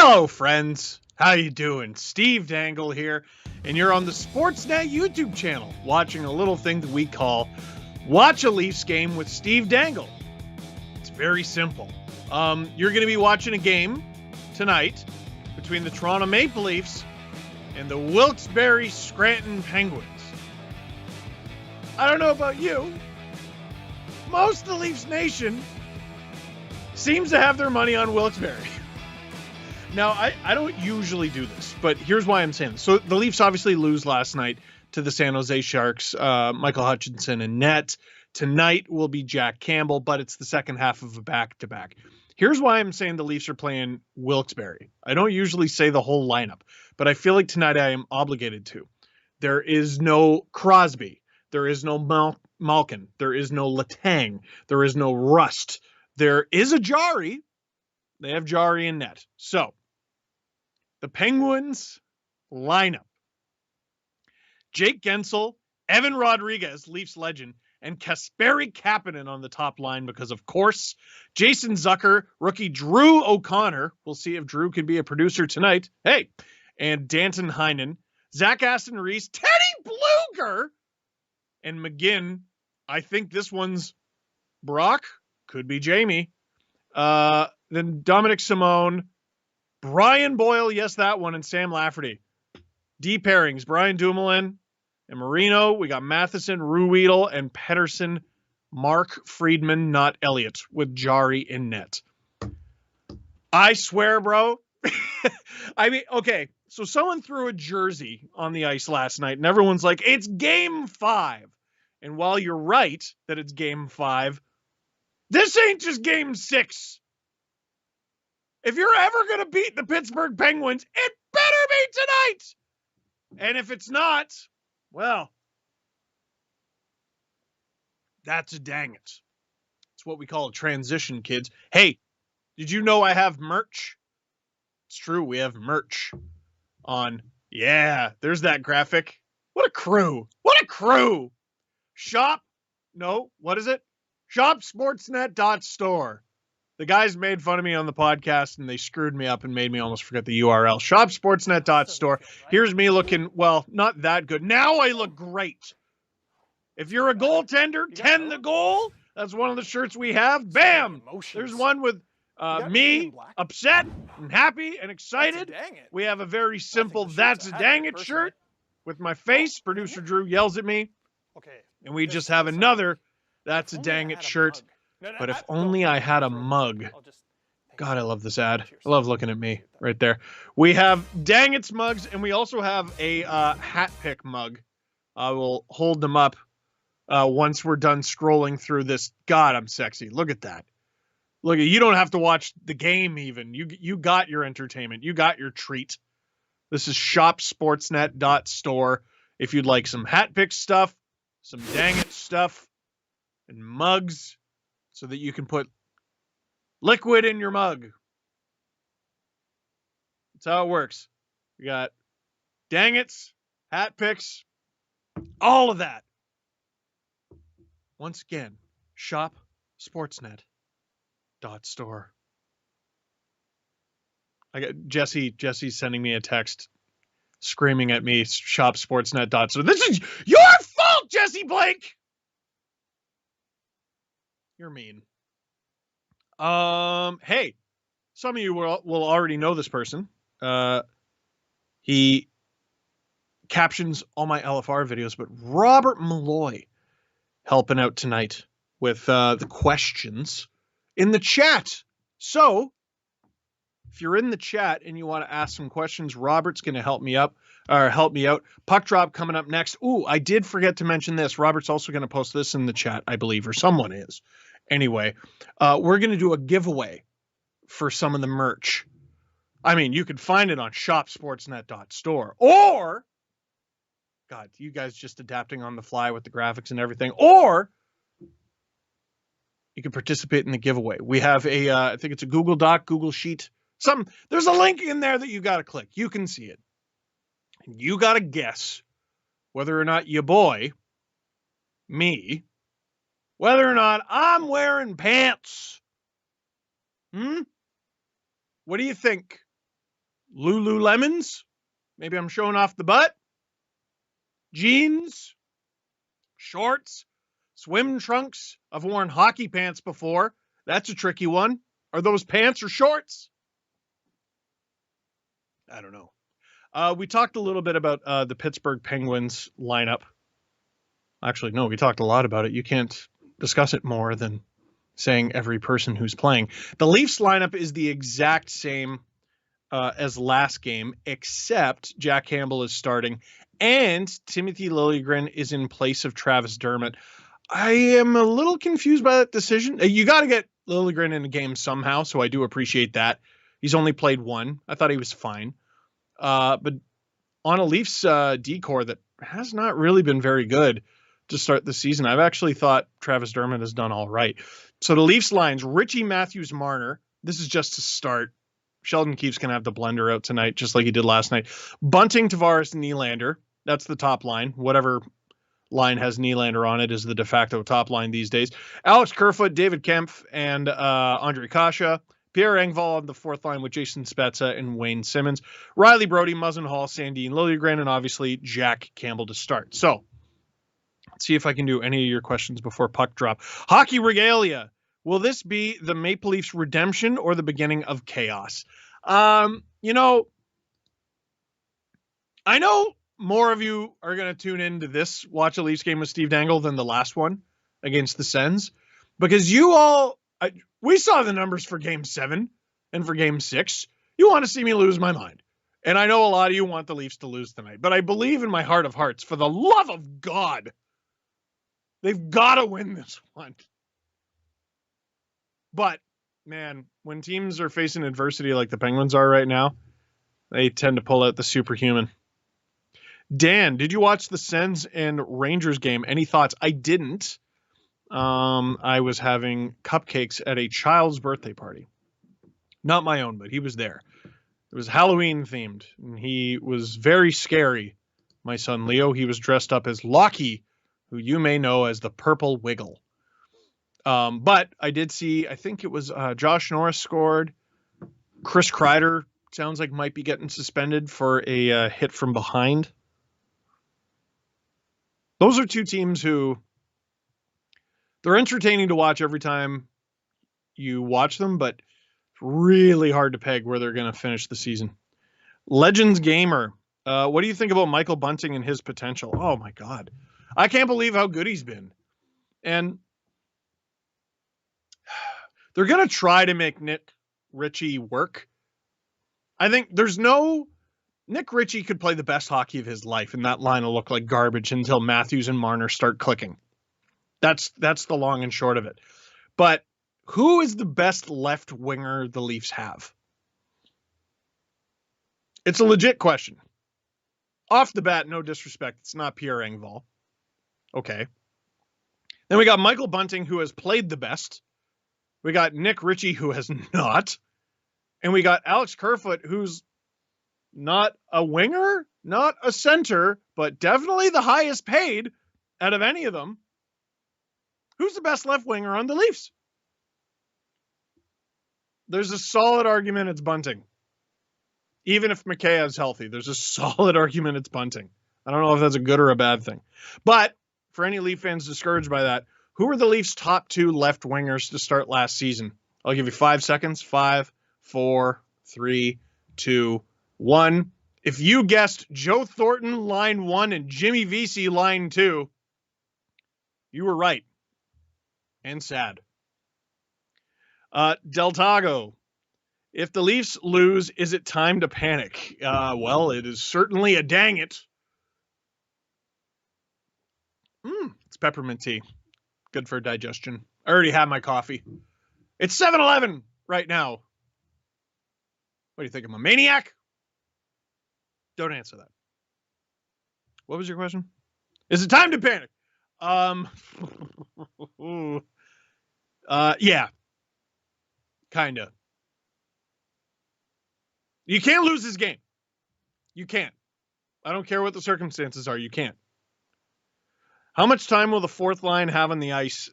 Hello, friends. How you doing? Steve Dangle here, and you're on the Sportsnet YouTube channel watching a little thing that we call Watch a Leafs Game with Steve Dangle. It's very simple. You're going to be watching a game tonight between the Toronto Maple Leafs and the Wilkes-Barre Scranton Penguins. I don't know about you. Most of the Leafs Nation seems to have their money on Wilkes-Barre. Now, I don't usually do this, but here's why I'm saying this. So the Leafs obviously lose last night to the San Jose Sharks, Michael Hutchinson and net. Tonight will be Jack Campbell, but it's the second half of a back-to-back. Here's why I'm saying the Leafs are playing Wilkes-Barre. I don't usually say the whole lineup, but I feel like tonight I am obligated to. There is no Crosby. There is no Malkin. There is no Letang. There is no Rust. There is a Jarry. They have Jarry in net. So, the Penguins lineup. Jake Gensel, Evan Rodriguez, Leafs legend, and Kasperi Kapanen on the top line because, of course, Jason Zucker, rookie Drew O'Connor. We'll see if Drew can be a producer tonight. Hey, and Danton Heinen, Zach Aston Reese, Teddy Bluger, and McGinn. I think this one's Brock. Could be Jamie. Then Dominic Simone, Brian Boyle, yes, that one, and Sam Lafferty. D pairings, Brian Dumoulin and Marino. We got Matheson, Ruhwedel, and Pettersson, Mark Friedman, not Elliott, with Jarry in net. I swear, bro. I mean, okay, so someone threw a jersey on the ice last night, and everyone's like, it's game 5. And while you're right that it's game 5, this ain't just game 6. If you're ever going to beat the Pittsburgh Penguins, it better be tonight. And if it's not, well, that's a dang it. It's what we call a transition, kids. Hey, did you know I have merch? It's true, we have merch on. Yeah, there's that graphic. What a crew. What a crew. Shopsportsnet.store. The guys made fun of me on the podcast, and they screwed me up and made me almost forget the URL. Shopsportsnet.store. Here's me looking, well, not that good. Now I look great. If you're a goaltender, 10 the goal. That's one of the shirts we have. Bam! There's one with me, upset and happy and excited. We have a very simple That's a Dang It shirt with my face. Producer Drew yells at me. And we just have another That's a Dang It shirt. But if only I had a mug. God, I love this ad. I love looking at me right there. We have Dang It's mugs, and we also have a hat pick mug. I will hold them up once we're done scrolling through this. God, I'm sexy. Look at that. Look, you don't have to watch the game even. You got your entertainment. You got your treat. This is shopsportsnet.store. If you'd like some hat pick stuff, some Dang It stuff, and mugs, so that you can put liquid in your mug. That's how it works. We got Dang It's, hat picks, all of that. Once again, shopsportsnet.store. I got Jesse's sending me a text screaming at me, shopsportsnet.store. This is your fault, Jesse Blake! You're mean. Hey, some of you will already know this person. He captions all my LFR videos, but Robert Malloy helping out tonight with the questions in the chat. So, if you're in the chat and you want to ask some questions, Robert's going to help me out. Puck drop coming up next. Ooh, I did forget to mention this. Robert's also going to post this in the chat, I believe, or someone is. Anyway, we're going to do a giveaway for some of the merch. I mean, you can find it on shopsportsnet.store, or, God, you guys just adapting on the fly with the graphics and everything, or you can participate in the giveaway. We have I think it's a Google Doc, Google Sheet. There's a link in there that you got to click. You can see it. And you got to guess whether or not your boy, me, whether or not I'm wearing pants. What do you think? Lululemons. Maybe I'm showing off the butt. Jeans, shorts, swim trunks. I've worn hockey pants before. That's a tricky one. Are those pants or shorts? I don't know. We talked a little bit about the Pittsburgh Penguins lineup. Actually, no, we talked a lot about it. You can't discuss it more than saying every person who's playing. The Leafs lineup is the exact same as last game, except Jack Campbell is starting and Timothy Liljegren is in place of Travis Dermott. I am a little confused by that decision. You got to get Liljegren in a game somehow, so I do appreciate that. He's only played one. I thought he was fine. But on a Leafs decor that has not really been very good to start the season, I've actually thought Travis Dermott has done all right. So the Leafs lines, Richie, Matthews, Marner. This is just to start. Sheldon Keefe's going to have the blender out tonight, just like he did last night. Bunting, Tavares, and Nylander. That's the top line. Whatever line has Nylander on it is the de facto top line these days. Alex Kerfoot, David Kempf, and Andre Kasha. Pierre Engvall on the fourth line with Jason Spezza and Wayne Simmons. Riley Brody, Muzzin Hall, Sandine Liljegren, and obviously Jack Campbell to start. So let's see if I can do any of your questions before puck drop. Hockey regalia. Will this be the Maple Leafs redemption or the beginning of chaos? You know, I know more of you are going to tune into this Watch a Leafs game with Steve Dangle than the last one against the Sens, because you all, we saw the numbers for game 7 and for game 6. You want to see me lose my mind. And I know a lot of you want the Leafs to lose tonight, but I believe in my heart of hearts, for the love of God, they've got to win this one. But, man, when teams are facing adversity like the Penguins are right now, they tend to pull out the superhuman. Dan, did you watch the Sens and Rangers game? Any thoughts? I didn't. I was having cupcakes at a child's birthday party. Not my own, but he was there. It was Halloween themed, and he was very scary. My son Leo, he was dressed up as Lockie, who you may know as the Purple Wiggle. But I did see, I think it was Josh Norris scored. Chris Kreider sounds like might be getting suspended for a hit from behind. Those are two teams who, they're entertaining to watch every time you watch them, but it's really hard to peg where they're going to finish the season. Legends Gamer, what do you think about Michael Bunting and his potential? Oh my God. I can't believe how good he's been. And they're going to try to make Nick Ritchie work. I think Nick Ritchie could play the best hockey of his life, and that line will look like garbage until Matthews and Marner start clicking. That's the long and short of it. But who is the best left winger the Leafs have? It's a legit question. Off the bat, no disrespect, it's not Pierre Engvall. Okay. Then we got Michael Bunting, who has played the best. We got Nick Ritchie, who has not. And we got Alex Kerfoot, who's not a winger, not a center, but definitely the highest paid out of any of them. Who's the best left winger on the Leafs? There's a solid argument it's Bunting. Even if Mikheyev's healthy, there's a solid argument it's Bunting. I don't know if that's a good or a bad thing. But for any Leaf fans discouraged by that, who are the Leafs' top 2 left wingers to start last season? I'll give you 5 seconds. 5, 4, 3, 2, 1. If you guessed Joe Thornton line 1 and Jimmy Vesey line 2, you were right. And sad. Del Tago. If the Leafs lose, is it time to panic? Well, it is certainly a dang it. It's peppermint tea. Good for digestion. I already had my coffee. It's 7-Eleven right now. What do you think? I'm a maniac? Don't answer that. What was your question? Is it time to panic? Yeah. Kinda. You can't lose this game. You can't. I don't care what the circumstances are. You can't. How much time will the fourth line have on the ice?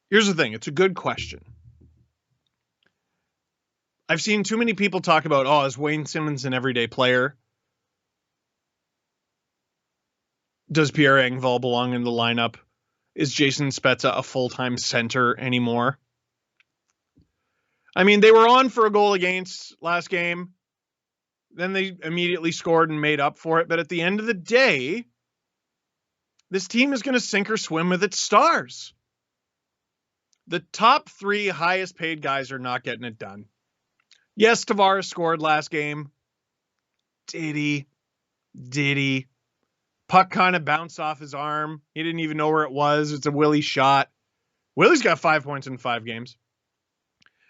Here's the thing. It's a good question. I've seen too many people talk about, oh, is Wayne Simmons an everyday player? Does Pierre Engvall belong in the lineup? Is Jason Spezza a full-time center anymore? I mean, they were on for a goal against last game. Then they immediately scored and made up for it. But at the end of the day, this team is going to sink or swim with its stars. The top 3 highest paid guys are not getting it done. Yes, Tavares scored last game. Did he? Puck kind of bounced off his arm. He didn't even know where it was. It's a Willie shot. Willie's got 5 points in 5 games.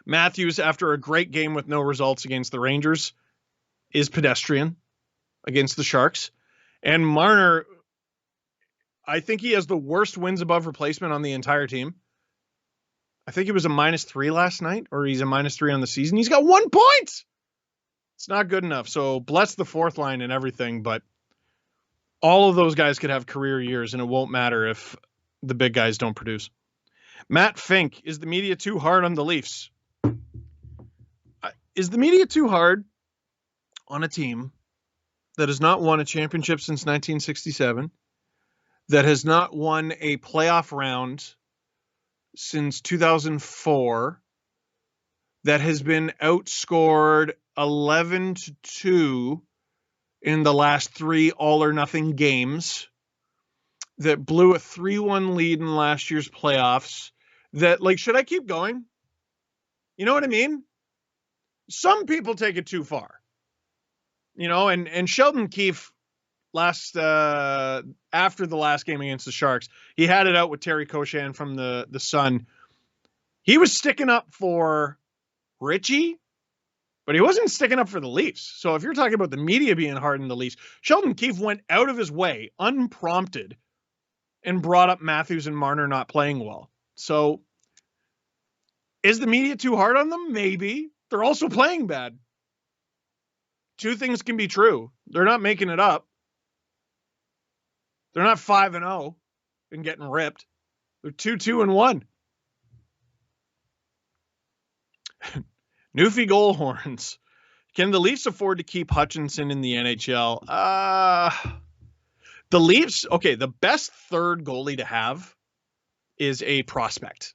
Matthews, after a great game with no results against the Rangers, is pedestrian against the Sharks. And Marner, I think he has the worst wins above replacement on the entire team. I think he was a -3 last night, or he's a -3 on the season. He's got 1 point. It's not good enough. So bless the fourth line and everything, but all of those guys could have career years, and it won't matter if the big guys don't produce. Matt Fink, is the media too hard on the Leafs? Is the media too hard on a team that has not won a championship since 1967, that has not won a playoff round since 2004, that has been outscored 11-2 in the last 3 all-or-nothing games, that blew a 3-1 lead in last year's playoffs, that, like, should I keep going? You know what I mean? Some people take it too far. You know, and Sheldon Keefe after the last game against the Sharks, he had it out with Terry Koshan from the Sun. He was sticking up for Richie, but he wasn't sticking up for the Leafs. So if you're talking about the media being hard on the Leafs, Sheldon Keefe went out of his way, unprompted, and brought up Matthews and Marner not playing well. So is the media too hard on them? Maybe. They're also playing bad. 2 things can be true. They're not making it up. They're not 5-0 and getting ripped. They're 2-2-1. Newfie goal horns. Can the Leafs afford to keep Hutchinson in the NHL? The Leafs, okay, the best third goalie to have is a prospect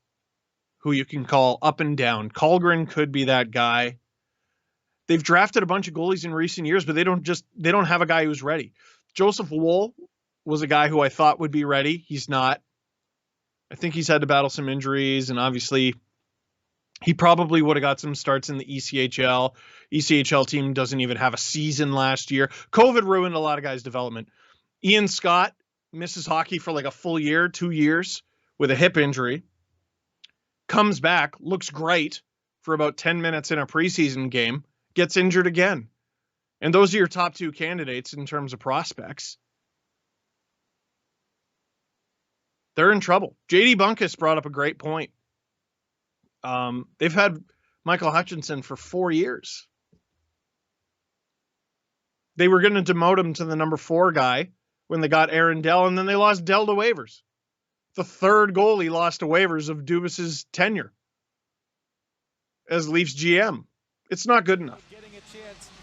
who you can call up and down. Kallgren could be that guy. They've drafted a bunch of goalies in recent years, but they don't have a guy who's ready. Joseph Woll was a guy who I thought would be ready. He's not. I think he's had to battle some injuries, and obviously he probably would have got some starts in the ECHL. ECHL team doesn't even have a season last year. COVID ruined a lot of guys' development. Ian Scott misses hockey for like a full year, 2 years with a hip injury. Comes back, looks great for about 10 minutes in a preseason game, gets injured again. And those are your top 2 candidates in terms of prospects. They're in trouble. JD Bunkus brought up a great point. They've had Michael Hutchinson for 4 years. They were going to demote him to the number 4 guy when they got Aaron Dell, and then they lost Dell to waivers. The third goalie lost to waivers of Dubas's tenure as Leafs GM. It's not good enough.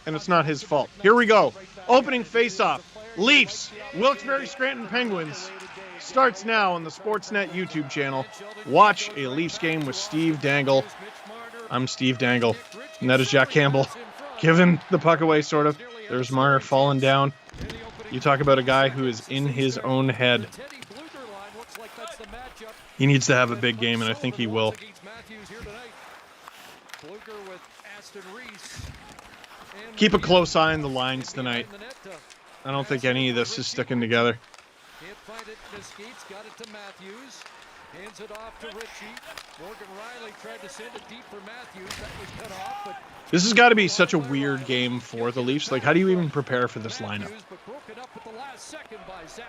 And it's not his fault. Here we go. Opening faceoff. Leafs, Wilkes-Barre Scranton Penguins starts now on the Sportsnet YouTube channel. Watch a Leafs game with Steve Dangle. I'm Steve Dangle. And that is Jack Campbell giving the puck away, sort of. There's Marner falling down. You talk about a guy who is in his own head. He needs to have a big game, and I think he will. Keep a close eye on the lines tonight. I don't think any of this is sticking together. Can't find it. Mesquite's got it to Matthews. Hands it off to Richie. Morgan Riley tried to send it deep for Matthews. That was cut off, but this has got to be such a weird game for the Leafs. Like, how do you even prepare for this lineup?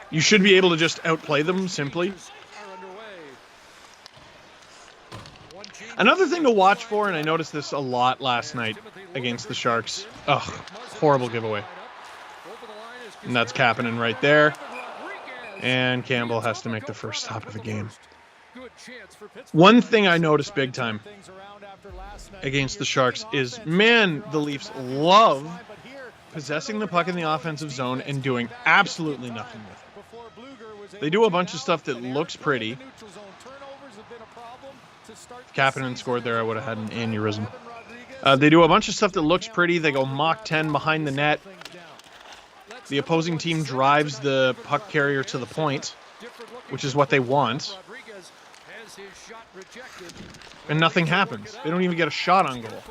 You should be able to just outplay them simply. Another thing to watch for, and I noticed this a lot last night against the Sharks. Ugh, horrible giveaway. And that's Kapanen right there. And Campbell has to make the first stop of the game. One thing I noticed big time. against the Sharks is, man, the Leafs love possessing the puck in the offensive zone and doing absolutely nothing with it. They do a bunch of stuff that looks pretty. If Kapanen scored there, I would have had an aneurysm. They do a bunch of stuff that looks pretty. They go Mach 10 behind the net. The opposing team drives the puck carrier to the point, which is what they want. And nothing happens. They don't even get a shot on goal.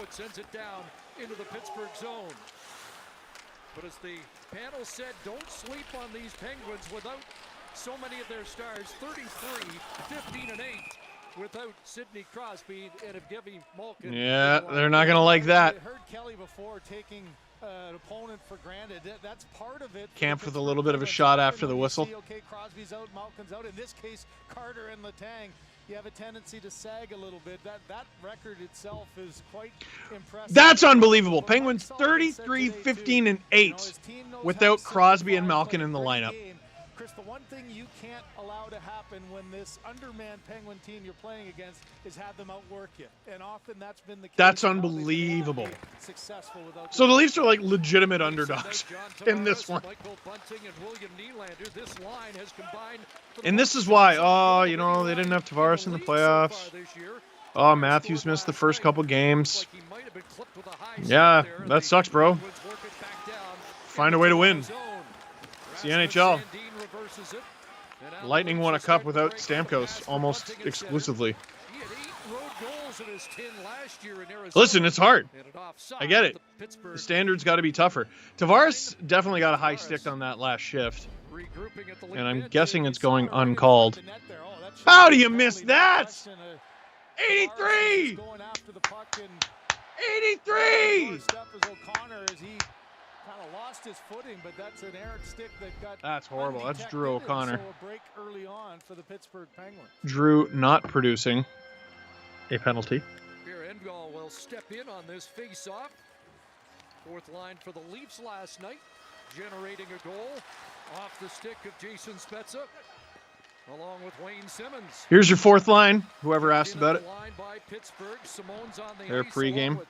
But as the panel said, don't sleep on these Penguins without so many of their stars. 33, 15, and 8 without Sidney Crosby and Evgeny Malkin. Yeah, they're not going to like that. I heard Kelly before taking an opponent for granted. That's part of it. Camp with a little bit of a shot after the whistle. Okay, Crosby's out, Malkin's out. In this case, Carter and Letang, you have a tendency to sag a little bit. That record itself is quite impressive. That's unbelievable. Penguins 33, 15, and 8 without Crosby and Malkin in the lineup. Chris, the one thing you can't allow to happen when this undermanned Penguin team you're playing against is have them outwork you. And often that's been the case. That's unbelievable. So the Leafs are like legitimate underdogs in this one. And this is why, oh, you know, they didn't have Tavares in the playoffs. Oh, Matthews missed the first couple games. Yeah, that sucks, bro. Find a way to win. It's the NHL. Lightning won a cup without Stamkos almost exclusively. Listen, it's hard. I get it. The standards got to be tougher. Tavares definitely got a high stick on that last shift. And I'm guessing it's going uncalled. How do you miss that? 83! 83! Lost his footing, but that's an errant stick that got. That's horrible. That's Drew O'Connor. So a break early on for the Pittsburgh Penguins. Drew not producing a penalty. Here Engvall will step in on this face-off. Fourth line for the Leafs last night, generating a goal off the stick of Jason Spezza, along with Wayne Simmons. Here's your fourth line. Whoever asked about it. Line by Pittsburgh. Simone's on the Their pregame.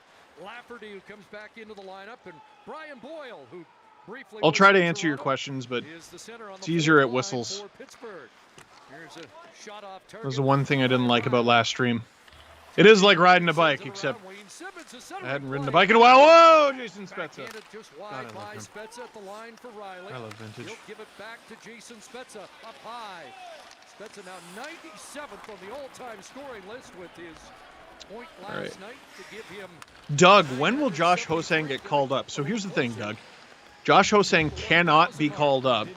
Lafferty, who comes back into the lineup, and Brian Boyle, who briefly. I'll try to answer your questions, but it's easier at whistles. That was the one thing I didn't like about last stream. It is like riding a bike, except I hadn't ridden a bike in a while. Whoa, Jason Spezza. God, I love vintage. He'll give it back to Jason Spezza up high. Spezza now 97th on the all-time scoring list with his point last night to give him. Doug, when will Josh Hossain get called up? So here's the thing, Doug. Josh Hossain cannot be called up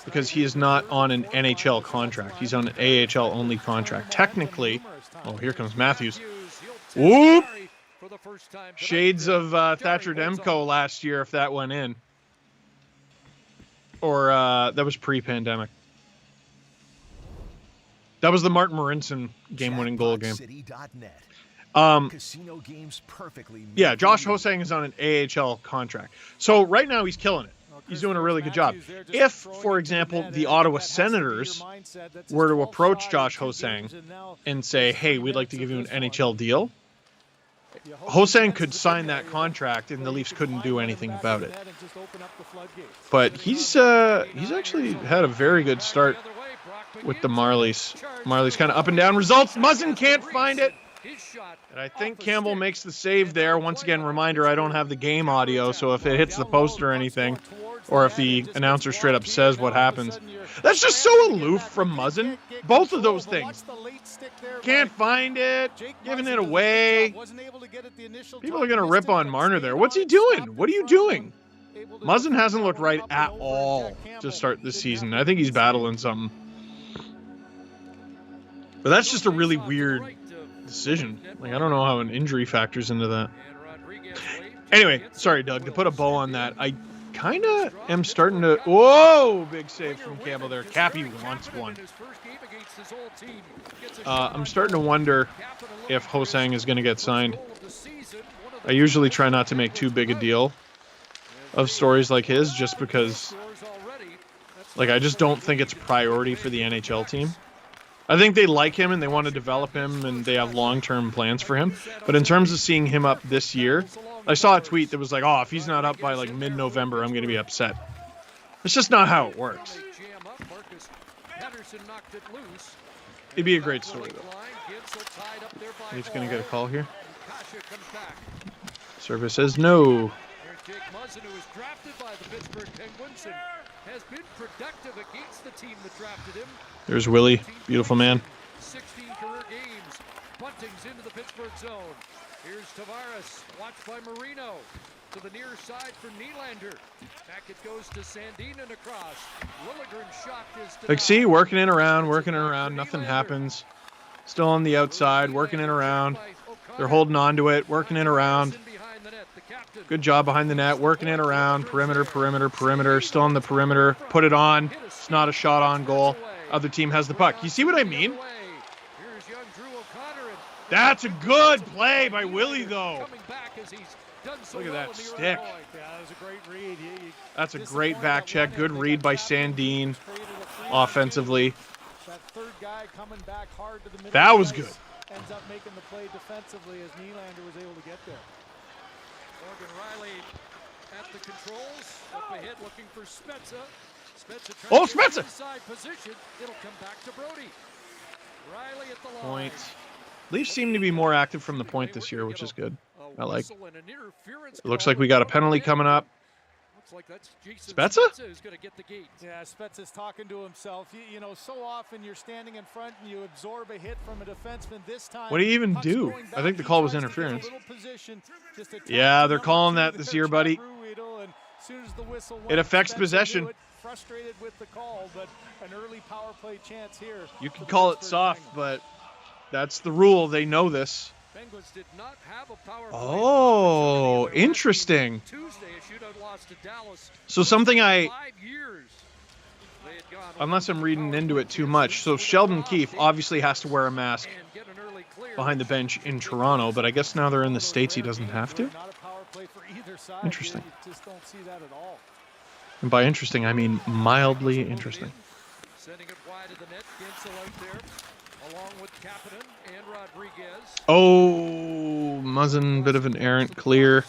because he is not on an NHL contract. He's on an AHL only contract. Technically, oh, here comes Matthews. Whoop! Shades of Thatcher Demko last year, if that went in. Or that was pre-pandemic. That was the Martin Marincin game-winning goal game. Yeah, Josh Hossain is on an AHL contract. So right now he's killing it. He's doing a really good job. If, for example, the Ottawa Senators were to approach Josh Hossain and say, hey, we'd like to give you an NHL deal, Hossain could sign that contract and the Leafs couldn't do anything about it. But he's actually had a very good start with the Marlies. Marlies kind of up and down results. Muzzin can't find it. And I think Campbell makes the save there. Once again, reminder, I don't have the game audio, so if it hits the post or anything, or if the announcer straight up says what happens. That's just so aloof from Muzzin. Both of those things. Can't find it. Giving it away. People are going to rip on Marner there. What's he doing? What are you doing? Muzzin hasn't looked right at all to start this season. I think he's battling something. But that's just a really weird decision. Like, I don't know how an injury factors into that. Anyway, sorry, Doug, to put a bow on that, I kind of am starting to... Whoa! Big save from Campbell there. Cappy wants one. I'm starting to wonder if Hossain is going to get signed. I usually try not to make too big a deal of stories like his, just because, like, I just don't think it's a priority for the NHL team. I think they like him and they want to develop him and they have long-term plans for him. But in terms of seeing him up this year, I saw a tweet that was like, oh, if he's not up by like mid-November, I'm going to be upset. It's just not how it works. It'd be a great story, though. He's going to get a call here. Service says no. Jake Muzzin, who was drafted by the Pittsburgh Penguins and has been productive against the team that drafted him. There's Willie, beautiful man. 16 career games, buntings into the Pittsburgh zone. Here's Tavares, watched by Marino. To the near side for Nylander. Back it goes to Sandin and across. Liljegren's shot is denied. Like, see, working it around, nothing happens. Still on the outside, working it around. They're holding on to it, working it around. Good job behind the net, working it around. Perimeter, perimeter, perimeter. Still on the perimeter. Put it on. It's not a shot on goal. Other team has the puck. You see what I mean? That's a good play by Willie, though. Look at that stick. Yeah, that was a great read. That's a great back check. Good read by Sandin offensively. That third guy coming back hard to the middle. That was good. Ends up making the play defensively as Nylander was able to get there. Morgan Riley at the controls. Up ahead looking for Spezza. Oh, Spezza! Inside position. It'll come back to Brody. Riley at the line. Point. Leafs seem to be more active from the point this year, which is good. I like. It looks like we got a penalty coming up. Spezza? Yeah, Spezza's talking to himself. You know, so often you're standing in front and you absorb a hit from a defenseman. This time, what do you even do? I think the call was interference. Yeah, they're calling that this year, buddy. It affects possession. Frustrated with the call, but an early power play chance here. You can call it soft, but that's the rule. They know this. Penguins did not have a power play. Oh, interesting. Tuesday, a shootout loss to Dallas. So something 5 years. Unless I'm reading into it too much. So Sheldon Keefe obviously has to wear a mask behind the bench in Toronto, but I guess now they're in the States, he doesn't have to? Interesting. Just don't see that at all. And by interesting, I mean mildly interesting. Sending it wide of the net, Gensel out there, along with Kapanen and Rodriguez. Oh, Muzzin, bit of an errant clear.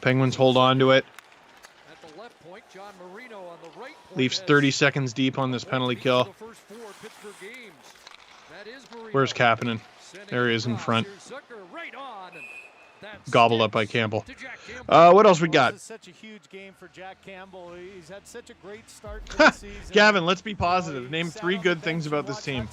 Penguins hold on to it. At the left point, John Marino on the right point. Leafs 30 seconds deep on this penalty kill. Where's Kapanen? There he is in front. Gobbled up by Campbell. What else we got? This is such a huge game for Jack Campbell. He's had such a great start to the season. Gavin, let's be positive. Name 3 good things about this team.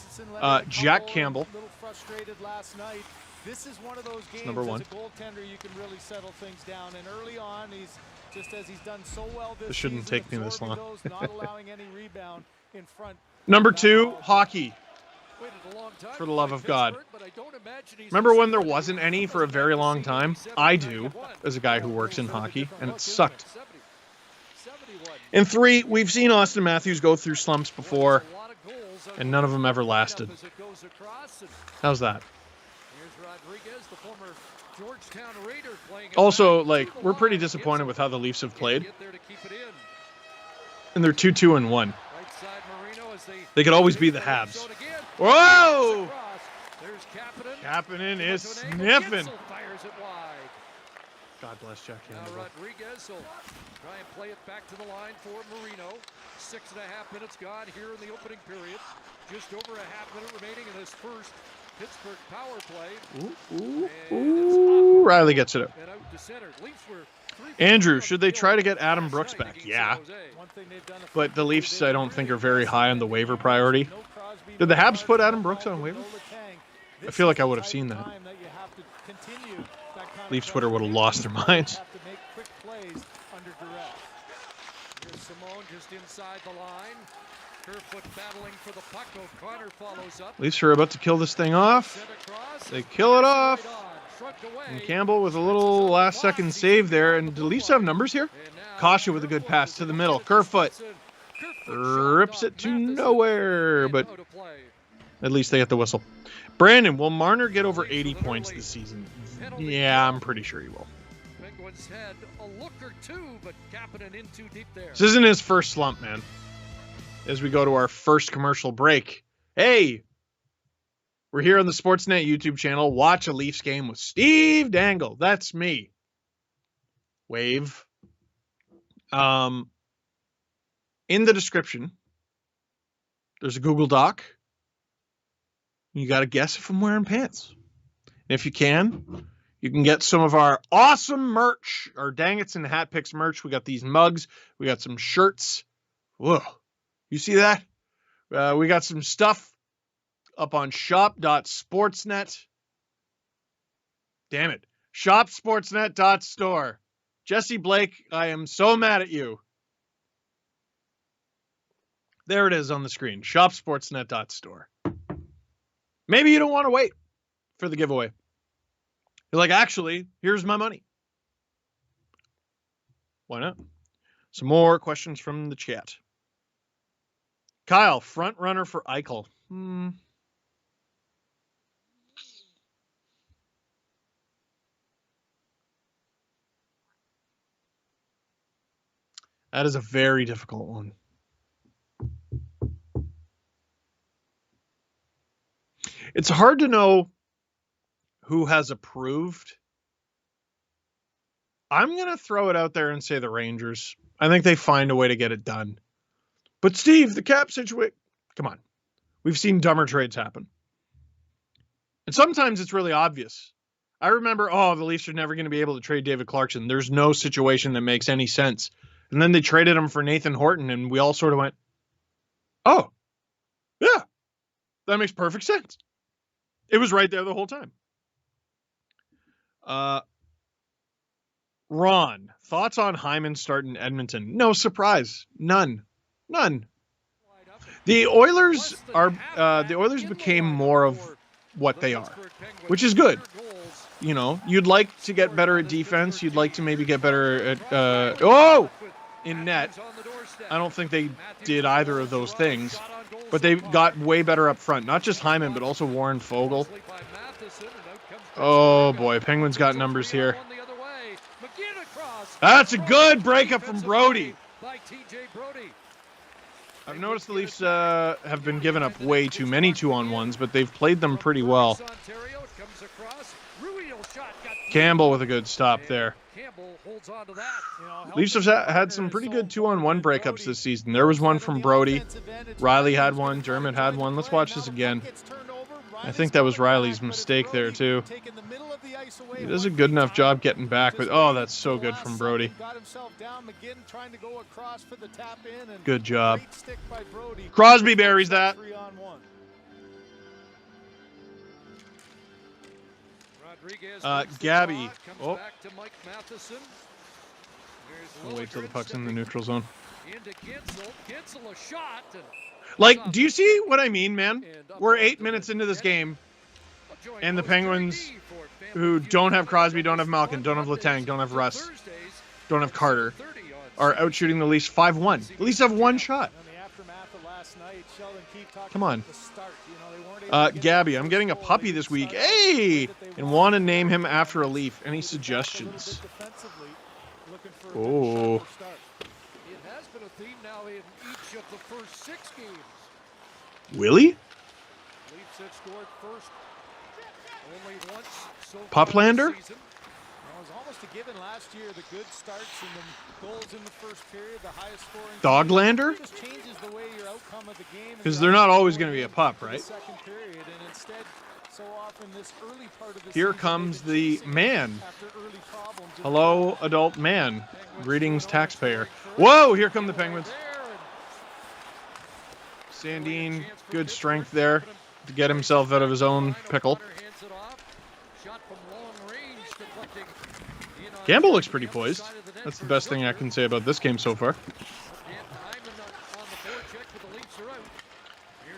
Jack Campbell. A little frustrated last night. This is one of those games number 1. as a goaltender you can really settle things down. And early on, he's just as he's done so well this shouldn't season, take me this long. those, not allowing any rebound in front. Number 2, hockey. For the love of God. Remember when there wasn't any for a very long time? I do, as a guy who works in hockey, and it sucked. And 3, we've seen Austin Matthews go through slumps before, and none of them ever lasted. How's that? Also, like, we're pretty disappointed with how the Leafs have played. And they're 2-2-1. They could always be the Habs. Whoa! Kapanen is sniffing. God bless Jack Campbell. Rodriguez will try and play it back to the line for Marino. 6.5 minutes gone here in the opening period. Just over a half minute remaining in this first Pittsburgh power play. Ooh, Riley gets it out. Andrew, should they try to get Adam Brooks back? Yeah. But the Leafs, I don't think, are very high on the waiver priority. Did the Habs put Adam Brooks on waiver? I feel like I would have seen that. Leafs Twitter would have lost their minds. Leafs are about to kill this thing off. They kill it off. And Campbell with a little last-second save there. And the Leafs have numbers here. Kasha with a good pass to the middle. Kerfoot rips it to nowhere, but at least they get the whistle. Brandon, will Marner get over 80 points this season? Yeah, I'm pretty sure he will. This isn't his first slump, man. As we go to our first commercial break. Hey, We're here on the Sportsnet YouTube channel. Watch a Leafs game with Steve Dangle. That's me. Wave. In the description, there's a Google Doc. You got to guess if I'm wearing pants. And if you can get some of our awesome merch, our Dangits and Hat Picks merch. We got these mugs. We got some shirts. Whoa. You see that? We got some stuff up on shop.sportsnet. Damn it. Shopsportsnet.store. Jesse Blake, I am so mad at you. There it is on the screen. Shopsportsnet.store. Maybe you don't want to wait for the giveaway. You're like, actually, here's my money. Why not? Some more questions from the chat. Kyle, front runner for Eichel. That is a very difficult one. It's hard to know who has approved. I'm going to throw it out there and say the Rangers. I think they find a way to get it done. But Steve, the cap situation, come on. We've seen dumber trades happen. And sometimes it's really obvious. I remember, the Leafs are never going to be able to trade David Clarkson. There's no situation that makes any sense. And then they traded him for Nathan Horton, and we all sort of went, oh, yeah, that makes perfect sense. It was right there the whole time. Ron, thoughts on Hyman starting Edmonton? No surprise. None. The Oilers became more of what they are, which is good. You know, you'd like to get better at defense. You'd like to maybe get better at, in net. I don't think they did either of those things, but they got way better up front. Not just Hyman, but also Warren Fogle. Oh boy, Penguins got numbers here. That's a good breakup from Brody. I've noticed the Leafs have been giving up way too many 2-on-1s, but they've played them pretty well. Campbell with a good stop there. Leafs have had some pretty good 2-on-1 breakups this season. There was one from Brody. Riley had one. Dermott had one. Let's watch this again. I think that was Riley's mistake there, too. He does a good enough job getting back, but that's so good from Brody. Good job. Crosby buries that. Gabby. Oh. We'll wait till the puck's in the neutral zone. Like, do you see what I mean, man? We're 8 minutes into this game, and the Penguins, who don't have Crosby, don't have Malkin, don't have Letang, don't have Russ, don't have Carter, are out shooting the Leafs 5-1. The Leafs have one shot. Come on. Gabby, I'm getting a puppy this week. Hey! And want to name him after a Leaf. Any suggestions? Oh. It has been a theme now in each of the first 6 games. Willie? Leafs have scored first only once so Poplander? It was almost a given last year. The good starts and the goals in the first period, the highest scoring. Doglander? Just changes the way your outcome of the game. Because they're not always going to be a pup, right? Second period, and instead, so often this early part of the Here season, comes the man. after early problems. Hello, adult man. Greetings, taxpayer. Whoa, here come the Penguins. Sandin, good strength there to get himself out of his own pickle. Campbell looks pretty poised. That's the best thing I can say about this game so far.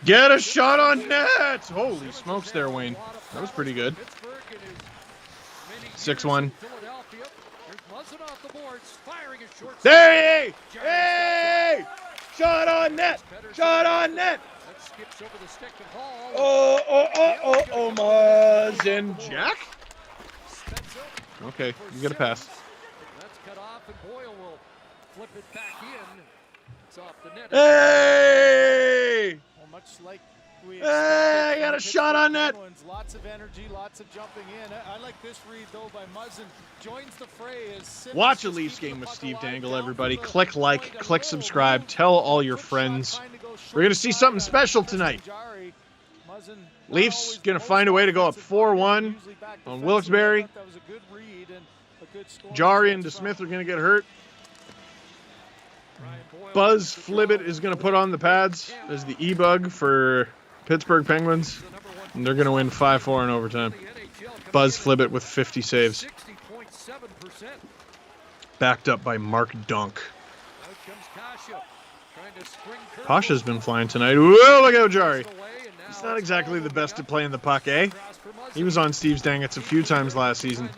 Get a shot on net! Holy smokes there, Wayne. That was pretty good. 6-1. Hey! Hey! Shot on net! Shot on net! Oh, Muzz Jack? Okay, you get a pass. That's cut off, and Boyle will flip it back in. It's off the net. Hey! Well, much like we Hey, expected. got a shot on net. Lots of energy, lots of jumping in. I like this read, though, by Muzzin. Joins the fray as Simmons Watch a just Leafs keeping game the with puck Steve alive Dangle, down everybody. from the Click like, point. A click little subscribe. move Tell all and a your quick shot friends. trying to go We're going to see short something side special Tristan tonight. Jarry. Muzzin, not Leafs always going the to most find a way to go up offensive target, 4-1 usually back on defensively. I Wilkes-Barre. thought that was a good read and a good scoring Jarry and chance from DeSmith are going to get hurt. Ryan Boyle Buzz makes the Flibbit draw. is going to put on the pads as the E-Bug for Pittsburgh Penguins. And they're going to win 5-4 in overtime. Buzz Flibbit with 50 saves. 60.7%. Backed up by Mark Dunk. Out comes Kasha, trying to spring curve. Pasha's been flying tonight. Whoa, look out, Jarry. He's not exactly the best at playing the puck, eh? He was on Steve's Dangets a few times last season.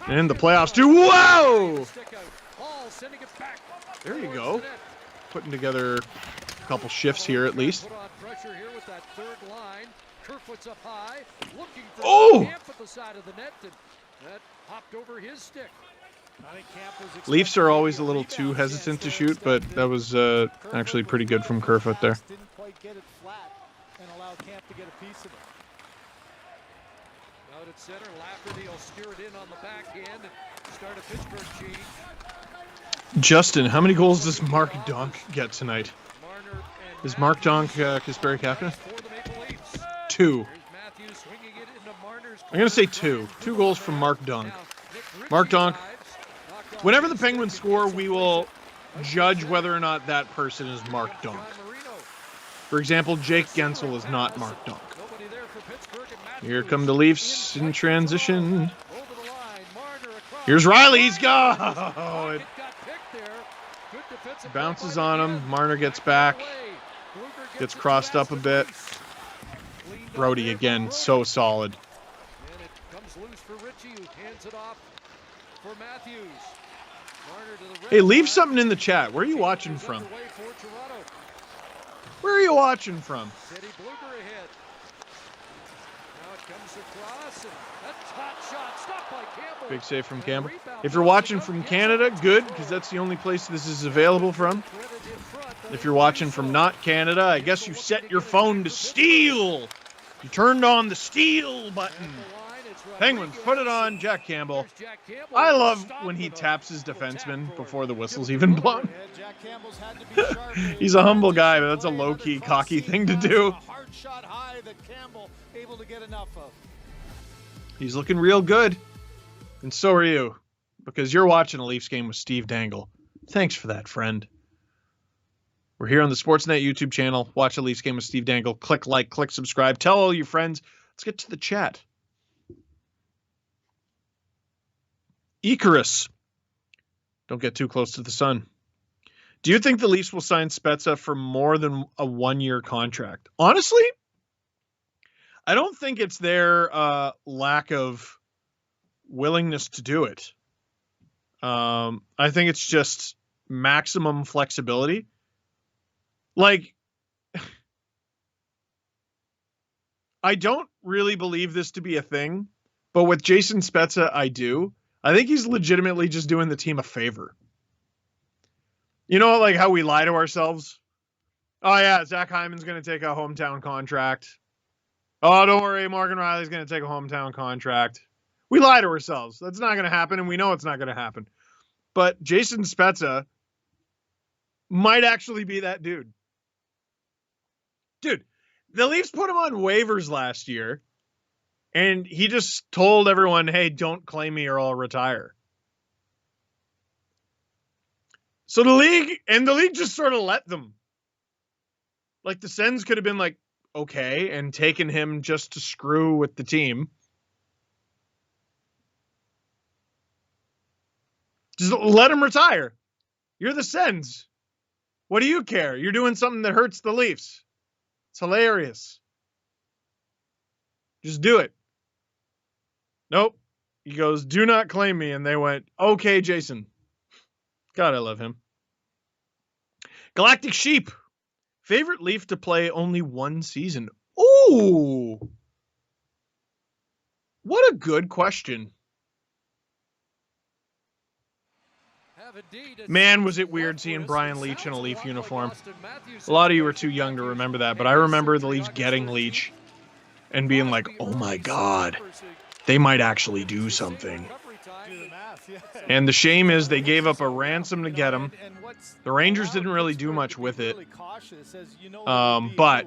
And the playoffs too. Whoa! There you go. Putting together a couple shifts here at least. Put on pressure here with that third line. Kerfoot's up high, looking for Oh! Camp at the side of the net, and that popped over his stick. I think Camp was expecting Leafs are always a maybe little rebound too hesitant chance to there shoot, but instead. that was actually pretty good from Kerfoot there. Didn't quite get it flat and allow Camp to get a piece of it. Out at center, Lafferty will steer it in on the backhand and start a Pittsburgh change. Justin, how many goals does Mark Dunk get tonight? Marner and Is Mark Dunk Kasperi captain? for the Maple Leafs. 2. Here's Matthews swinging it into Marner's I'm going to say 2. 2 goals from Mark Dunk. Now, Nick Mark Ritchie Dunk. arrives, knocked off Whenever the his Penguins stick, score, gets we a will place judge whether or not that person is Mark Dunk. John Marino. For example, Jake Gensel is not Mark Dunk. Nobody there for Pittsburgh, and Matthews Here come the Leafs in transition. over the line. Marner across. Here's Riley. He's gone. It got picked there. Good defensive play Bounces by on McGinn. him. Marner gets back. Away. Bluger Gets it crossed to up a bit. Leafs. Cleaned up Brody there again, for so solid. And it comes loose for Ritchie, who hands it off for Matthews. Marner to the red Hey, leave line. something in the chat. Where are you watching Is from? underway for Toronto. Where are you watching from? Teddy Bluger ahead. Now it comes across, and that's hot shot stopped by Campbell. Big save from And a Campbell. rebound If you're comes watching out. from Gets Canada, it. good, because that's the only place this is available from. Threaded in front, but If you're watching from not Canada, I guess you set your phone to steal. You turned on the steal button. at the line, it's Penguins, Rodriguez. put it on Jack Campbell. Here's Jack Campbell. I love Stopped when he with a taps his full defenseman tap before the for whistle's Jim even Bluger. blown. Yeah, Jack Campbell's had to be sharp. He's a humble guy, but that's a low-key, cocky thing to do. A hard shot high that Campbell able to get enough of. He's looking real good. And so are you, because you're watching a Leafs game with Steve Dangle. Thanks for that, friend. We're here on the Sportsnet YouTube channel. Watch a Leafs game with Steve Dangle. Click like, click subscribe. Tell all your friends. Let's get to the chat. Icarus. Don't get too close to the sun. Do you think the Leafs will sign Spezza for more than a one-year contract? Honestly, I don't think it's their lack of willingness to do it. I think it's just maximum flexibility. Like, I don't really believe this to be a thing, but with Jason Spezza, I do. I think he's legitimately just doing the team a favor. You know, like how we lie to ourselves? Oh, yeah, Zach Hyman's going to take a hometown contract. Oh, don't worry, Morgan Riley's going to take a hometown contract. We lie to ourselves. That's not going to happen, and we know it's not going to happen. But Jason Spezza might actually be that dude. Dude, the Leafs put him on waivers last year, and he just told everyone, hey, don't claim me or I'll retire. So the league just sort of let them. Like the Sens could have been like, okay, and taken him just to screw with the team. Just let him retire. You're the Sens. What do you care? You're doing something that hurts the Leafs. It's hilarious. Just do it. Nope. He goes, do not claim me. And they went, okay, Jason. God, I love him. Galactic Sheep. Favorite Leaf to play only one season. Ooh. What a good question. Man, was it weird seeing Brian Leach in a Leaf uniform. A lot of you are too young to remember that, but I remember the Leafs getting Leach and being like, oh my God, they might actually do something. And the shame is they gave up a ransom to get him. The Rangers didn't really do much with it. But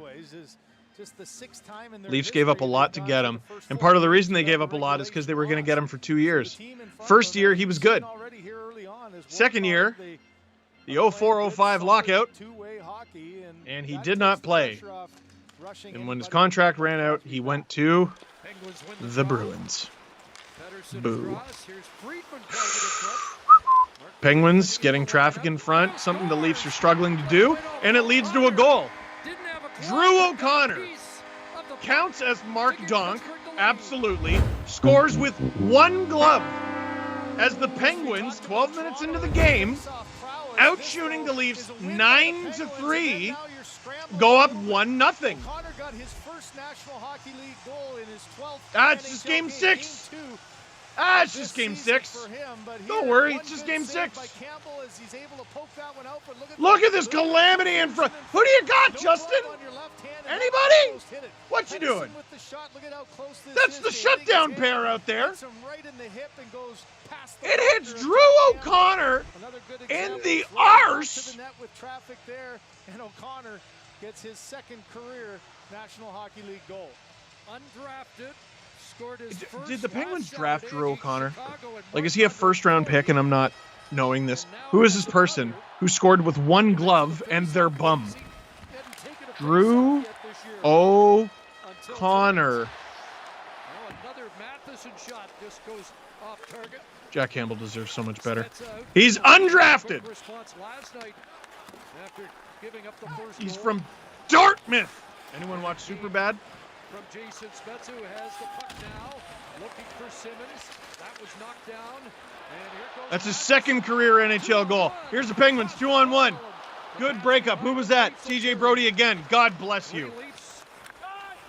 Leafs gave up a lot to get him. And part of the reason they gave up a lot is because they were going to get him for 2 years. First year, he was good. Second year, the 04-05 lockout, and he did not play. And when his contract ran out, he went to the Bruins. Boo. Penguins getting traffic in front, something the Leafs are struggling to do, and it leads to a goal. Drew O'Connor counts as Mark Donk, absolutely, scores with one glove as the Penguins, 12 minutes into the game, outshooting the Leafs 9-3, go up 1-0. That's just game 6. It's just game 6. Don't worry, it's just game 6. Look at this calamity in front. Who do you got, Justin? Anybody? What you doing? That's the shutdown pair out there. It hits Drew O'Connor in the arse. And O'Connor gets his second career National Hockey League goal. Undrafted. Did the Penguins draft Drew O'Connor? Like, is he a first-round pick and I'm not knowing this? Who is this person who scored with one glove and their bum? Drew O'Connor. Jack Campbell deserves so much better. He's undrafted. He's from Dartmouth. Anyone watch Superbad? From Jason Spezza, who has the puck now, looking for Simmons. That was knocked down. And here goes. That's his second career NHL goal. Here's the Penguins, 2-on-1. Good breakup. Who was that? TJ Brody again. God bless you.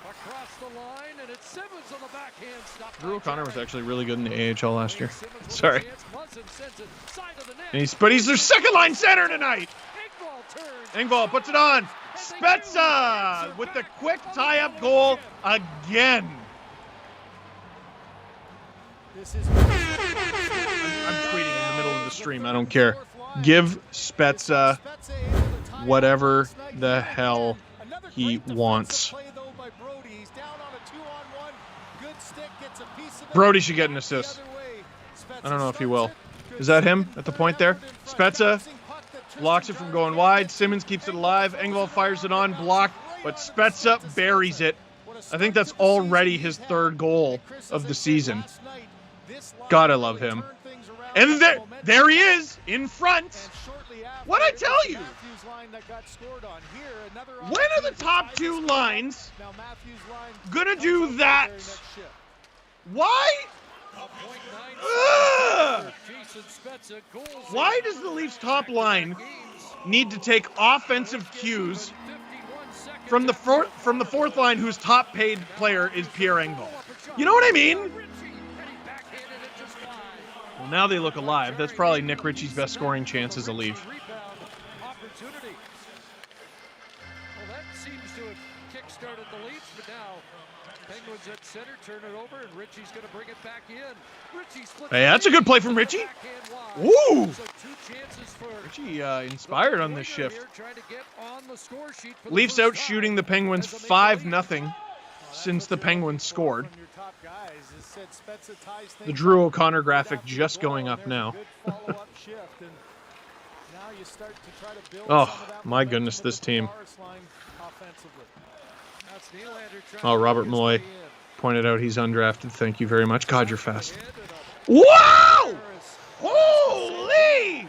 Across the line, and it's Simmons on the backhand. Stop. Drew O'Connor was actually really good in the AHL last year. Sorry. But he's their second line center tonight. Engvall puts it on. Spezza with the quick tie-up goal again. I'm tweeting in the middle of the stream. I don't care. Give Spezza whatever the hell he wants. Brody should get an assist. I don't know if he will. Is that him at the point there? Spezza blocks it from going wide. Simmons keeps it alive. Engvall fires it on, blocked, but Spezza buries it. I think that's already his third goal of the season. God, I love him. And there he is, in front. What'd I tell you? When are the top two lines gonna do that? Why? Why does the Leafs top line need to take offensive cues from the fourth line, whose top paid player is Pierre Engvall? You know what I mean? Well, now they look alive. That's probably Nick Ritchie's best scoring chance as a Leaf. Well, that seems to have kick-started the Leafs, but now Penguins at center, turn it over, and Ritchie's going to bring it back in. Hey, that's a good play from Ritchie. Ooh! Ritchie inspired on this shift. Leafs out shooting the Penguins 5-0 since the Penguins scored. The Drew O'Connor graphic just going up now. Oh, my goodness, this team. Oh, Robert Malloy pointed out he's undrafted. Thank you very much. God, you're fast. Wow! Holy!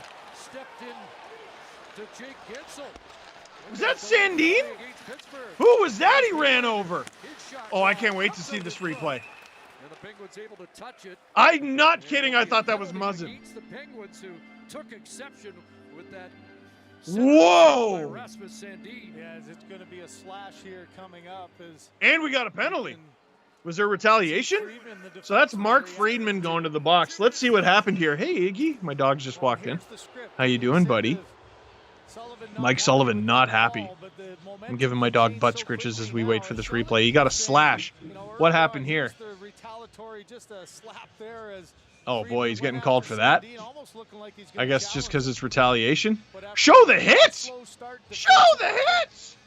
Was that Sandin? Who was that he ran over? Oh, I can't wait to see this replay. I'm not kidding. I thought that was Muzzin. Whoa! Yeah, it's going to be a slash here coming up. And we got a penalty. Was there retaliation? So that's Mark Friedman going to the box. Let's see what happened here. Hey, Iggy. My dog's just walked in. How you doing, buddy? Mike Sullivan not happy. I'm giving my dog butt scritches as we wait for this replay. He got a slash. What happened here? Oh, boy, he's getting called for that. I guess just because it's retaliation. Show the hits! Show the hits!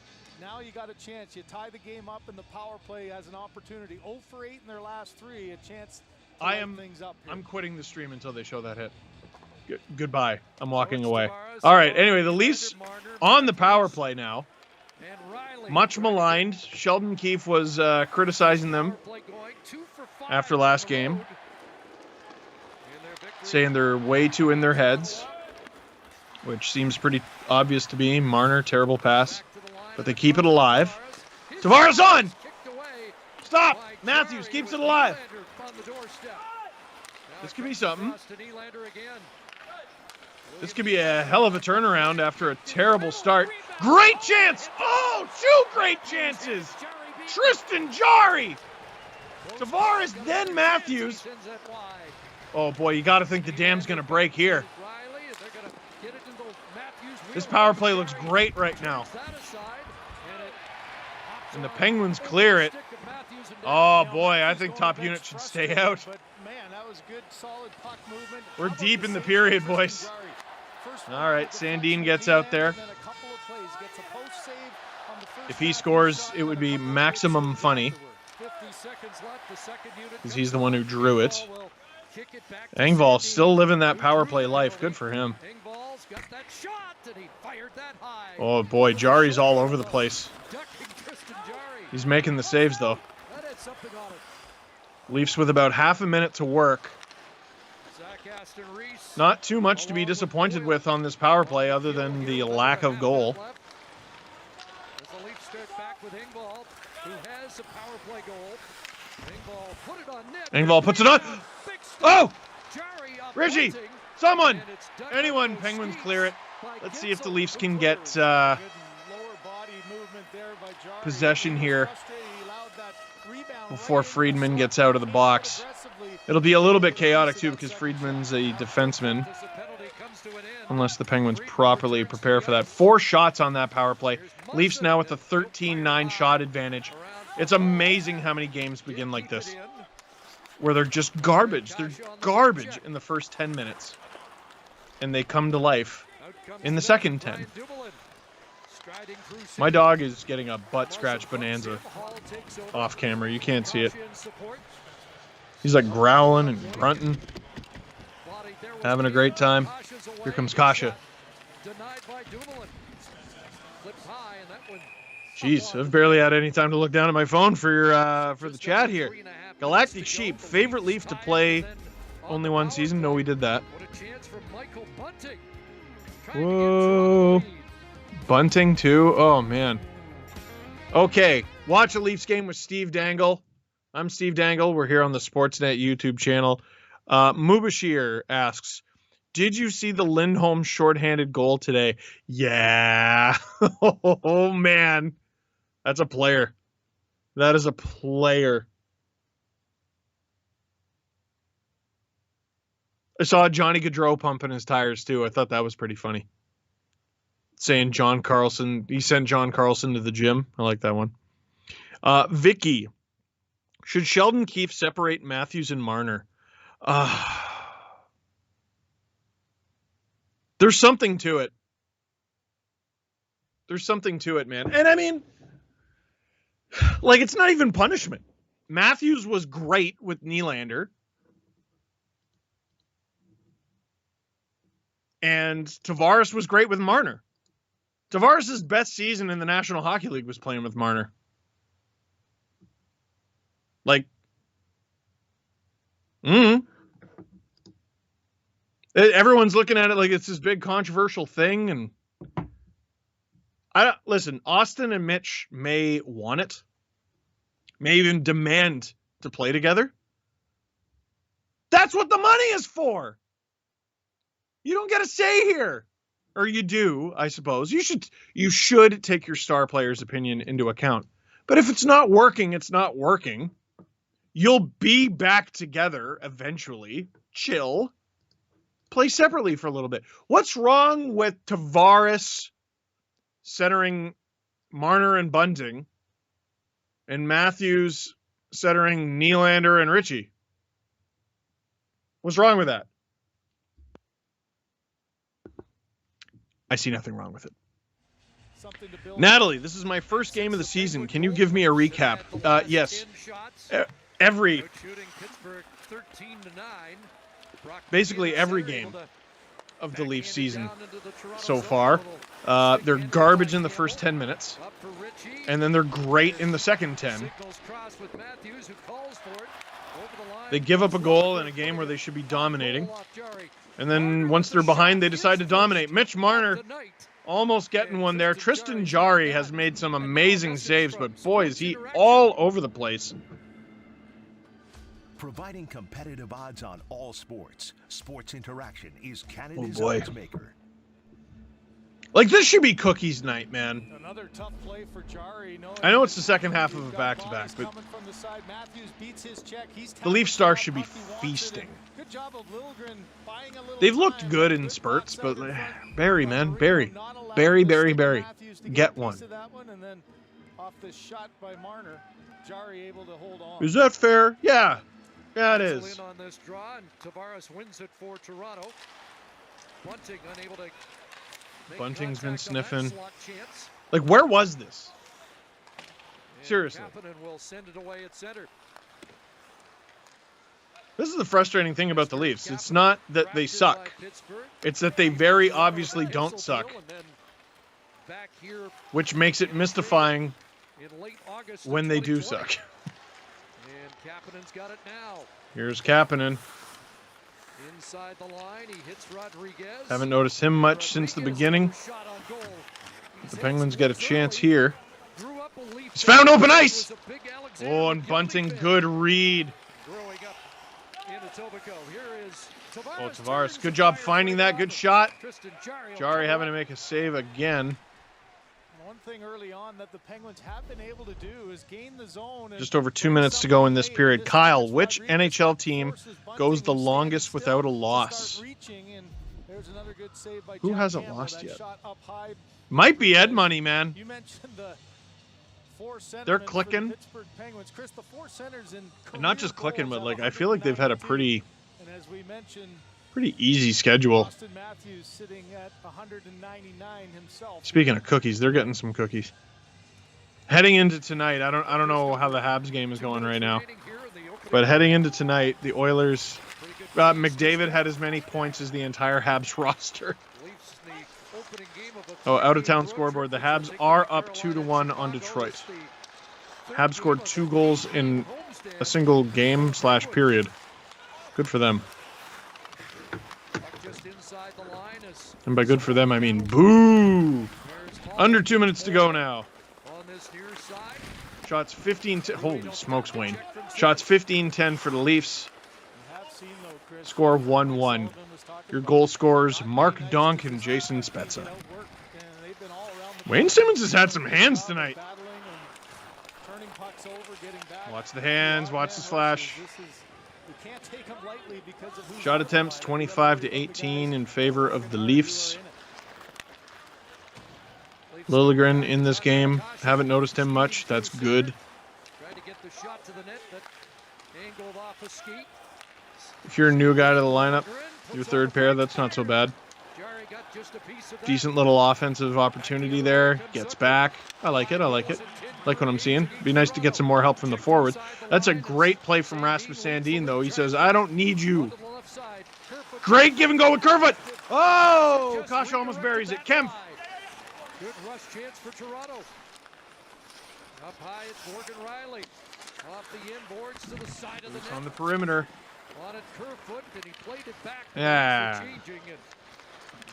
Now you got a chance. You tie the game up, and the power play has an opportunity. 0 for 8 in their last 3. A chance to lighten things up here. I'm quitting the stream until they show that hit. Goodbye. I'm walking away. All right. Anyway, the Leafs on the power play now. Much maligned. Sheldon Keefe was criticizing them after last game, saying they're way too in their heads, which seems pretty obvious to me. Marner, terrible pass. But they keep it alive. Tavares on! Stop! Matthews keeps it alive. This could be something. This could be a hell of a turnaround after a terrible start. Great chance! Oh, 2 great chances! Tristan Jarry! Tavares, then Matthews. Oh, boy, you got to think the dam's going to break here. This power play looks great right now. And the Penguins clear it. Oh, boy, I think top unit should stay out. We're deep in the period, boys. All right, Sandin gets out there. If he scores, it would be maximum funny, because he's the one who drew it. Engvall still living that power play life. Good for him. Oh, boy, Jarry's all over the place. He's making the saves, though. Leafs with about half a minute to work. Not too much to be disappointed with on this power play other than the lack of goal. Engvall puts it on. Oh! Richie! Someone! Anyone. Penguins clear it. Let's see if the Leafs can get possession here before Friedman gets out of the box. It'll be a little bit chaotic, too, because Friedman's a defenseman. Unless the Penguins properly prepare for that. 4 shots on that power play. Leafs now with a 13-9 shot advantage. It's amazing how many games begin like this, where they're just garbage. They're garbage in the first 10 minutes. And they come to life in the second 10. My dog is getting a butt scratch bonanza off camera. You can't see it. He's like growling and grunting. Having a great time. Here comes Kasha. Jeez, I've barely had any time to look down at my phone for the chat here. Galactic Sheep, favorite Leaf to play only one season? No, we did that. Whoa. Bunting too? Oh, man. Okay, watch a Leafs game with Steve Dangle. I'm Steve Dangle. We're here on the Sportsnet YouTube channel. Mubashir asks, did you see the Lindholm shorthanded goal today? Yeah. Oh, man. That's a player. That is a player. I saw Johnny Gaudreau pumping his tires, too. I thought that was pretty funny. Saying John Carlson, he sent John Carlson to the gym. I like that one. Vicky, should Sheldon Keefe separate Matthews and Marner? There's something to it. There's something to it, man. And I mean, like, it's not even punishment. Matthews was great with Nylander. And Tavares was great with Marner. Tavares' best season in the National Hockey League was playing with Marner. Like, everyone's looking at it like it's this big controversial thing, and listen, Austin and Mitch may want it, may even demand to play together. That's what the money is for. You don't get a say here. Or you do, I suppose. You should take your star player's opinion into account. But if it's not working, it's not working. You'll be back together eventually. Chill. Play separately for a little bit. What's wrong with Tavares centering Marner and Bunting and Matthews centering Nylander and Ritchie? What's wrong with that? I see nothing wrong with it. Natalie, this is my first game of the season. Can you give me a recap? Yes. Basically every game of the Leafs season so far. They're garbage in the first 10 minutes, and then they're great in the second 10. They give up a goal in a game where they should be dominating, and then once they're behind, they decide to dominate. Mitch Marner almost getting one there. Tristan Jarry has made some amazing saves, but boy, is he all over the place. Providing competitive odds on all sports, Sports Interaction is Canada's odds maker. Like, this should be cookies night, man. Another tough play for Jarry. I know it's the second half of a back-to-back, but the Leaf Stars should be feasting. Good job of Liljegren buying a little They've looked good in spurts, but Barry, man, Barry. Get one. And then off the shot by Marner, Jarry able to hold on. Is that fair? Yeah. Yeah, it is. On this draw, and Tavares wins it for Toronto. Bunting unable to make Bunting's been contact on that sniffing. slot chance. Like, where was this? And Seriously. Kapanen will send it away at center. This is the frustrating thing about the Leafs. It's not that they suck. It's that they very obviously don't suck, which makes it mystifying when they do suck. And Kapanen's got it now. Here's Kapanen. Inside the line, he hits Rodriguez. Haven't noticed him much since the beginning. The Penguins get a chance here. He's found open ice! Oh, and Bunting, good read. Oh, Tavares, good job finding that. Good shot. Jarry having to make a save again. One thing early on that the Penguins have been able to do is gain the zone. Just over 2 minutes to go in this period. Kyle, which NHL team goes the longest without a loss? Who hasn't lost yet? Might be Ed Money, man. You mentioned the They're clicking. And not just clicking, but like I feel like they've had a pretty easy schedule. Austin Matthews sitting at 199 himself. Speaking of cookies, they're getting some cookies. Heading into tonight, I don't know how the Habs game is going right now, but heading into tonight, the Oilers, McDavid had as many points as the entire Habs roster. Oh, out of town scoreboard. The Habs are up 2-1 on Detroit. Habs scored 2 goals in a single game / period. Good for them. And by good for them, I mean boo! Under 2 minutes to go now. Shots 15-10. Holy smokes, Wayne. Shots 15-10 for the Leafs. Score 1-1. Your goal scorers, Mark Donk and Jason Spezza. Wayne Simmons has had some hands tonight. Watch the hands, watch the slash. Shot attempts 25-18 in favor of the Leafs. Liljegren in this game. Haven't noticed him much. That's good. If you're a new guy to the lineup, your third pair, that's not so bad. Decent little offensive opportunity there. Gets back. I like it. Like what I'm seeing. Be nice to get some more help from the forwards. That's a great play from Rasmus Sandin, though. He says, I don't need you. Great give and go with Kerfoot. Oh, Kasha almost buries it. Kemp. Good rush chance for Toronto. Up high, it's Morgan Riley. Off the inboards to the side of the net. On the perimeter. On it, Kerfoot, and he played it back. Yeah.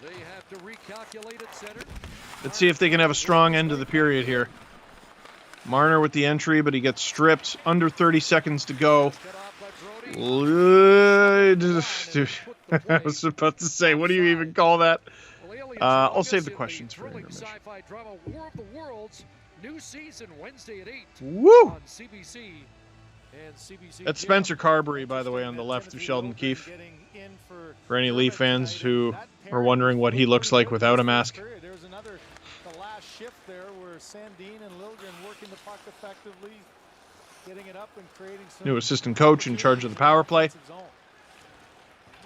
They have to recalculate at center. Let's see if they can have a strong end of the period here. Marner with the entry, but he gets stripped. Under 30 seconds to go. I was about to say, what do you even call that? I'll save the questions for intermission. War of the Worlds, new season Wednesday at 8 Woo! on CBC And CBC That's Spencer Carberry, by the way, on the left of Sheldon Keefe. For any Leaf fans who are wondering what he looks like without a mask. There's another, the last shift there where Sandin and Liljegren working the puck effectively, getting it up and creating some new assistant coach in charge of the power play.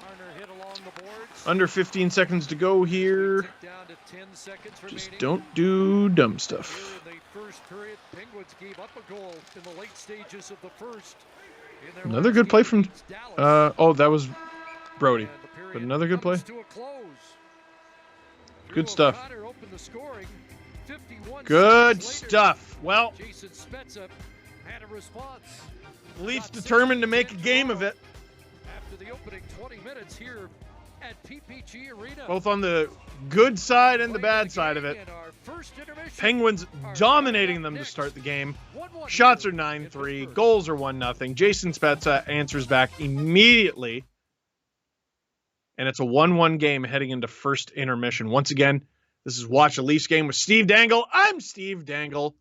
Marner hit along the boards. Under 15 seconds to go here. Down to 10 seconds Just remaining. don't do dumb stuff. Here in the first period, Penguins gave up a goal in the late stages of the first. In their Another last good play game from, against Dallas. oh, that was Brody. And the period But another good play. comes to a close. Good Drew stuff. O'Connor opened the scoring. 51 Good seconds later, stuff. Well, Jason Spezza had a response. Leafs determined to make a game of it. After the opening 20 minutes here at PPG Arena. Both on the good side and the bad side of it. And our first intermission. Penguins dominating them to start the game. Shots are 9-3. Goals are 1-0. Jason Spezza answers back immediately. And it's a 1-1 game heading into first intermission. Once again, this is Watch a Leafs Game with Steve Dangle. I'm Steve Dangle.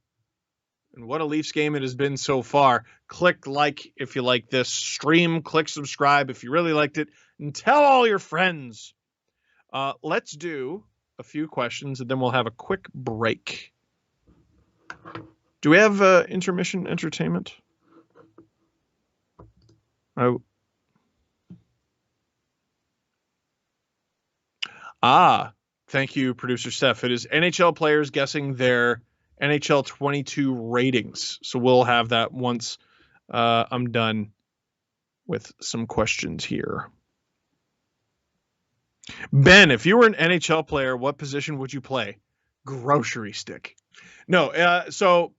And what a Leafs game it has been so far. Click like if you like this. Stream, click subscribe if you really liked it. And tell all your friends. Let's do a few questions and then we'll have a quick break. Do we have intermission entertainment? Thank you, producer Steph. It is NHL players guessing their NHL 22 ratings. So we'll have that once I'm done with some questions here. Ben, if you were an NHL player, what position would you play? Grocery stick. No, so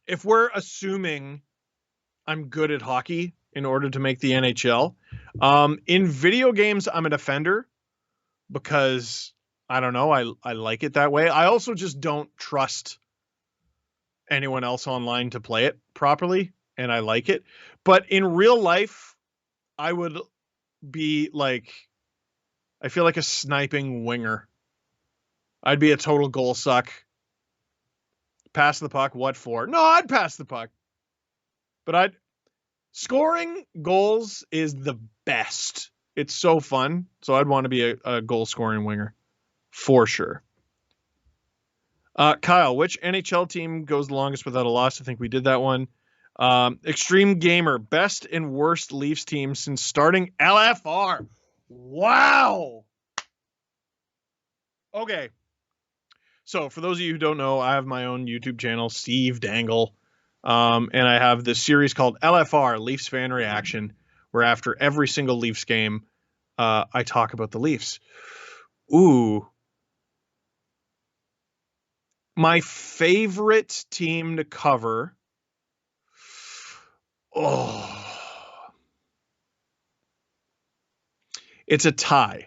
if we're assuming I'm good at hockey in order to make the NHL, in video games, I'm a defender because, I don't know, I like it that way. I also just don't trust anyone else online to play it properly, and I like it. But in real life, I would be like, I feel like a sniping winger. I'd be a total goal suck. Pass the puck, what for? No, I'd pass the puck. But scoring goals is the best. It's so fun. So I'd want to be a goal scoring winger for sure. Kyle, which NHL team goes the longest without a loss? I think we did that one. Extreme Gamer, best and worst Leafs team since starting LFR. Wow. Okay. So for those of you who don't know, I have my own YouTube channel, Steve Dangle. And I have this series called LFR, Leafs Fan Reaction, where after every single Leafs game, I talk about the Leafs. Ooh. My favorite team to cover. Oh. It's a tie.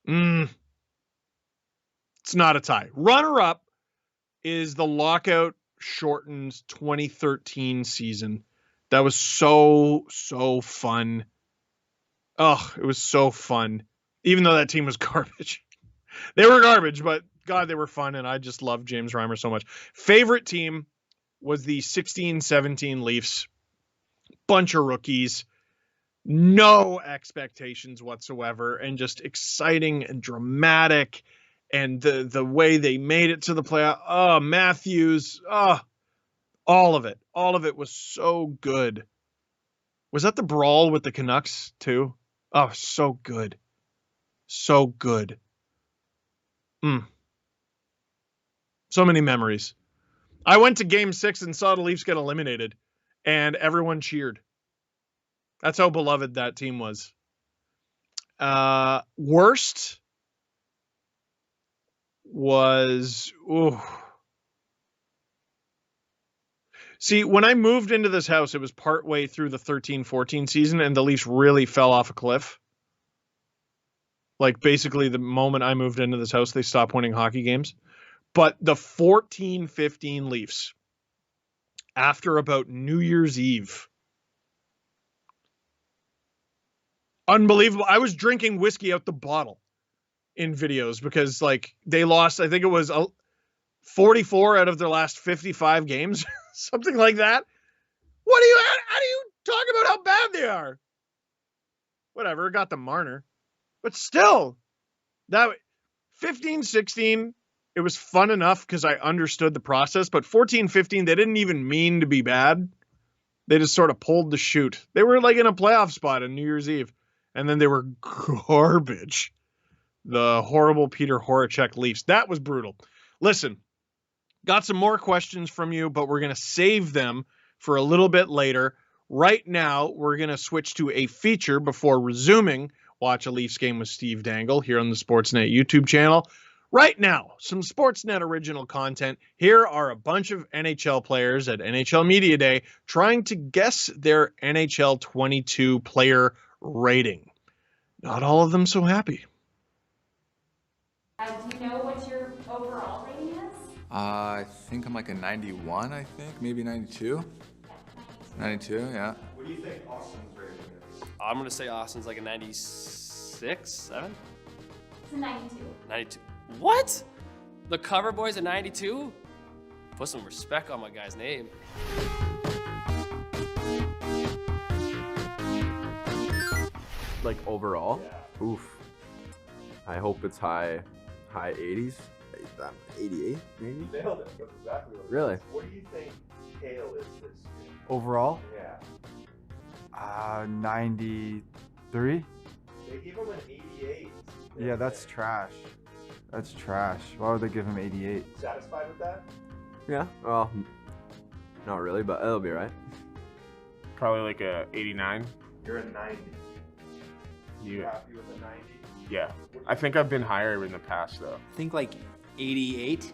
It's not a tie. Runner-up is the lockout shortened 2013 season. That was so fun. Oh, it was so fun. Even though that team was garbage. They were garbage, but God, they were fun, and I just love James Reimer so much. Favorite team was the 16-17 Leafs. Bunch of rookies. No expectations whatsoever, and just exciting and dramatic, and the way they made it to the playoff. Oh, Matthews. Oh, all of it was so good. Was that the brawl with the Canucks too? Oh, so good. So good. So many memories. I went to game 6 and saw the Leafs get eliminated, and everyone cheered. That's how beloved that team was. Worst was, See, when I moved into this house, it was partway through the 13-14 season, and the Leafs really fell off a cliff. Like, basically, the moment I moved into this house, they stopped winning hockey games. But the 14-15 Leafs, after about New Year's Eve, unbelievable. I was drinking whiskey out the bottle in videos because, like, they lost, I think it was 44 out of their last 55 games, something like that. How do you Talk about how bad they are. Whatever, got the Marner. But still, that 15-16, it was fun enough because I understood the process. But 14-15, they didn't even mean to be bad. They just sort of pulled the chute. They were like in a playoff spot on New Year's Eve. And then they were garbage. The horrible Peter Horacek Leafs. That was brutal. Listen, got some more questions from you, but we're going to save them for a little bit later. Right now, we're going to switch to a feature before resuming Watch a Leafs Game with Steve Dangle here on the Sportsnet YouTube channel. Right now, some Sportsnet original content. Here are a bunch of NHL players at NHL Media Day trying to guess their NHL 22 player rating. Not all of them so happy. Do you know what your overall rating is? I think I'm like a 91, I think. Maybe 92. 92, yeah. What do you think Austin's rating is? I'm going to say Austin's like a 96, 7? It's a 92. 92. What? The cover boy's a 92? Put some respect on my guy's name. Like overall? Yeah. Oof. I hope it's high 80s. 88 maybe? Nailed it. That's exactly what it Really? is. What do you think Kale is this year? Overall? Yeah. 93? They gave him an 88. Yeah, that's trash. That's trash. Why would they give him 88? Satisfied with that? Yeah, well, not really, but it'll be right. Probably like a 89. You're a 90. You Yeah. happy with a 90? Yeah. I think I've been higher in the past though. I think like 88.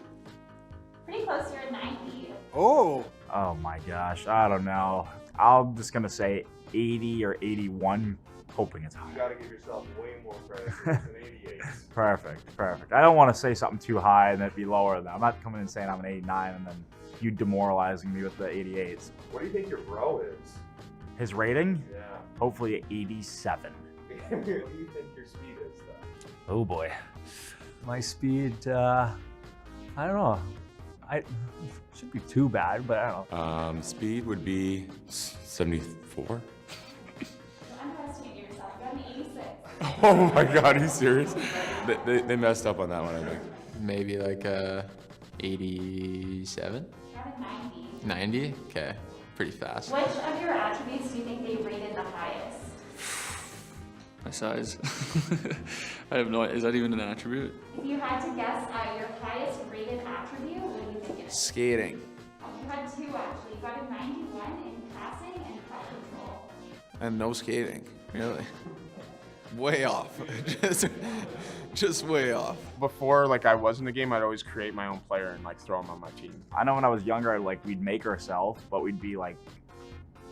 Pretty close, you're a 90. Oh my gosh, I don't know. I'm just gonna say 80 or 81, hoping it's You high. gotta give yourself way more credit for an 88. Perfect. I don't want to say something too high and then be lower than that. I'm not coming in saying I'm an 89 and then you demoralizing me with the 88s. What do you think your bro is? His rating? Yeah. Hopefully 87. What do you think your speed is though? Oh boy. My speed, I don't know. I should be too bad, but I don't know. Speed would be 74. Don't underestimate yourself. You got an 86. Oh my God, are you serious? They messed up on that one, I think. Maybe like 87? Got a 90. 90? Okay, pretty fast. Which of your attributes do you think they rated the highest? My size. I have no idea. Is that even an attribute? If you had to guess your highest rated attribute, what do you think it is? Skating. You had two actually. You got a 91 in passing and puck control. And no skating, really. Way off. just way off. Before like I was in the game, I'd always create my own player and like throw him on my team. I know when I was younger, like we'd make ourselves, but we'd be like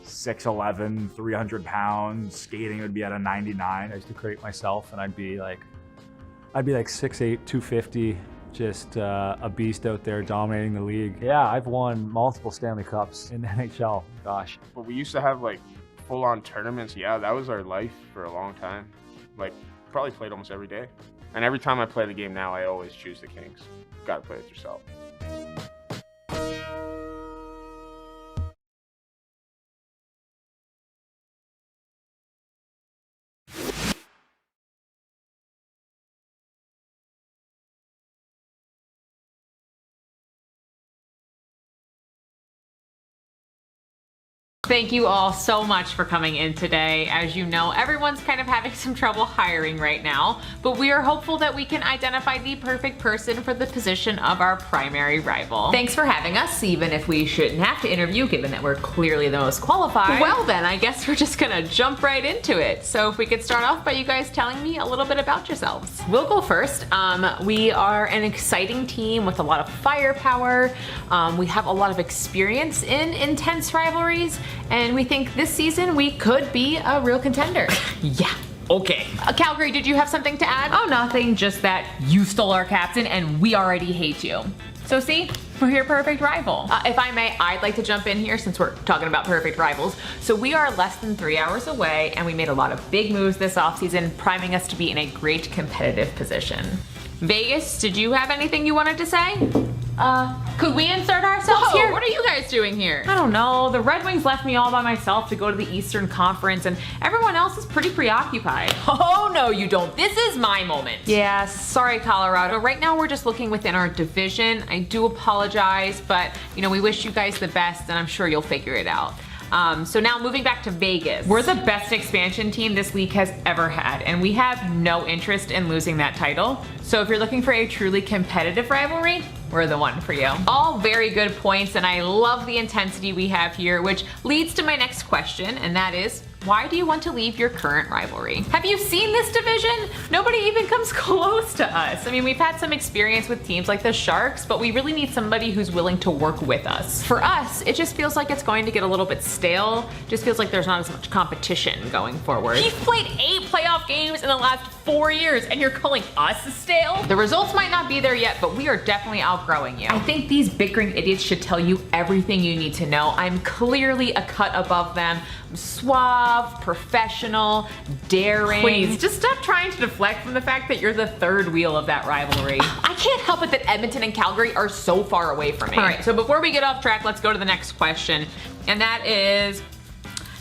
6'11", 300 pounds. Skating would be at a 99. I used to create myself, and I'd be like 6'8", 250, just a beast out there dominating the league. Yeah, I've won multiple Stanley Cups in the NHL. Gosh. But we used to have like full-on tournaments. Yeah, that was our life for a long time. Like probably played almost every day. And every time I play the game now, I always choose the Kings. Gotta play with yourself. Thank you all so much for coming in today. As you know, everyone's kind of having some trouble hiring right now, but we are hopeful that we can identify the perfect person for the position of our primary rival. Thanks for having us, even if we shouldn't have to interview, given that we're clearly the most qualified. Well then, I guess we're just gonna jump right into it. So if we could start off by you guys telling me a little bit about yourselves. We'll go first. We are an exciting team with a lot of firepower. We have a lot of experience in intense rivalries, and we think this season we could be a real contender. Yeah. Okay. Calgary, did you have something to add? Oh, nothing. Just that you stole our captain and we already hate you. So see, we're your perfect rival. If I may, I'd like to jump in here since we're talking about perfect rivals. So we are less than 3 hours away and we made a lot of big moves this offseason, priming us to be in a great competitive position. Vegas, did you have anything you wanted to say? Could we insert ourselves here? What are you guys doing here? I don't know. The Red Wings left me all by myself to go to the Eastern Conference, and everyone else is pretty preoccupied. Oh, no, you don't. This is my moment. Yeah, sorry, Colorado. Right now, we're just looking within our division. I do apologize, but, you know, we wish you guys the best, and I'm sure you'll figure it out. So now moving back to Vegas. We're the best expansion team this league has ever had, and we have no interest in losing that title. So if you're looking for a truly competitive rivalry, we're the one for you. All very good points, and I love the intensity we have here, which leads to my next question, and that is, why do you want to leave your current rivalry? Have you seen this division? Nobody even comes close to us. I mean, we've had some experience with teams like the Sharks, but we really need somebody who's willing to work with us. For us, it just feels like it's going to get a little bit stale. Just feels like there's not as much competition going forward. You've played 8 playoff games in the last 4 years, and you're calling us stale? The results might not be there yet, but we are definitely outgrowing you. I think these bickering idiots should tell you everything you need to know. I'm clearly a cut above them. I'm suave, professional, daring. Please, just stop trying to deflect from the fact that you're the third wheel of that rivalry. I can't help it that Edmonton and Calgary are so far away from me. All right, so before we get off track, let's go to the next question. And that is,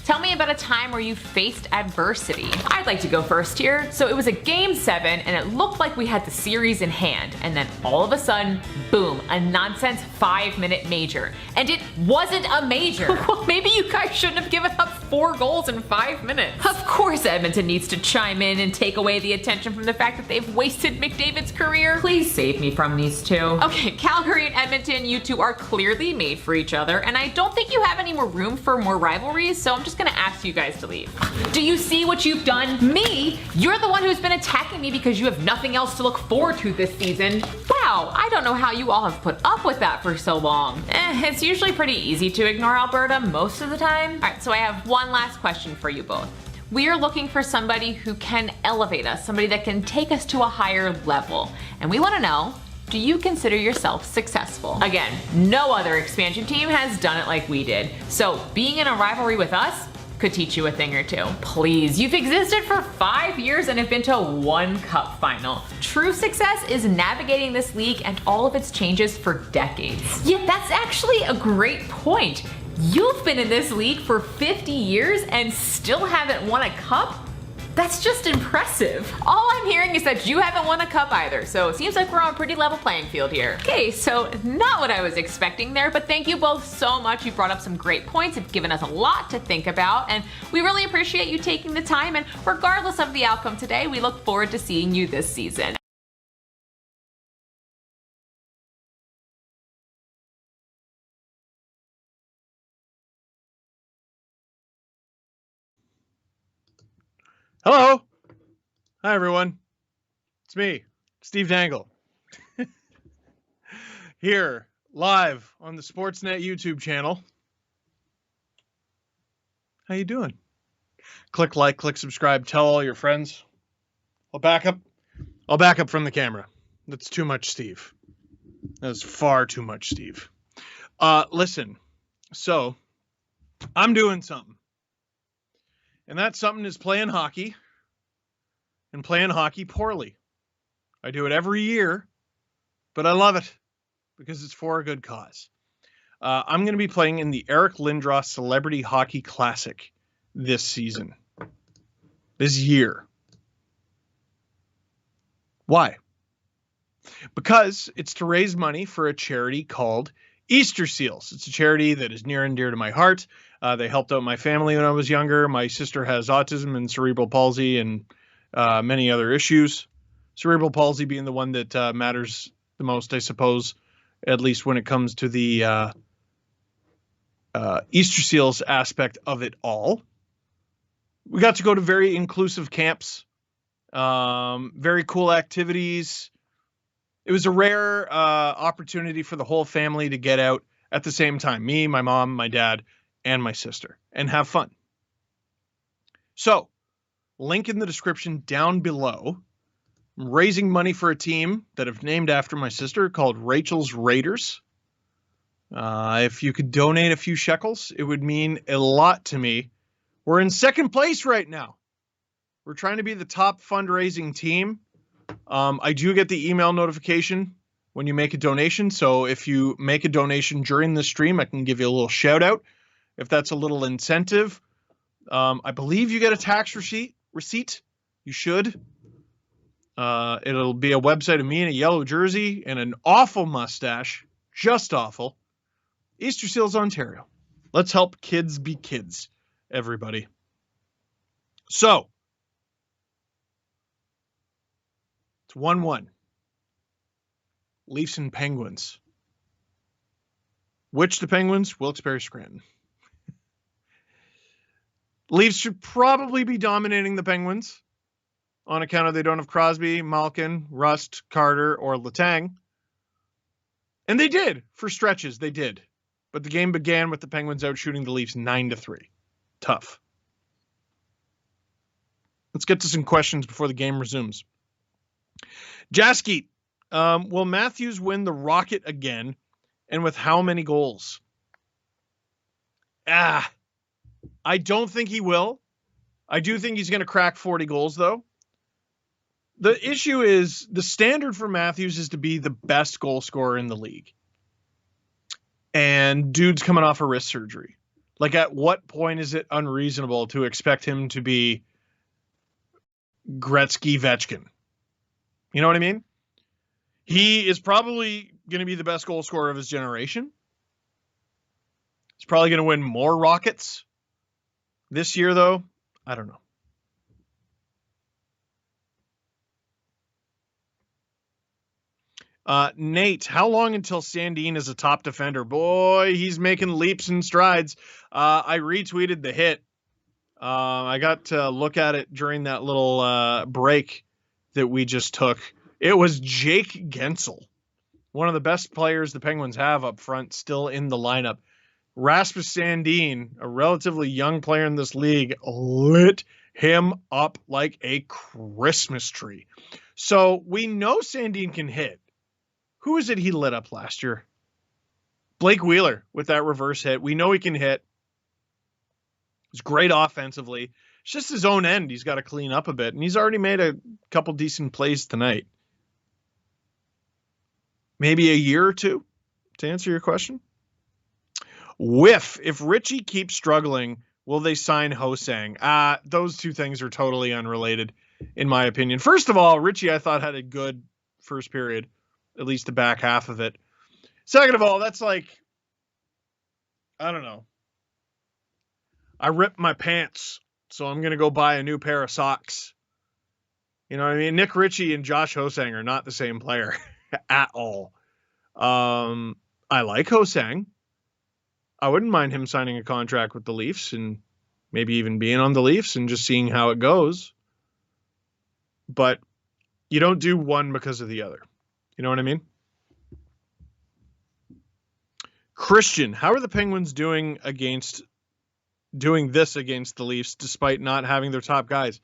tell me about a time where you faced adversity. I'd like to go first here. So it was a game 7 and it looked like we had the series in hand. And then all of a sudden, boom, a nonsense 5-minute major. And it wasn't a major. Well, maybe you guys shouldn't have given up 4 goals in 5 minutes. Of course Edmonton needs to chime in and take away the attention from the fact that they've wasted McDavid's career. Please save me from these two. Okay, Calgary and Edmonton, you two are clearly made for each other. And I don't think you have any more room for more rivalries. So I'm just gonna ask you guys to leave. Do you see what you've done? Me? You're the one who's been attacking me because you have nothing else to look forward to this season. Wow, I don't know how you all have put up with that for so long. It's usually pretty easy to ignore Alberta most of the time. All right, so I have one last question for you both. We are looking for somebody who can elevate us, somebody that can take us to a higher level. And we want to know, do you consider yourself successful? Again, no other expansion team has done it like we did. So being in a rivalry with us could teach you a thing or two. Please, you've existed for 5 years and have been to 1 cup final. True success is navigating this league and all of its changes for decades. Yeah, that's actually a great point. You've been in this league for 50 years and still haven't won a cup? That's just impressive. All I'm hearing is that you haven't won a cup either, so it seems like we're on a pretty level playing field here. Okay, so not what I was expecting there, but thank you both so much. You brought up some great points, have given us a lot to think about, and we really appreciate you taking the time, and regardless of the outcome today, we look forward to seeing you this season. Hello. Hi, everyone. It's me, Steve Dangle. Here, live on the Sportsnet YouTube channel. How you doing? Click like, click subscribe, tell all your friends. I'll back up from the camera. That's too much, Steve. That's far too much, Steve. Listen, so I'm doing something. And that something is playing hockey, and playing hockey poorly. I do it every year, but I love it because it's for a good cause. I'm going to be playing in the Eric Lindros Celebrity Hockey Classic this season, this year. Why? Because it's to raise money for a charity called Easter Seals. It's a charity that is near and dear to my heart. They helped out my family when I was younger. My sister has autism and cerebral palsy and many other issues. Cerebral palsy being the one that matters the most, I suppose, at least when it comes to the Easter Seals aspect of it all. We got to go to very inclusive camps, very cool activities. It was a rare opportunity for the whole family to get out at the same time. Me, my mom, my dad, and my sister, and have fun. So, link in the description down below. I'm raising money for a team that I've named after my sister called Rachel's Raiders. If you could donate a few shekels, it would mean a lot to me. We're in second place right now. We're trying to be the top fundraising team. I do get the email notification when you make a donation. So if you make a donation during the stream, I can give you a little shout out. If that's a little incentive, I believe you get a tax receipt. You should. It'll be a website of me in a yellow jersey and an awful mustache. Just awful. Easter Seals, Ontario. Let's help kids be kids, everybody. So, it's 1-1. Leafs and Penguins. Which the Penguins? Wilkes-Barre, Scranton. Leafs should probably be dominating the Penguins on account of they don't have Crosby, Malkin, Rust, Carter, or Letang. And they did. For stretches, they did. But the game began with the Penguins outshooting the Leafs 9-3. Tough. Let's get to some questions before the game resumes. Jasky, will Matthews win the Rocket again? And with how many goals? I don't think he will. I do think he's going to crack 40 goals, though. The issue is the standard for Matthews is to be the best goal scorer in the league. And dude's coming off a wrist surgery. Like, at what point is it unreasonable to expect him to be Gretzky-Vetchkin? You know what I mean? He is probably going to be the best goal scorer of his generation. He's probably going to win more Rockets this year, though. I don't know. Nate, how long until Sandin is a top defender? Boy, he's making leaps and strides. I retweeted the hit. I got to look at it during that little break that we just took. It was Jake Gensel, one of the best players the Penguins have up front, still in the lineup. Rasmus Sandin, a relatively young player in this league, lit him up like a Christmas tree. So we know Sandin can hit. Who is it he lit up last year? Blake Wheeler with that reverse hit. We know he can hit. He's great offensively. It's just his own end he's got to clean up a bit, and he's already made a couple decent plays tonight. Maybe a year or two, to answer your question. If Richie keeps struggling, will they sign Hossain? Those two things are totally unrelated, in my opinion. First of all, Richie, I thought, had a good first period, at least the back half of it. Second of all, that's like, I don't know. I ripped my pants, so I'm going to go buy a new pair of socks. You know what I mean? Nick Ritchie and Josh Hossain are not the same player at all. I like Hossain. I wouldn't mind him signing a contract with the Leafs and maybe even being on the Leafs and just seeing how it goes. But you don't do one because of the other. You know what I mean? Christian, how are the Penguins doing this against the Leafs despite not having their top guys?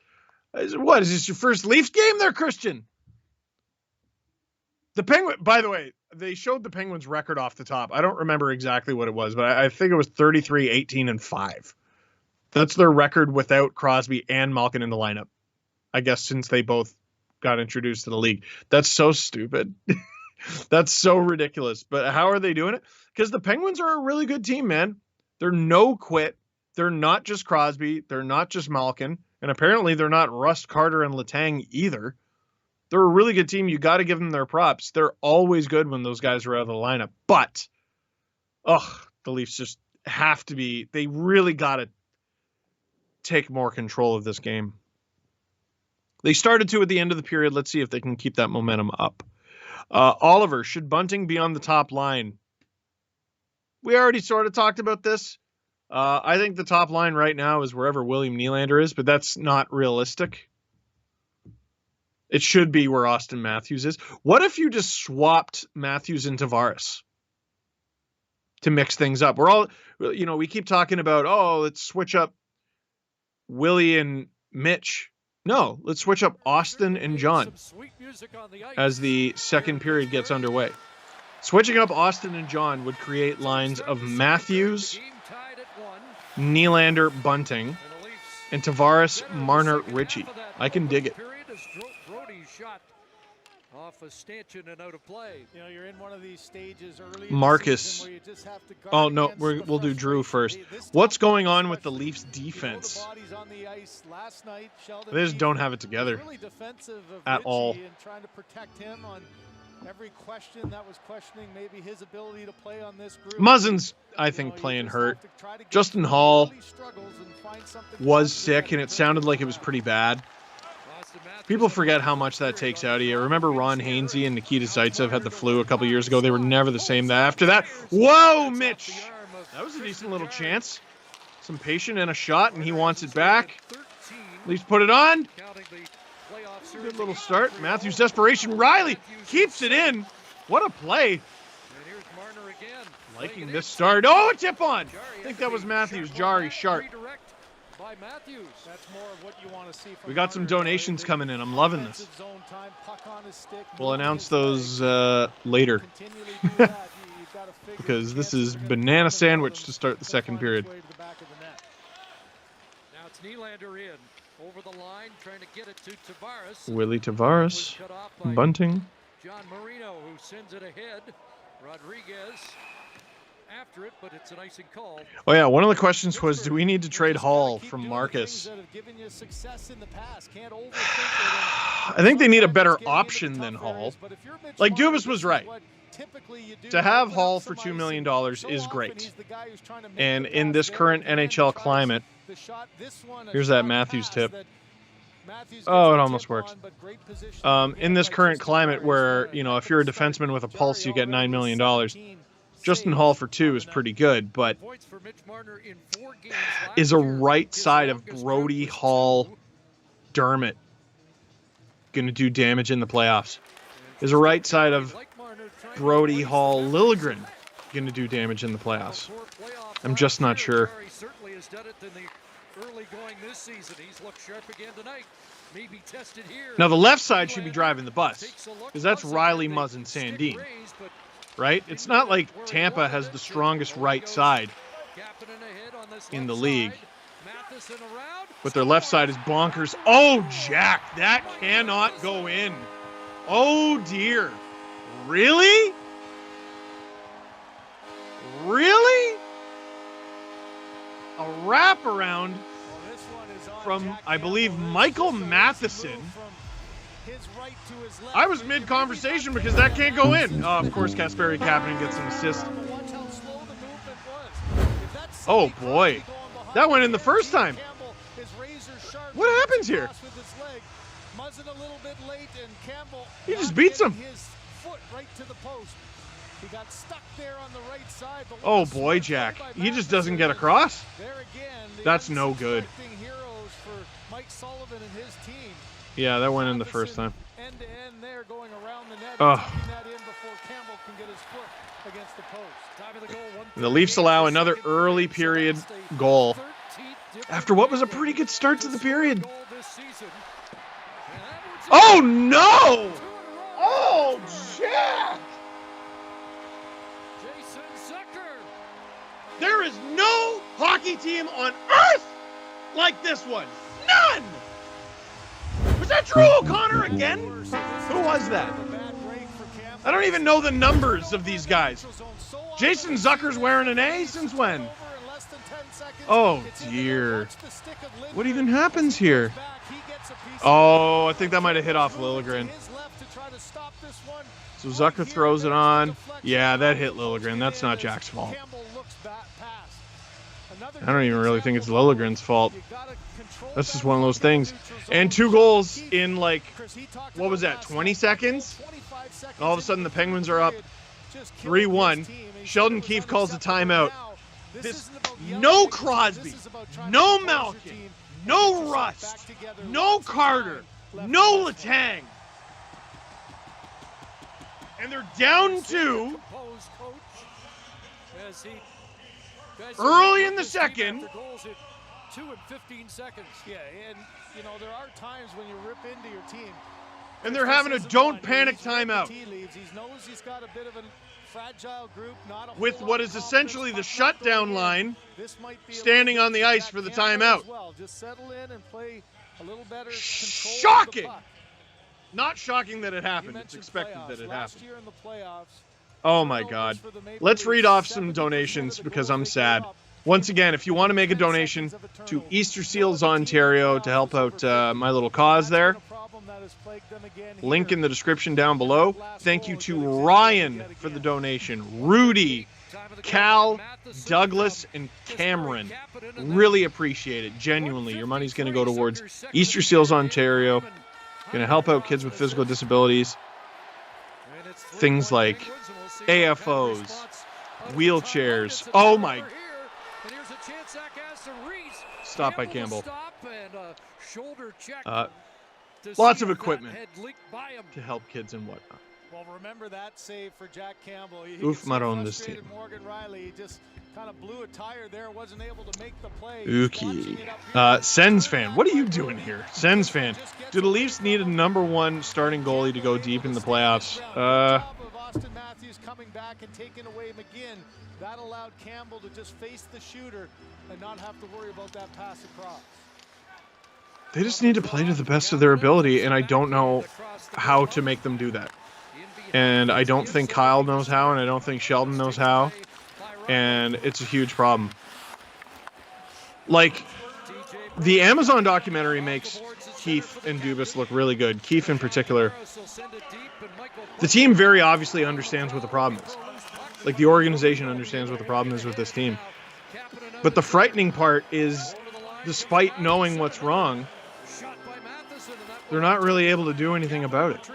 What, is this your first Leafs game there, Christian? By the way, they showed the Penguins record off the top. I don't remember exactly what it was, but I think it was 33, 18, and 5. That's their record without Crosby and Malkin in the lineup. I guess since they both got introduced to the league. That's so stupid. That's so ridiculous. But how are they doing it? Because the Penguins are a really good team, man. They're no quit. They're not just Crosby. They're not just Malkin. And apparently they're not Rust, Carter, and Letang either. They're a really good team. You got to give them their props. They're always good when those guys are out of the lineup. But, the Leafs just have to be, they really got to take more control of this game. They started to at the end of the period. Let's see if they can keep that momentum up. Oliver, should Bunting be on the top line? We already sort of talked about this. I think the top line right now is wherever William Nylander is, but that's not realistic. It should be where Austin Matthews is. What if you just swapped Matthews and Tavares to mix things up? We keep talking about, let's switch up Willie and Mitch. No, let's switch up Austin and John as the second period gets underway. Switching up Austin and John would create lines of Matthews, Nylander, Bunting, and Tavares, Marner, Ritchie. I can dig it. Off a stanchion and out of play. You know, you're in one of these stages early. Marcus. Oh, no, we'll do Drew first. What's going on with the Leafs defense? They just don't have it together at all. Trying to protect him on every question that was questioning maybe his ability to play on this group. Muzzin's, I think, playing hurt. Justin Hall was sick, and it sounded like it was pretty bad. People forget how much that takes out of you. Remember Ron Hainsey and Nikita Zaitsev had the flu a couple years ago? They were never the same after that. Whoa, Mitch! That was a decent little chance. Some patience and a shot, and he wants it back. Leafs put it on. Good little start. Matthews' desperation. Riley keeps it in. What a play. Liking this start. Oh, a tip on. I think that was Matthews. Jari, sharp. By Matthews. That's more of what you want to see from We got some donations coming in. I'm loving this. We'll announce those later. Because this is banana sandwich to start the second period. Now it's Nylander in. Over the line, trying to get it to Tavares. Willie Tavares. Bunting. John Marino, who sends it ahead. Rodriguez after it, but it's an icing call. Oh yeah, one of the questions was, do we need to trade Hall from Marcus? I think they need a better option than Hall. Like Dubas was right. To have Hall for $2 million is great. And in this current NHL climate, here's that Matthews tip. Oh, it almost works. In this current climate where, you know, if you're a defenseman with a pulse, you get $9 million. Justin Hall for 2 is pretty good, but is a right side of Brody, Hall, Dermott going to do damage in the playoffs? Is a right side of Brody, Hall, Liljegren going to do damage in the playoffs? I'm just not sure. Now the left side should be driving the bus, because that's Riley, Muzzin, Sandin. Right? It's not like Tampa has the strongest right side in the league. But their left side is bonkers. Oh, Jack, that cannot go in. Oh, dear. Really? Really? A wraparound from, I believe, Michael Matheson. I was mid-conversation because that can't go in. Of course, Kasperi Kapanen gets an assist. Oh, boy. That went in the first time. What happens here? He just beats him. Oh, boy, Jack. He just doesn't get across. That's no good. Yeah, that went in the first time. Oh. The Leafs allow another early period goal after what was a pretty good start to the period. Oh, no! Oh, Jack! There is no hockey team on earth like this one. None! Was that Drew O'Connor again? Who was that? I don't even know the numbers of these guys. Jason Zucker's wearing an A since when? Oh, dear. What even happens here? Oh, I think that might have hit off Liljegren. So Zucker throws it on. Yeah, that hit Liljegren. That's not Jack's fault. I don't even really think it's Liljegren's fault. That's just one of those things. And 2 goals in, like, what was that, 20 seconds? All of a sudden the Penguins are up 3-1. Sheldon Keefe calls a timeout. No Crosby, no Malkin, no Rust, no Carter, no Letang. And they're down 2 early in the second. 2 and 15 seconds. Yeah, and you know there are times when you rip into your team. And they're having a don't panic timeout. He knows he's got a bit of a fragile group, with what is essentially the shutdown line standing on the ice for the timeout. Just settle in and play a little better. Shocking! Not shocking that it You happened. It's mentioned expected playoffs. that it Last happened. year in the playoffs, Oh my God. Let's read off some donations because I'm sad. Once again, if you want to make a donation to Easter Seals Ontario to help out my little cause there, link in the description down below. Thank you to Ryan for the donation, Rudy, Cal, Douglas, and Cameron. Really appreciate it. Genuinely, your money's going to go towards Easter Seals Ontario. Going to help out kids with physical disabilities. Things like AFOs, wheelchairs. Oh my. Stop by Campbell. Lots of equipment to help kids and whatnot. Well, remember that save for Jack Campbell. Oof, Maron this team. Morgan Riley just kind of blew a tire there, wasn't able to make the play. Ookie. Sens fan, what are you doing here? Sens fan, do the Leafs need a #1 starting goalie to go deep in the playoffs? Austin Matthews coming back and taking away McGinn. That allowed Campbell to just face the shooter and not have to worry about that pass across. They just need to play to the best of their ability, and I don't know how to make them do that. And I don't think Kyle knows how, and I don't think Sheldon knows how. And it's a huge problem. Like, the Amazon documentary makes Keith and Dubas look really good. Keith in particular. The team very obviously understands what the problem is. Like, the organization understands what the problem is with this team. But the frightening part is, despite knowing what's wrong, they're not really able to do anything about it.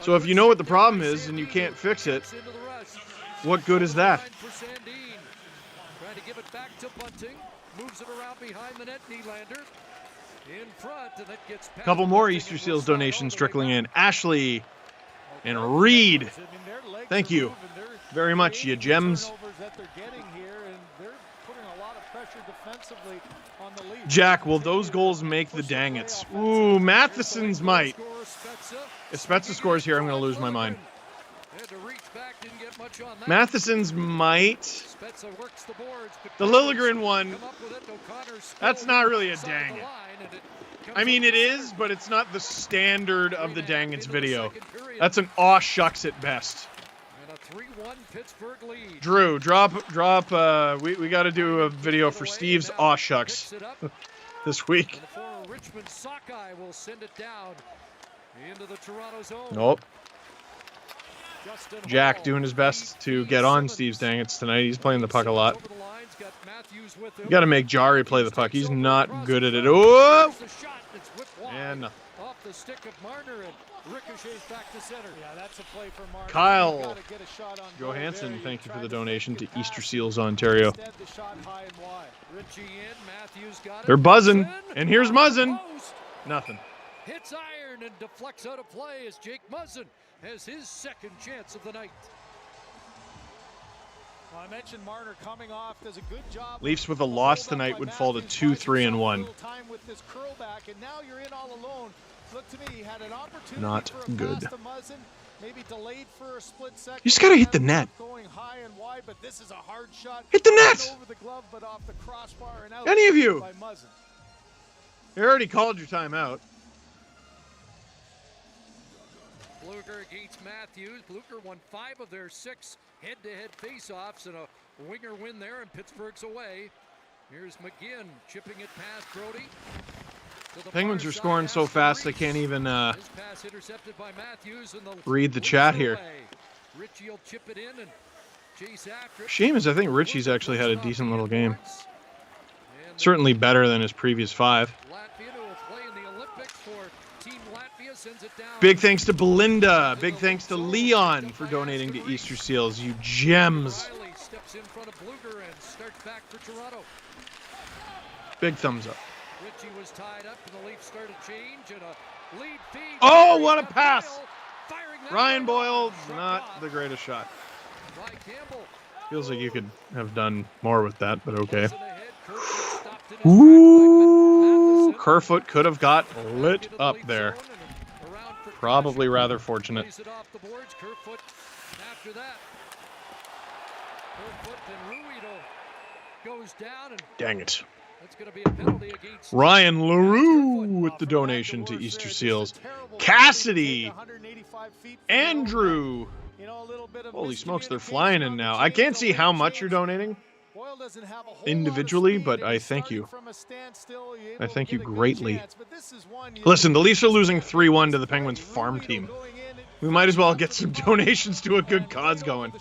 So if you know what the problem is and you can't fix it, what good is that? A couple more Easter Seals donations trickling in. Ashley and Reed. Thank you very much, you gems. Jack, will those goals make the Dangets? Ooh, Matheson's might. If Spezza scores here, I'm going to lose my mind. Matheson's might. The Liljegren one, that's not really a Danget. I mean, it is, but it's not the standard of the Dangets video. That's an aw shucks at best. Drew, drop. We got to do a video for Steve's aw shucks this week. Nope. Jack doing his best to get on Steve's Dangets tonight. He's playing the puck a lot. You got to make Jari play the puck. He's not good at it. Oh! And nothing. Kyle Johansson, thank you for the donation to Easter Seals Ontario. They're buzzing, and here's Muzzin. Nothing. Hits iron and deflects out of play as Jake Muzzin has his second chance of the night. Well, I mentioned Marner coming off, does a good job. Leafs with a loss tonight would fall to 2-3-1. With this curl back, and now you're in all alone. Look to me, he had an opportunity not for a good. pass to Muzzin, maybe delayed for a split second. You just gotta hit the net. Going high and wide, but this is a hard shot. Hit the net. Over the glove, but off the crossbar and out. Any of you? By Muzzin. You already called your timeout. Blucher against Matthews. Blucher won 5 of their 6 head-to-head face-offs and a winger win there, and Pittsburgh's away. Here's McGinn chipping it past Brody. Penguins are scoring so fast I can't even read the chat here. Shame is I think Richie's actually had a decent little game. Certainly better than his previous 5. Big thanks to Belinda. Big thanks to Leon for donating to Easter Seals. You gems. Big thumbs up. Oh, what a pass! Ryan Boyle, not the greatest shot. Feels like you could have done more with that, but okay. Ooh, Kerfoot could have got lit up there. Probably rather fortunate. Goes down and dang it. Ryan LaRue with the donation to Easter Seals. Cassidy. Andrew. Holy smokes, they're flying in now. I can't see how much you're donating individually, but I thank you. I thank you greatly. Listen, the Leafs are losing 3-1 to the Penguins farm team. We might as well get some donations to a good cause going.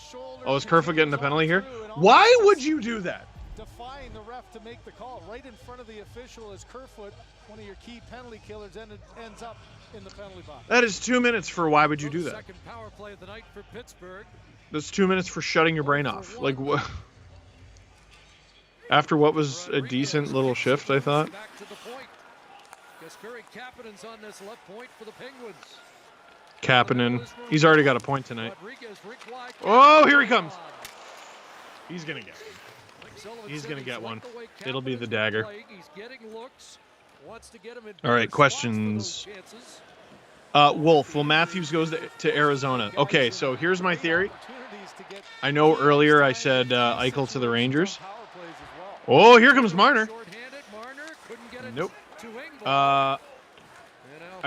Oh, is Kerfoot getting a penalty here? Why would you do that? Defying the ref to make the call right in front of the official as Kerfoot, one of your key penalty killers, ends up in the penalty box. That is 2 minutes for why would you do that? Second power play of the night for Pittsburgh. That's 2 minutes for shutting your brain off. Like, what? After what was a decent little shift, I thought. Back to the point. Kasperi Kapanen's on this left point for the Penguins. Kapanen. He's already got a point tonight. Oh, here he comes. He's going to get one. He's going to get one. It'll be the dagger. All right, questions. Wolf, will Matthews goes to Arizona? Okay, so here's my theory. I know earlier I said Eichel to the Rangers. Oh, here comes Marner. Nope. I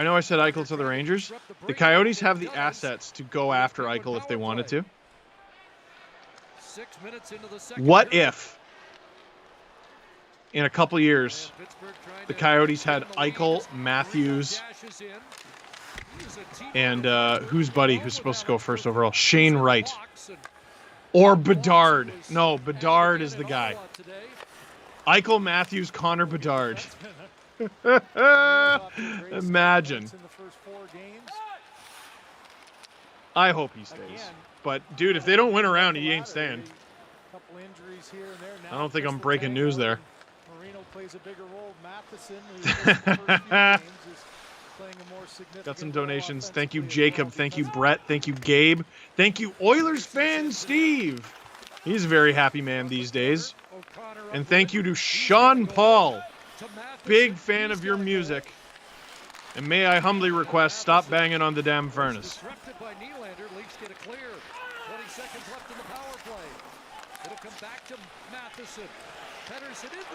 know I said Eichel to the Rangers. The Coyotes have the assets to go after Eichel if they wanted to. What if, in a couple years, the Coyotes had Eichel, Matthews, and who's supposed to go first overall? Shane Wright. Or Bedard. No, Bedard is the guy. Eichel, Matthews, Connor Bedard. Imagine. I hope he stays. But, dude, if they don't win around, he ain't staying. I don't think I'm breaking news there. Got some donations. Thank you, Jacob. Thank you, Brett. Thank you, Gabe. Thank you, Oilers fan Steve. He's a very happy man these days. And thank you to Sean Paul. Big fan of your music. And may I humbly request, stop banging on the damn furnace.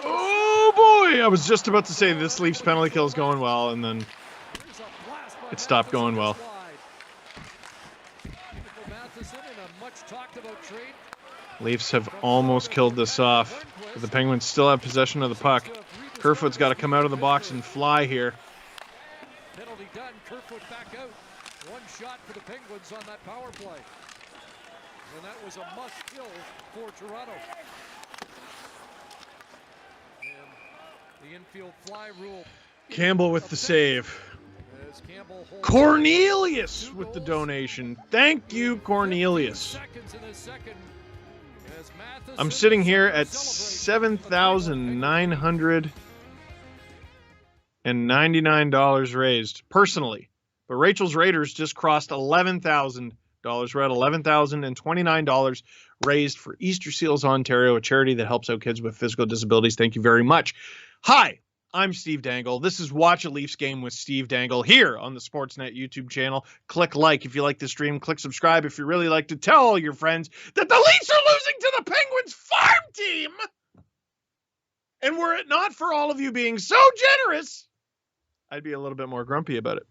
Oh boy! I was just about to say this Leafs penalty kill is going well, and then it stopped going well. Leafs have almost killed this off, but the Penguins still have possession of the puck. Kerfoot's got to come out of the box and fly here. Penalty done. Kerfoot back out. One shot for the Penguins on that power play. And that was a must-kill for Toronto. And the infield fly rule. Campbell with the save. Cornelius with the donation. Thank you, Cornelius. I'm sitting here at $7,999 raised personally, but Rachel's Raiders just crossed $11,000. We're at $11,029 raised for Easter Seals Ontario, a charity that helps out kids with physical disabilities. Thank you very much. Hi, I'm Steve Dangle. This is Watch a Leafs Game with Steve Dangle here on the Sportsnet YouTube channel. Click like if you like the stream. Click subscribe if you really like to tell all your friends that the Leafs are losing to the Penguins farm team. And were it not for all of you being so generous, I'd be a little bit more grumpy about it.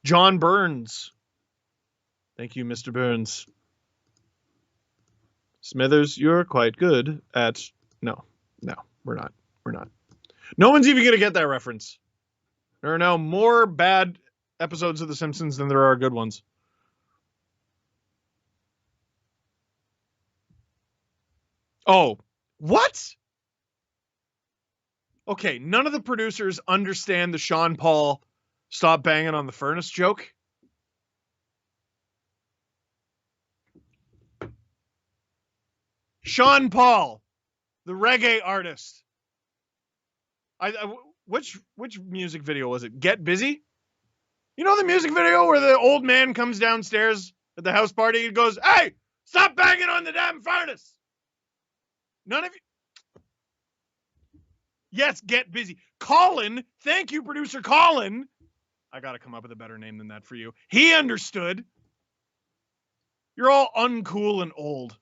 John Burns. Thank you, Mr. Burns. Smithers, you're quite good at... No, we're not. We're not. No one's even going to get that reference. There are now more bad episodes of The Simpsons than there are good ones. Oh, what? Okay, none of the producers understand the Sean Paul stop banging on the furnace joke. Sean Paul, the reggae artist. Which music video was it? Get Busy? You know the music video where the old man comes downstairs at the house party and goes, "Hey, stop banging on the damn furnace." None of you. Yes, Get Busy. Colin, thank you, producer Colin. I got to come up with a better name than that for you. He understood. You're all uncool and old.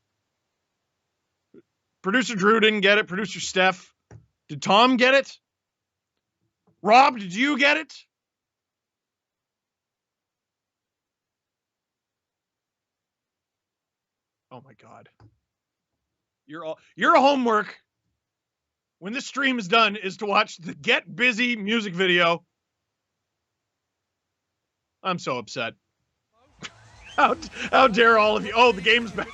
Producer Drew didn't get it. Producer Steph Did Tom get it? Rob, did you get it? Oh my God. Your homework when this stream is done is to watch the Get Busy music video. I'm so upset. How dare all of you? Oh, the game's back.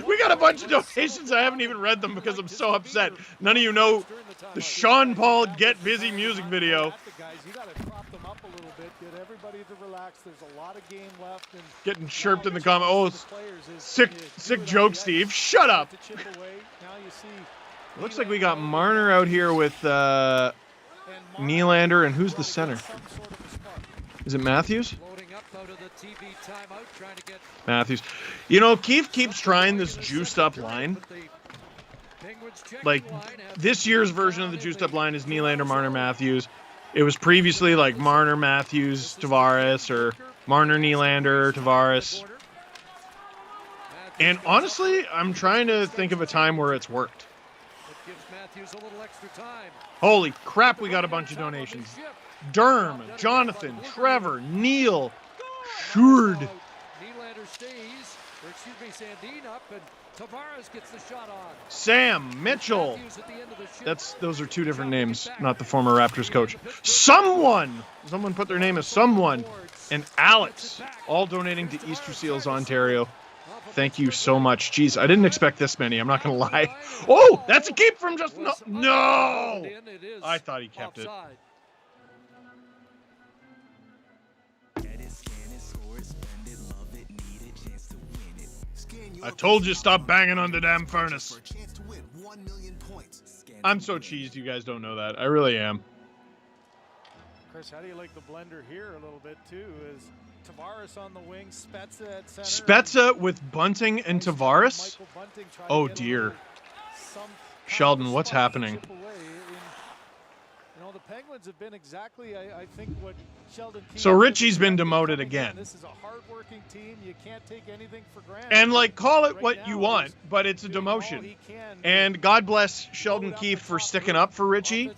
We got a bunch of donations. I haven't even read them because I'm so upset. None of you know the Sean Paul Get Busy music video. You got to prop them up a little bit, get everybody to relax. There's a lot of game left. And getting chirped in the comment. Oh, sick joke, Steve. Shut up. Looks like we got Marner out here with Nylander, and who's the center? Is it Matthews? Matthews. You know, Keefe keeps trying this juiced up line. Like, this year's version of the juiced up line is Nylander, Marner, Matthews. It was previously like Marner, Matthews, Tavares, or Marner, Nylander, Tavares. And honestly, I'm trying to think of a time where it's worked. Holy crap, we got a bunch of donations. Derm, Jonathan, Trevor, Neil, Shurd. Nylander stays, or excuse me, Sandin up, and Tavares gets the shot on. Sam, Mitchell. Those are two different names, not the former Raptors coach. Someone put their name as someone, and Alex, all donating to Easter Seals Ontario. Thank you so much. Jeez, I didn't expect this many. I'm not going to lie. Oh, that's a keep from just no. I thought he kept it. I told you stop banging on the damn furnace. I'm so cheesed you guys don't know that. I really am. Chris, how do you like the blender here a little bit too? Is Tavares on the wing, Spezza at center. Spezza with Bunting and Tavares? Oh dear. Sheldon, what's happening? You know, the Penguins have been exactly, I think, what Sheldon. So Richie's been demoted again. This is a hard-working team. You can't take anything for granted. And like, call it what you want, but it's a demotion. And God bless Sheldon Keefe for sticking up for Richie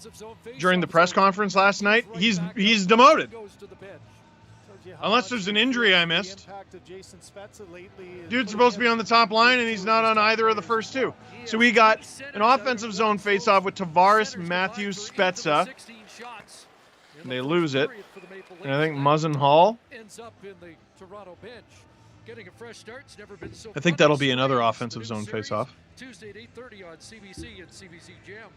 during the press conference last night. He's demoted. Unless there's an injury I missed. Dude's supposed to be on the top line, and he's not on either of the first two. So we got an offensive zone face-off with Tavares, Matthews, Spezza. And they lose it. And I think Muzzin Hall. I think that'll be another offensive zone face-off. Tuesday at 8:30 on CBC and CBC Gem.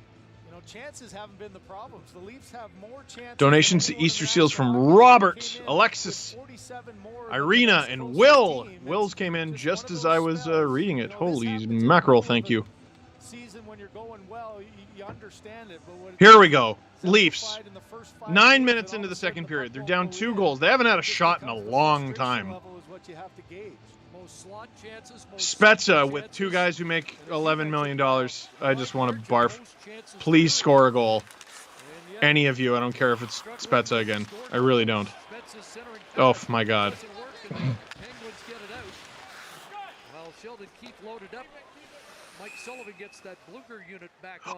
You know, chances haven't been the problems. The Leafs have more chances. Donations to Easter Seals from Robert, Alexis, Irina, and Will. Will's came in just as I was reading it. Holy mackerel, thank you. Here we go. Leafs. 9 minutes into the second period. They're down 2 goals. They haven't had a shot in a long time. Spezza with 2 guys who make $11 million. I just want to barf. Please score a goal. Any of you. I don't care if it's Spezza again. I really don't. Oh, my God.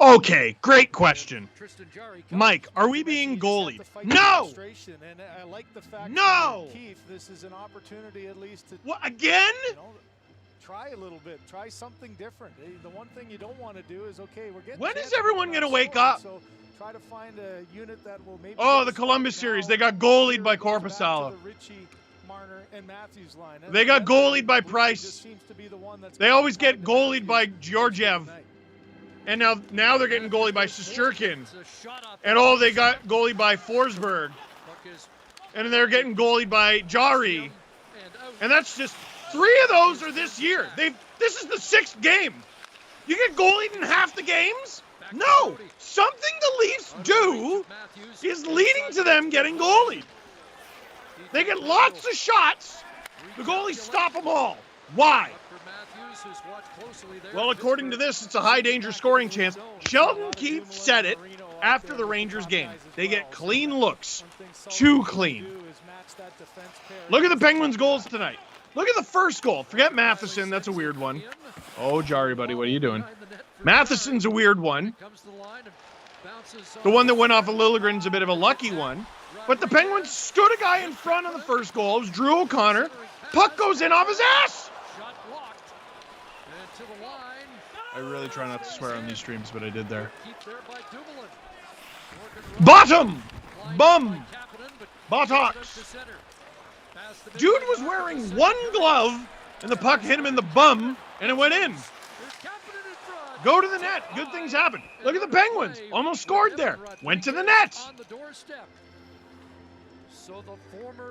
Okay, great question. Mike, are we being goalied? No! No! This is an opportunity at least to... What, again? You know, try a little bit. Try something different. The one thing you don't want to do is, okay, we're getting... When is everyone going to wake up? So try to find a unit that will maybe... Oh, the Columbus series. They got goalied by Korpisalo. They got goalied by Price. They always get goalied by Georgiev. And now they're getting goalied by Shesterkin. And they got goalied by Forsberg. And they're getting goalied by Jari. And that's just 3 of those are this year. This is the 6th game. You get goalied in half the games? No. Something the Leafs do is leading to them getting goalied. They get lots of shots. The goalies stop them all. Why? Well, according to this, it's a high-danger scoring chance. Sheldon Keefe said it after the Rangers game. They get clean looks. Too clean. Look at the Penguins' goals tonight. Look at the first goal. Forget Matheson. That's a weird one. Oh, Jari, buddy, what are you doing? Matheson's a weird one. The one that went off of Liljegren's a bit of a lucky one. But the Penguins stood a guy in front of the first goal. It was Drew O'Connor. Puck goes in off his ass. I really try not to swear on these streams, but I did there. Bottom! Bum! Buttocks! Dude was wearing one glove, and the puck hit him in the bum, and it went in. Go to the net. Good things happen. Look at the Penguins. Almost scored there. Went to the net.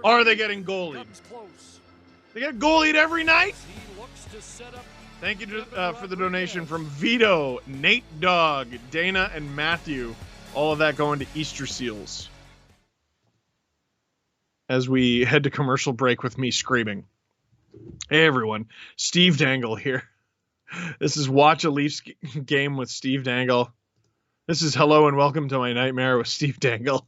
Are they getting goalied? They get goalied every night? Thank you for the donation from Vito, Nate Dog, Dana, and Matthew. All of that going to Easter Seals. As we head to commercial break with me screaming. Hey everyone, Steve Dangle here. This is Watch a Leafs Game with Steve Dangle. This is Hello and Welcome to My Nightmare with Steve Dangle.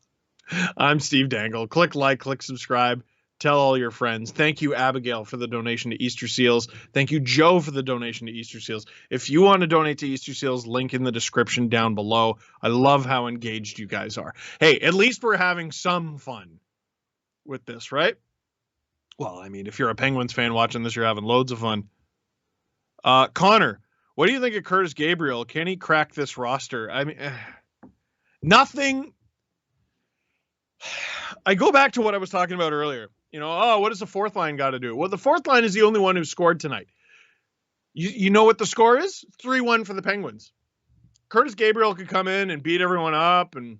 I'm Steve Dangle. Click like, click subscribe. Tell all your friends. Thank you, Abigail, for the donation to Easter Seals. Thank you, Joe, for the donation to Easter Seals. If you want to donate to Easter Seals, link in the description down below. I love how engaged you guys are. Hey, at least we're having some fun with this, right? Well, I mean, if you're a Penguins fan watching this, you're having loads of fun. Connor, what do you think of Curtis Gabriel? Can he crack this roster? I mean, nothing. I go back to what I was talking about earlier. You know, oh, what does the fourth line got to do? Well, the fourth line is the only one who scored tonight. You know what the score is? 3-1 for the Penguins. Curtis Gabriel could come in and beat everyone up, and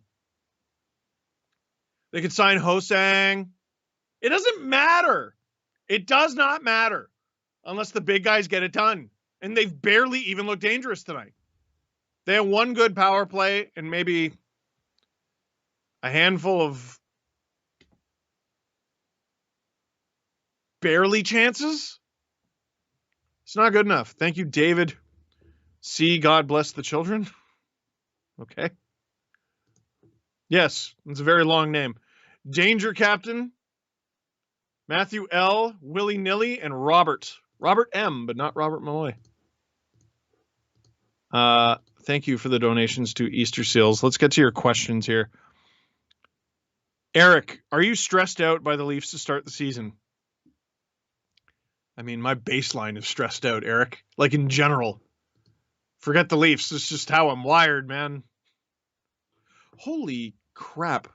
they could sign Hossain. It doesn't matter. It does not matter unless the big guys get it done. And they've barely even looked dangerous tonight. They have one good power play and maybe a handful of barely chances. It's not good enough. Thank you, David. C. God bless the children. Okay. Yes, it's a very long name. Danger Captain, Matthew L., Willy Nilly, and Robert. Robert M., but not Robert Malloy. Thank you for the donations to Easter Seals. Let's get to your questions here. Eric, are you stressed out by the Leafs to start the season? I mean, my baseline is stressed out, Eric. Like in general. Forget the Leafs. It's just how I'm wired, man. Holy crap.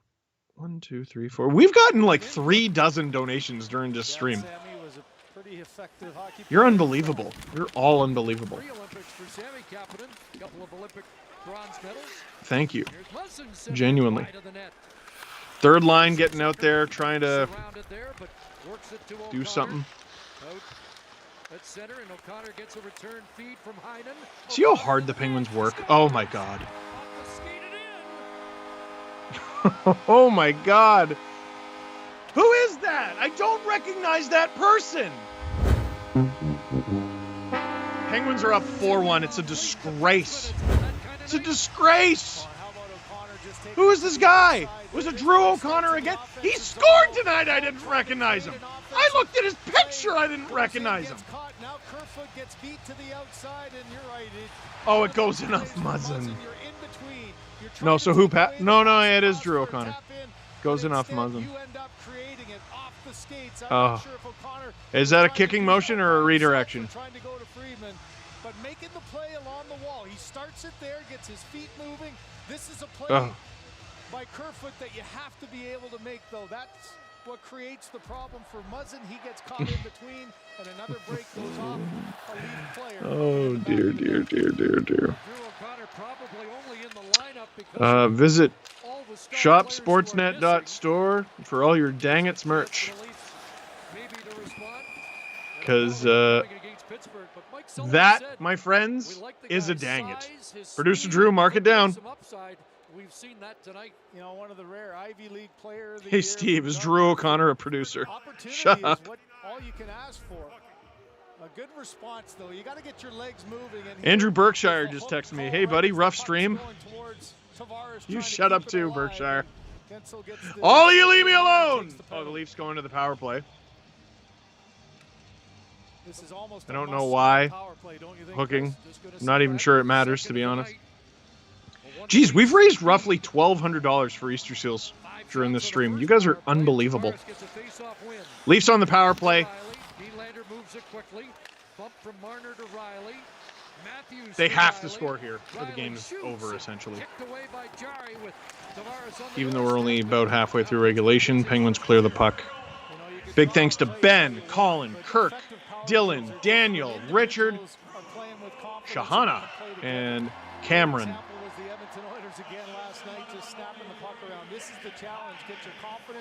1, 2, 3, 4. We've gotten like 3 dozen donations during this stream. You're unbelievable. You're all unbelievable. Thank you. Genuinely. Third line getting out there, trying to do something. See how hard the Penguins work? Oh my god. Oh my god. Who is that? I don't recognize that person. Penguins are up 4-1. It's a disgrace. It's a disgrace. Who is this guy? Was it Drew O'Connor again? He scored tonight. I didn't recognize him. I looked at his picture. I didn't recognize him. Oh, it goes in off Muzzin. No, so who? No, it is Drew O'Connor. Goes in off Muzzin. Oh. Is that a kicking motion or a redirection? But making the play along the wall. He starts it there, gets his feet moving. This is a play by Kerfoot that you have to be able to make, though. That's what creates the problem for Muzzin. He gets caught in between, and another break goes off a lead player. Oh, dear. Visit shopsportsnet.store for all your dang it's merch. Because that, my friends, is a dang it. Producer Drew, mark it down. We've seen that tonight. You know, one of the rare Ivy League player of the Hey, year. Steve, is Drew O'Connor a producer? Shut up. All you can ask for. A good response, though. You got to get your legs moving. And Andrew Berkshire just texted me. Hey, buddy, rough stream. You shut up too, Berkshire. All you leave me alone. Oh, the Leafs going to the power play. I don't know why. Hooking. I'm not even sure it matters, to be honest. Geez, we've raised roughly $1,200 for Easter Seals during this stream. You guys are unbelievable. Leafs on the power play. They have to score here or the game's over, essentially. Even though we're only about halfway through regulation, Penguins clear the puck. Big thanks to Ben, Colin, Kirk, Dylan, Daniel, Richard, Shahana, and Cameron.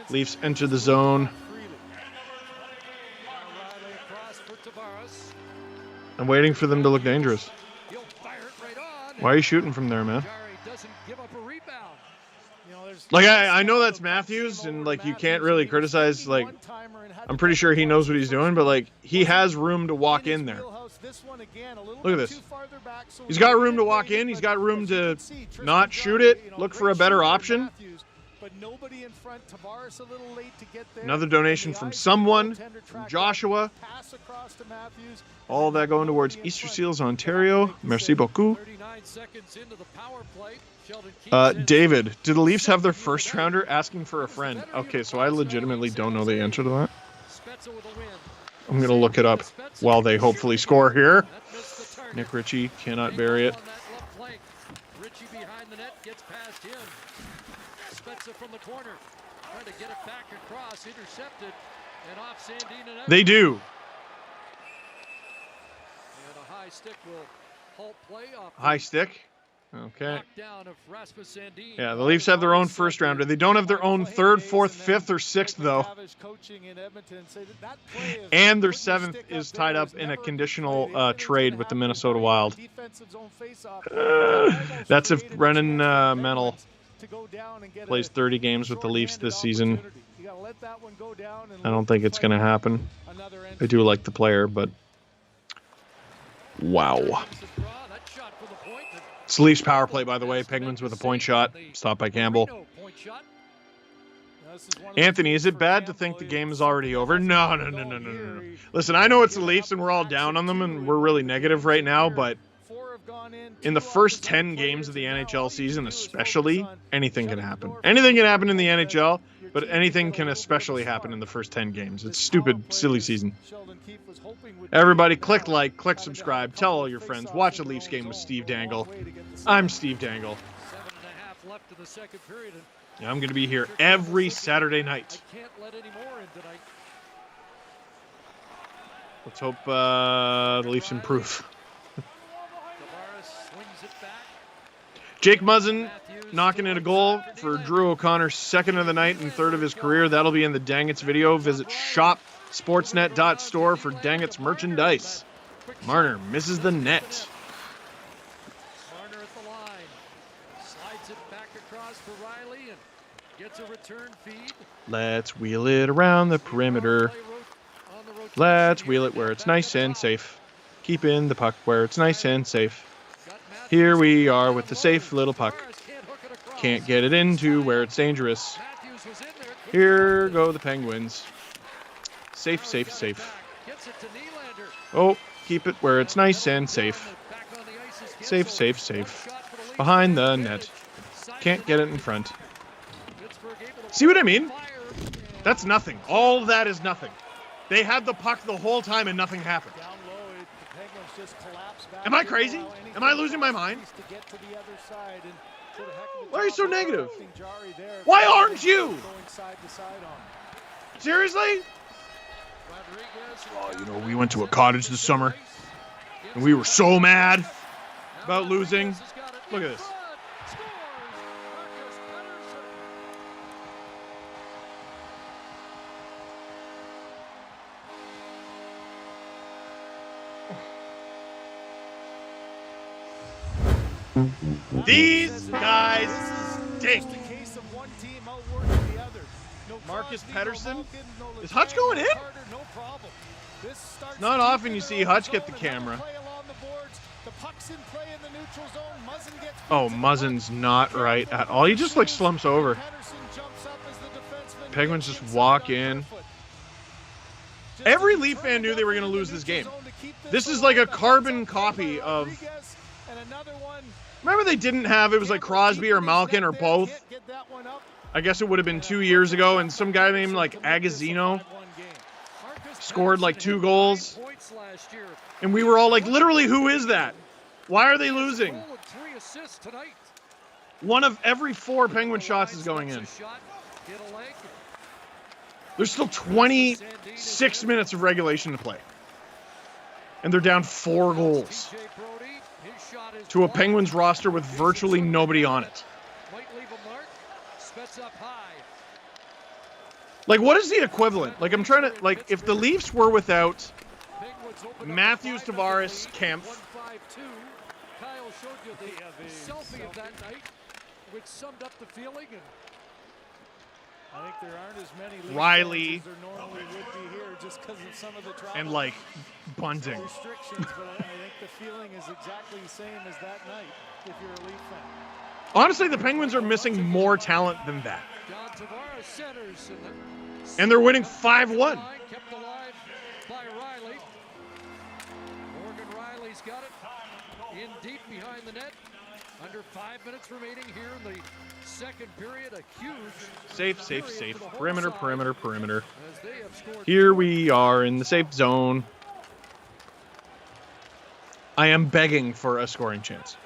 Leafs enter the zone. I'm waiting for them to look dangerous. Why are you shooting from there, man? Like, I know that's Matthews, and, like, you can't really criticize, like, I'm pretty sure he knows what he's doing, but, like, he has room to walk in there. Look at this. He's got room to walk in. He's got room to not shoot it, look for a better option. Another donation from someone, from Joshua. All that going towards Easter Seals Ontario. Merci beaucoup. David, do the Leafs have their first rounder asking for a friend? Okay, so I legitimately don't know the answer to that. I'm going to look it up while they hopefully score here. Nick Ritchie cannot bury it. Ritchie behind the net gets past him. Spezza from the corner, trying to get it back across, intercepted, and off Sandin and out. They do. And a high stick will halt play off. High stick. Okay. Knockdown of Rasmus Sandin. Yeah, the Leafs have their own first rounder. They don't have their own third, fourth, fifth, or sixth, though. And their seventh is tied up in a conditional trade with the Minnesota Wild. That's if Brennan Mennel plays 30 games with the Leafs this season. I don't think it's going to happen. I do like the player, but wow. It's Leafs power play, by the way. Penguins with a point shot. Stopped by Campbell. Anthony, is it bad to think the game is already over? No. Listen, I know it's the Leafs and we're all down on them and we're really negative right now, but in the first 10 games of the NHL season especially, anything can happen. Anything can happen in the NHL, but anything can especially happen in the first 10 games. It's stupid, silly season. Everybody, click like, click subscribe, tell all your friends. Watch a Leafs game with Steve Dangle. I'm Steve Dangle. 7.5 left in the second period. I'm going to be here every Saturday night. Let's hope the Leafs improve. Jake Muzzin knocking in a goal for Drew O'Connor's second of the night and third of his career. That'll be in the Dangets video. Visit shopsportsnet.store for Dangets merchandise. Marner misses the net. Marner at the line. Slides it back across for Riley and gets a return feed. Let's wheel it around the perimeter. Let's wheel it where it's nice and safe. Keep in the puck where it's nice and safe. Here we are with the safe little puck. Can't get it into where it's dangerous. Here go the Penguins. Safe, safe, safe. Oh, keep it where it's nice and safe. Safe, safe, safe. Behind the net. Can't get it in front. See what I mean? That's nothing. All that is nothing. They had the puck the whole time and nothing happened. Am I crazy? Am I losing my mind? Why are you so negative? Why aren't you? Seriously? Oh, you know, we went to a cottage this summer, and we were so mad about losing. Look at this. These guys stink. Marcus Pettersson? Is Hutch going in? It's not often you see Hutch get the camera. Oh, Muzzin's not right at all. He just like slumps over. Penguins just walk in. Every Leaf fan knew they were going to lose this game. This is like a carbon copy of Remember they didn't have, it was like Crosby or Malkin or both. I guess it would have been 2 years ago, and some guy named like Agazino scored like 2 goals. And we were all like, literally, who is that? Why are they losing? 1 of every 4 Penguin shots is going in. There's still 26 minutes of regulation to play. And they're down 4 goals to a Penguins roster with virtually nobody on it. Like, what is the equivalent? Like, I'm trying to, like, if the Leafs were without Matthews, Tavares, Kempf, selfie of that night, which summed up the feeling. And I think there aren't as many Riley, as there normally would be here just because of some of the travel and like Bunting. restrictions. But I think the feeling is exactly the same as that night if you're a Leaf fan. Honestly, the Penguins are missing more talent than that. John Tavares centers And they're winning 5-1. kept alive by Riley. Morgan Riley's got it in deep behind the net. Under 5 minutes remaining here in the second period. A huge Safe. Perimeter. Here we are in the safe zone. I am begging for a scoring chance.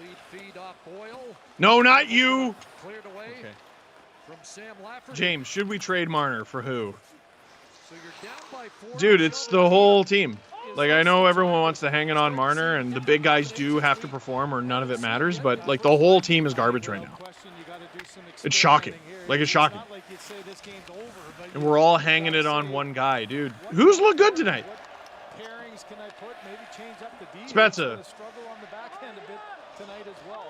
lead feed off Boyle. No, not you. Cleared away Okay. from Sam Lafferty. James, should we trade Marner for who? So you're down by 4. Dude, it's the whole team. Like, I know everyone wants to hang it on Marner, and the big guys do have to perform or none of it matters, but, like, the whole team is garbage right now. It's shocking. Like, it's shocking. And we're all hanging it on one guy, dude. Who's looked good tonight? Spezza.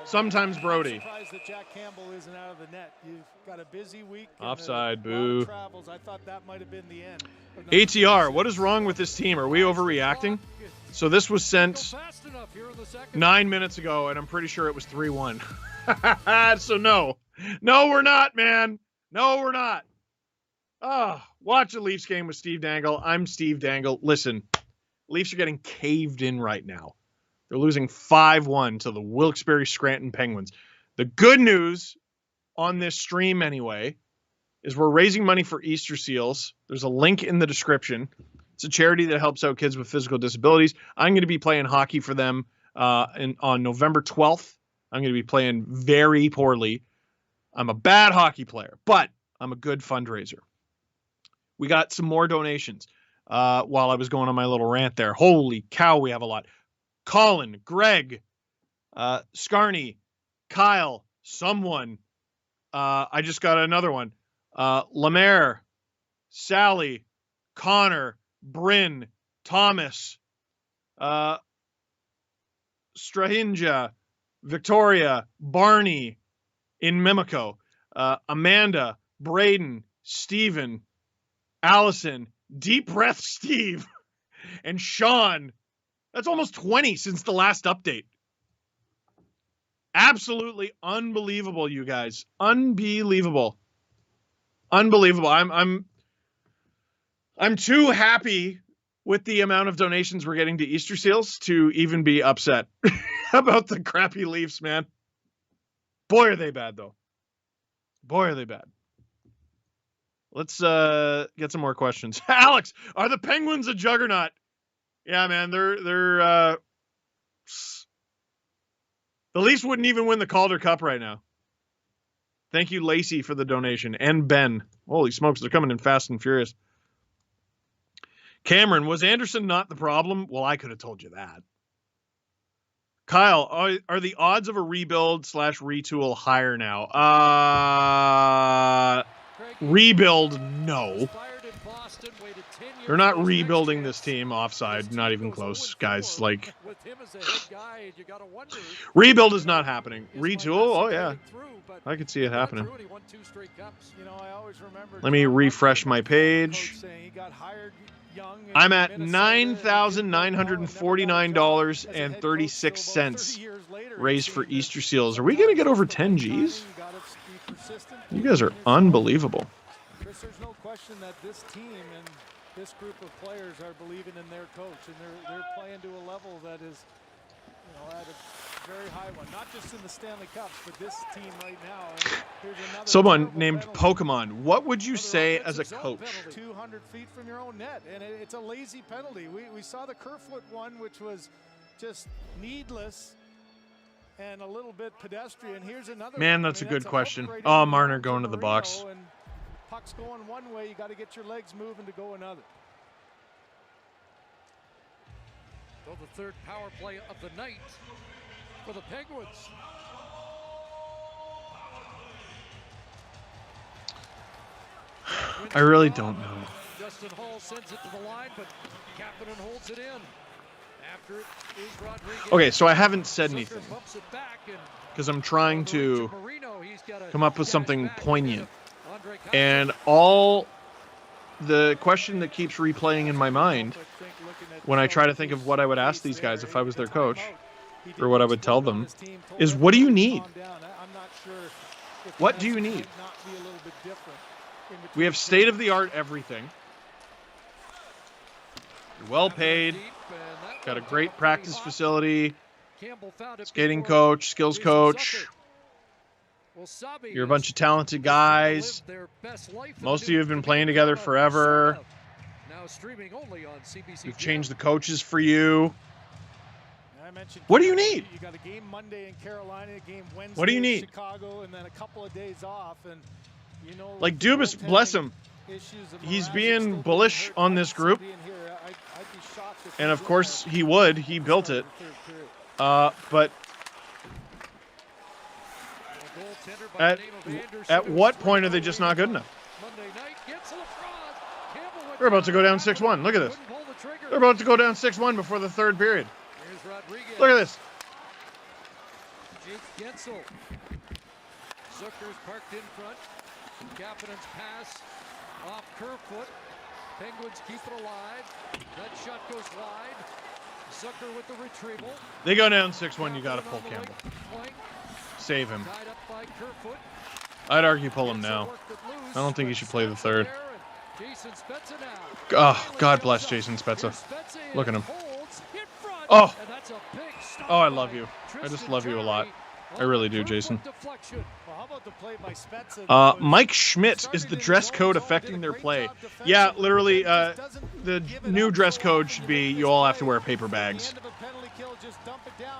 Sometimes Brody. Surprised that Jack Campbell isn't out of the net. You've got a busy week. Offside, boo. Travels. I thought that might have been the end. ATR, what is wrong with this team? Are we overreacting? So this was sent 9 minutes ago, and I'm pretty sure it was 3-1. So no. No, we're not, man. No, we're not. Watch a Leafs game with Steve Dangle. I'm Steve Dangle. Listen, Leafs are getting caved in right now. They're losing 5-1 to the Wilkes-Barre Scranton Penguins. The good news on this stream anyway is we're raising money for Easter Seals. There's a link in the description. It's a charity that helps out kids with physical disabilities. I'm going to be playing hockey for them on November 12th. I'm going to be playing very poorly. I'm a bad hockey player, but I'm a good fundraiser. We got some more donations while I was going on my little rant there. Holy cow, we have a lot. Colin, Greg, Scarney, Kyle, someone. I just got another one. Lemaire, Sally, Connor, Bryn, Thomas, Strahinja, Victoria, Barney in Mimico, Amanda, Braden, Steven, Allison, Deep Breath Steve, and Sean. That's almost 20 since the last update. Absolutely unbelievable, you guys. Unbelievable. Unbelievable. I'm too happy with the amount of donations we're getting to Easter Seals to even be upset about the crappy Leafs, man. Boy, are they bad, though. Boy, are they bad. Let's get some more questions. Alex, are the Penguins a juggernaut? Yeah, man, they're the Leafs wouldn't even win the Calder Cup right now. Thank you, Lacey, for the donation. And Ben. Holy smokes, they're coming in fast and furious. Cameron, was Anderson not the problem? Well, I could have told you that. Kyle, are the odds of a rebuild / retool higher now? Rebuild, no. They're not rebuilding this team. Offside, not even close, guys. Like, rebuild is not happening. Retool, oh yeah, I could see it happening. Let me refresh my page. I'm at $9,949.36 raised for Easter Seals. Are we gonna get over 10 G's? You guys are unbelievable. Chris, there's no question that this team and this group of players are believing in their coach, and they're playing to a level that is at a very high one, not just in the Stanley Cups, but this team right now. And here's another Someone named Pokemon. What would you say as a coach? 200 feet from your own net, and it's a lazy penalty. We saw the Kerfoot one, which was just needless and a little bit pedestrian. Here's another. Man, that's a good question. Oh, Marner going to the box. And puck's going one way, you got to get your legs moving to go another. So the third power play of the night for the Penguins. I really don't know. Justin Hall sends it to the line, but Kapanen holds it in. After it is Rodriguez. Okay, so I haven't said anything because I'm trying to come up with something poignant. And all the question that keeps replaying in my mind when I try to think of what I would ask these guys if I was their coach, or what I would tell them, is what do you need? What do you need? We have state-of-the-art everything. You're well paid. Got a great practice facility. Skating coach, skills coach. You're a bunch of talented guys. Most of you have been playing together forever. We've changed the coaches for you. What do you need? You got a game Monday in Carolina, a game Wednesday What do you in need? Chicago, and then a couple of days off. And you know, Like Dubas, bless him. He's being bullish on this group. And of course he would. He built it. But at what point are they just not good enough? They're about to go down 6-1. Look at this. They're about to go down 6-1 before the third period. Look at this. Jake Gensel. Zucker's parked in front. Kapanen's pass off Kerfoot. Penguins keep it alive. That shot goes wide. Zucker with the retrieval. They go down 6-1. You got to pull Campbell. Save him. Tied up by Kerfoot. I'd argue pull him now. I don't think he should play the third. Jason Spezza now. Oh, God bless Jason Spezza. Look at him. Oh. Oh, I love you. I just love you a lot. I really do, Jason. Mike Schmidt, is the dress code affecting their play? Yeah, literally, the new dress code should be you all have to wear paper bags.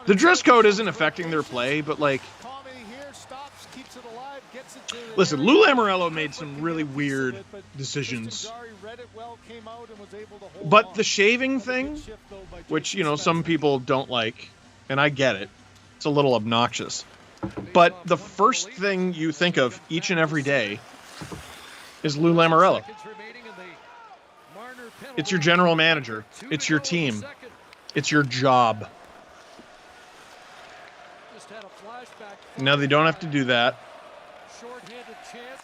The dress code isn't affecting their play, but like... Listen, Lou Lamoriello made some really weird decisions. But the shaving thing, which, you know, some people don't like, and I get it, it's a little obnoxious. But the first thing you think of each and every day is Lou Lamoriello. It's your general manager. It's your team. It's your job. Now they don't have to do that.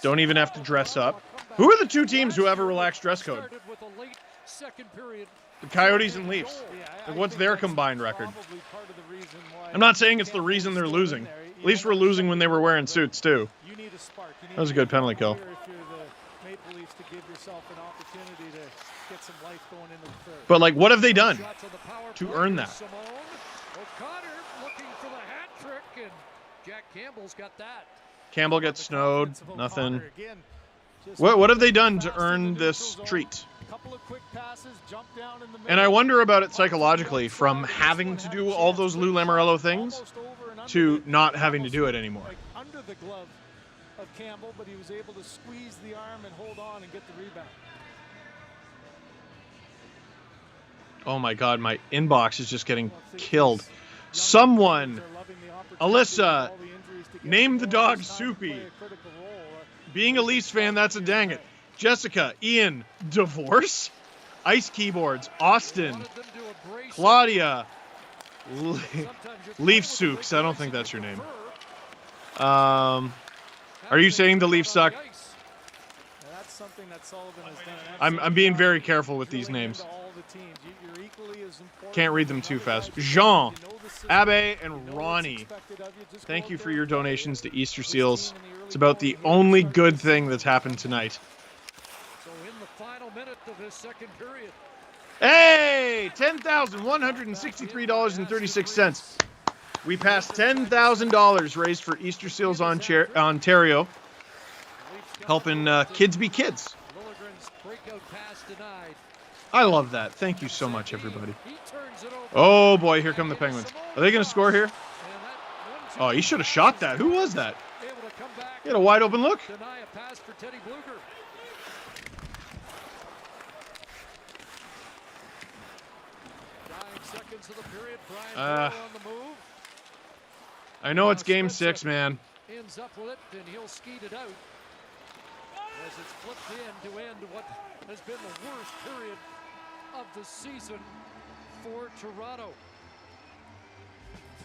Don't even have to dress up. Who are the two teams who have a relaxed dress code? The Coyotes and Leafs. Like, what's their combined record? I'm not saying it's the reason they're losing. Leafs were losing when they were wearing suits, too. That was a good penalty kill. But, like, what have they done to earn that? Jack Campbell's got that. Campbell gets snowed. Nothing. What have they done to earn this treat? And I wonder about it psychologically, from having to do all those Lou Lamoriello things to not having to do it anymore. Under the glove of Campbell, but he was able to squeeze the arm and hold on and get the rebound. Oh my God, my inbox is just getting killed. Someone, Alyssa, name the dog Soupy. Being a Leafs fan, that's a dang it. Jessica, Ian, divorce? Ice Keyboards, Austin, Claudia, Leaf Souks. I don't think that's your name. Are you saying the Leafs suck? I'm being very careful with these names. Can't read them too fast. Jean, Abe, and Ronnie, thank you for your donations to Easter Seals. It's about the only good thing that's happened tonight. So in the final minute of this second period. Hey, $10,163.36. We passed $10,000 raised for Easter Seals Ontario, helping kids be kids. I love that. Thank you so much, everybody. Oh, boy, here come the Penguins. Are they going to score here? Oh, he should have shot that. Who was that? He had a wide open look. I know it's game 6, man. Ends up with it, and he'll skeet it out as it's flipped in to end what has been the worst period of the season for Toronto.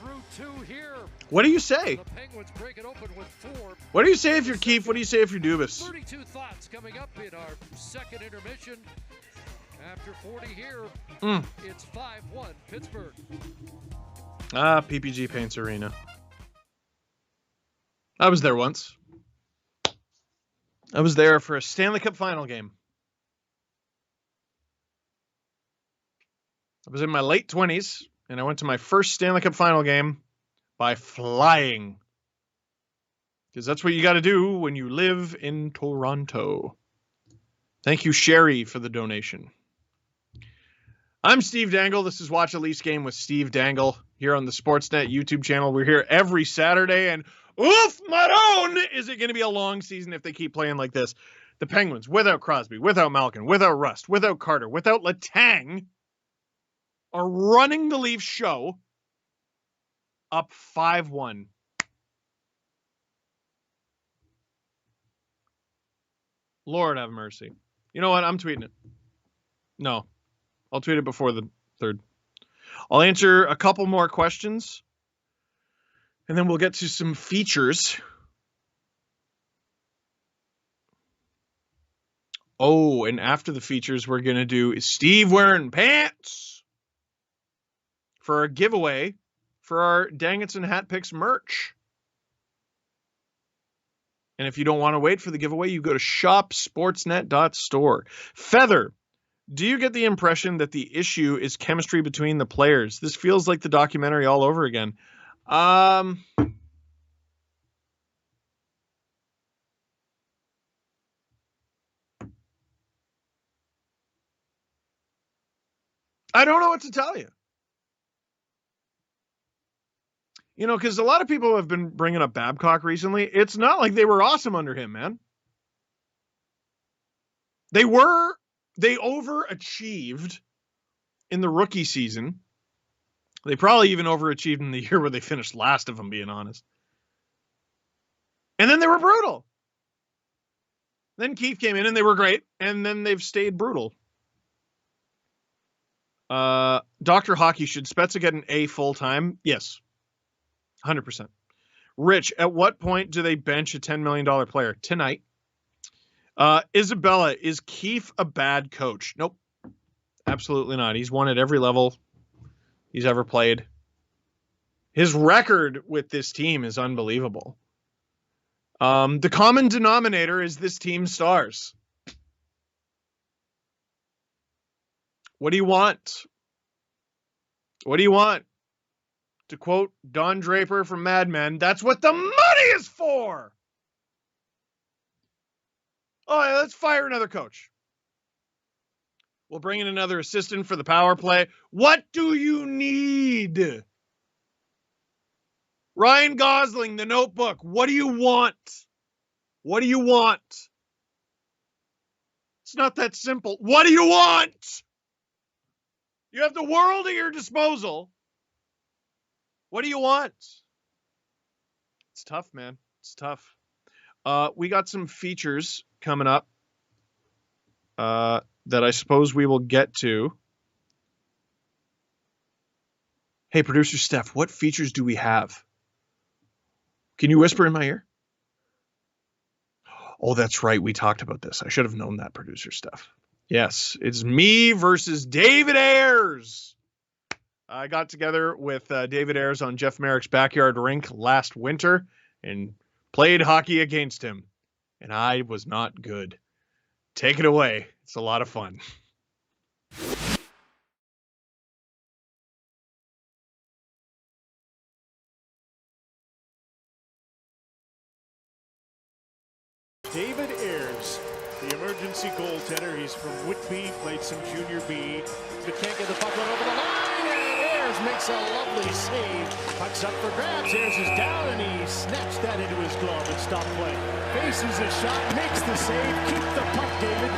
Through 2 here. What do you say? The Penguins break it open with 4. What do you say if you're Keefe? What do you say if you're Dubas? 32 thoughts coming up in our second intermission. After 40 here, it's 5-1 Pittsburgh. PPG Paints Arena. I was there once. I was there for a Stanley Cup final game. I was in my late 20s, and I went to my first Stanley Cup final game by flying. Because that's what you got to do when you live in Toronto. Thank you, Sherry, for the donation. I'm Steve Dangle. This is Watch a Leafs Game with Steve Dangle here on the Sportsnet YouTube channel. We're here every Saturday, and oof, Maroon! Is it going to be a long season if they keep playing like this? The Penguins, without Crosby, without Malkin, without Rust, without Carter, without Letang, are running the Leafs show up 5-1. Lord have mercy. You know what? I'm tweeting it. No. I'll tweet it before the 3rd. I'll answer a couple more questions, and then we'll get to some features. Oh, and after the features, we're going to do is Steve wearing pants for our giveaway for our Dangets and Hat Picks merch. And if you don't want to wait for the giveaway, you go to shopsportsnet.store. Feather, do you get the impression that the issue is chemistry between the players? This feels like the documentary all over again. I don't know what to tell you. You know, because a lot of people have been bringing up Babcock recently. It's not like they were awesome under him, man. They overachieved in the rookie season. They probably even overachieved in the year where they finished last, if I'm being honest. And then they were brutal. Then Keefe came in and they were great. And then they've stayed brutal. Dr. Hockey, should Spezza get an A full-time? Yes. 100%. Rich, at what point do they bench a $10 million player? Tonight. Isabella, is Keefe a bad coach? Nope. Absolutely not. He's won at every level he's ever played. His record with this team is unbelievable. The common denominator is this team's stars. What do you want? What do you want? To quote Don Draper from Mad Men, that's what the money is for. Oh, yeah, let's fire another coach. We'll bring in another assistant for the power play. What do you need? Ryan Gosling, The Notebook. What do you want? What do you want? It's not that simple. What do you want? You have the world at your disposal. What do you want? It's tough, man. It's tough. We got some features coming up that I suppose we will get to. Hey, producer Steph, what features do we have? Can you whisper in my ear? Oh, that's right. We talked about this. I should have known that, producer Steph. Yes, it's me versus David Ayers. I got together with David Ayers on Jeff Merrick's backyard rink last winter and played hockey against him. And I was not good. Take it away. It's a lot of fun. emergency goaltender. He's from Whitby, played some junior B, but can't get the puck one over the line, and Ayers makes a lovely save. Puck's up for grabs. Ayers is down, and he snaps that into his glove and stopped play. Faces a shot, makes the save. Keep the puck, David.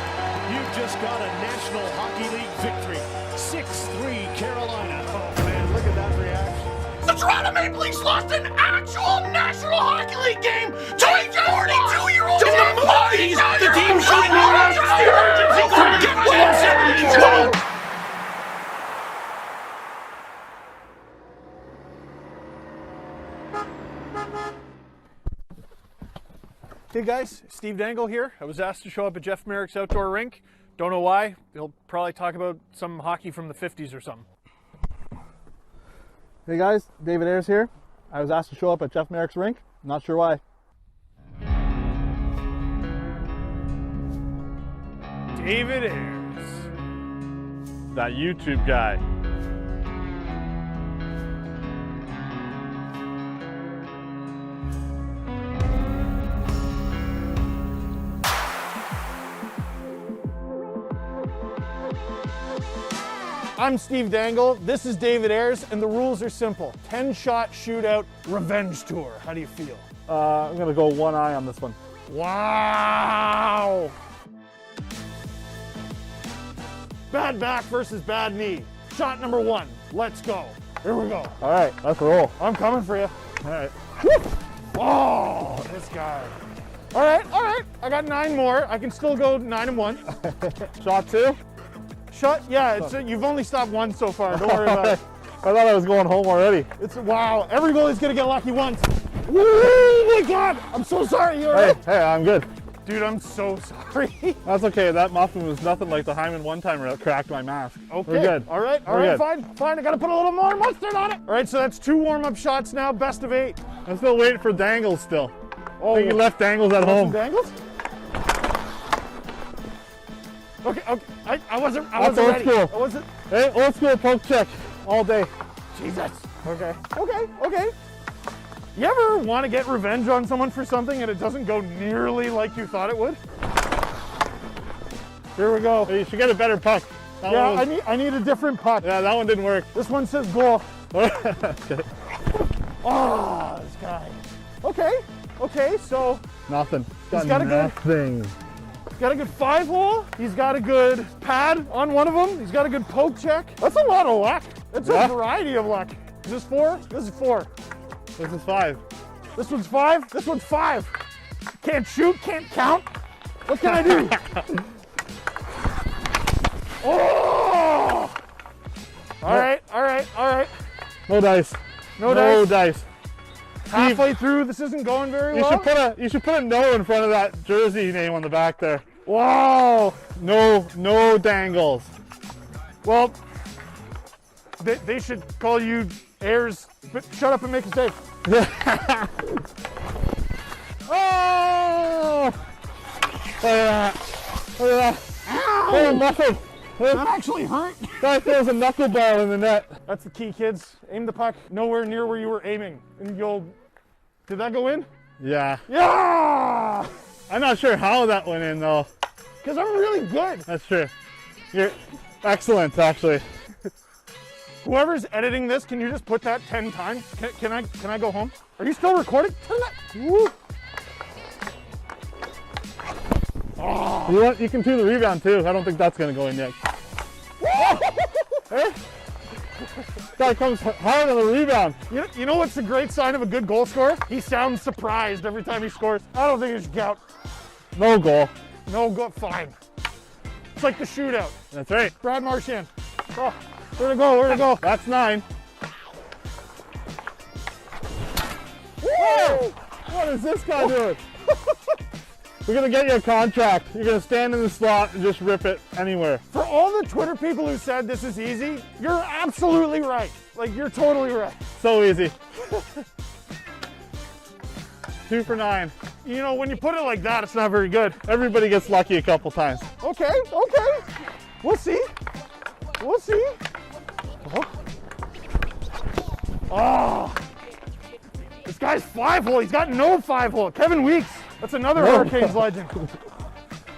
You've just got a National Hockey League victory. 6-3 Carolina. Oh man, look at that reaction. The Toronto Maple Leafs lost an actual National Hockey League game to a 42-year-old team. In the movies, the team shooting around the emergency goal to get wins 72. Hey guys, Steve Dangle here. I was asked to show up at Jeff Merrick's outdoor rink. Don't know why. He'll probably talk about some hockey from the 50s or something. Hey guys, David Ayers here. I was asked to show up at Jeff Merrick's rink. Not sure why. David Ayers. That YouTube guy. I'm Steve Dangle, this is David Ayers, and the rules are simple. 10-shot shootout revenge tour. How do you feel? I'm gonna go one eye on this one. Wow! Bad back versus bad knee. Shot number one, let's go. Here we go. All right, let's roll. I'm coming for you. All right. Oh, this guy. All right, I got 9 more. I can still go 9 and 1. Shot 2. Shot, yeah, you've only stopped 1 so far. Don't worry about it. I thought I was going home already. Wow, every goalie's gonna get lucky once. Oh my God, I'm so sorry. You all right? Hey, I'm good. Dude, I'm so sorry. That's okay. That muffin was nothing like the Hyman one-timer that cracked my mask. Okay. We're good. All right, fine. I gotta put a little more mustard on it. All right, so that's 2 warm-up shots now, best of 8. I'm still waiting for Dangles still. Oh, I think you left Dangles at home. Dangles? Okay. I wasn't ready. School. I wasn't. Hey, old school poke check all day. Jesus. Okay. You ever want to get revenge on someone for something and it doesn't go nearly like you thought it would? Here we go. Hey, you should get a better puck. I need a different puck. Yeah, that one didn't work. This one says goal. Okay. Oh, this guy. Okay, so nothing. He's got nothing. He's got a good 5-hole. He's got a good pad on one of them. He's got a good poke check. That's a lot of luck. That's a variety of luck. Is this 4? This is 4. This is 5. This one's 5. This one's 5. Can't shoot, can't count. What can I do? Oh! All right. No dice. No dice. Halfway through, this isn't going very well. You should put a no in front of that jersey name on the back there. Wow. No Dangles. Well, they should call you Ayers. But shut up and make a save. Oh! Look at that. Ow! Oh, muffin. That actually hurt. Guy throws a knuckleball in the net. That's the key, kids. Aim the puck nowhere near where you were aiming, and you'll. Did that go in? Yeah. Yeah! I'm not sure how that went in, though. Because I'm really good. That's true. You're excellent, actually. Whoever's editing this, can you just put that 10 times? Can I go home? Are you still recording? Turn that. Woo. Oh. You can do the rebound too. I don't think that's gonna go in yet. Hey? Guy comes hard on the rebound. You know what's a great sign of a good goal scorer? He sounds surprised every time he scores. I don't think it should count. No goal. No goal. Fine. It's like the shootout. That's right. Brad Marchand. Oh. Where'd it go? That's 9. Whoa! What is this guy doing? We're gonna get you a contract. You're gonna stand in the slot and just rip it anywhere. For all the Twitter people who said this is easy, you're absolutely right. Like, you're totally right. So easy. 2 for 9. You know, when you put it like that, it's not very good. Everybody gets lucky a couple times. Okay. We'll see. Oh, this guy's 5-hole. He's got no 5-hole. Kevin Weeks. That's another Hurricanes legend.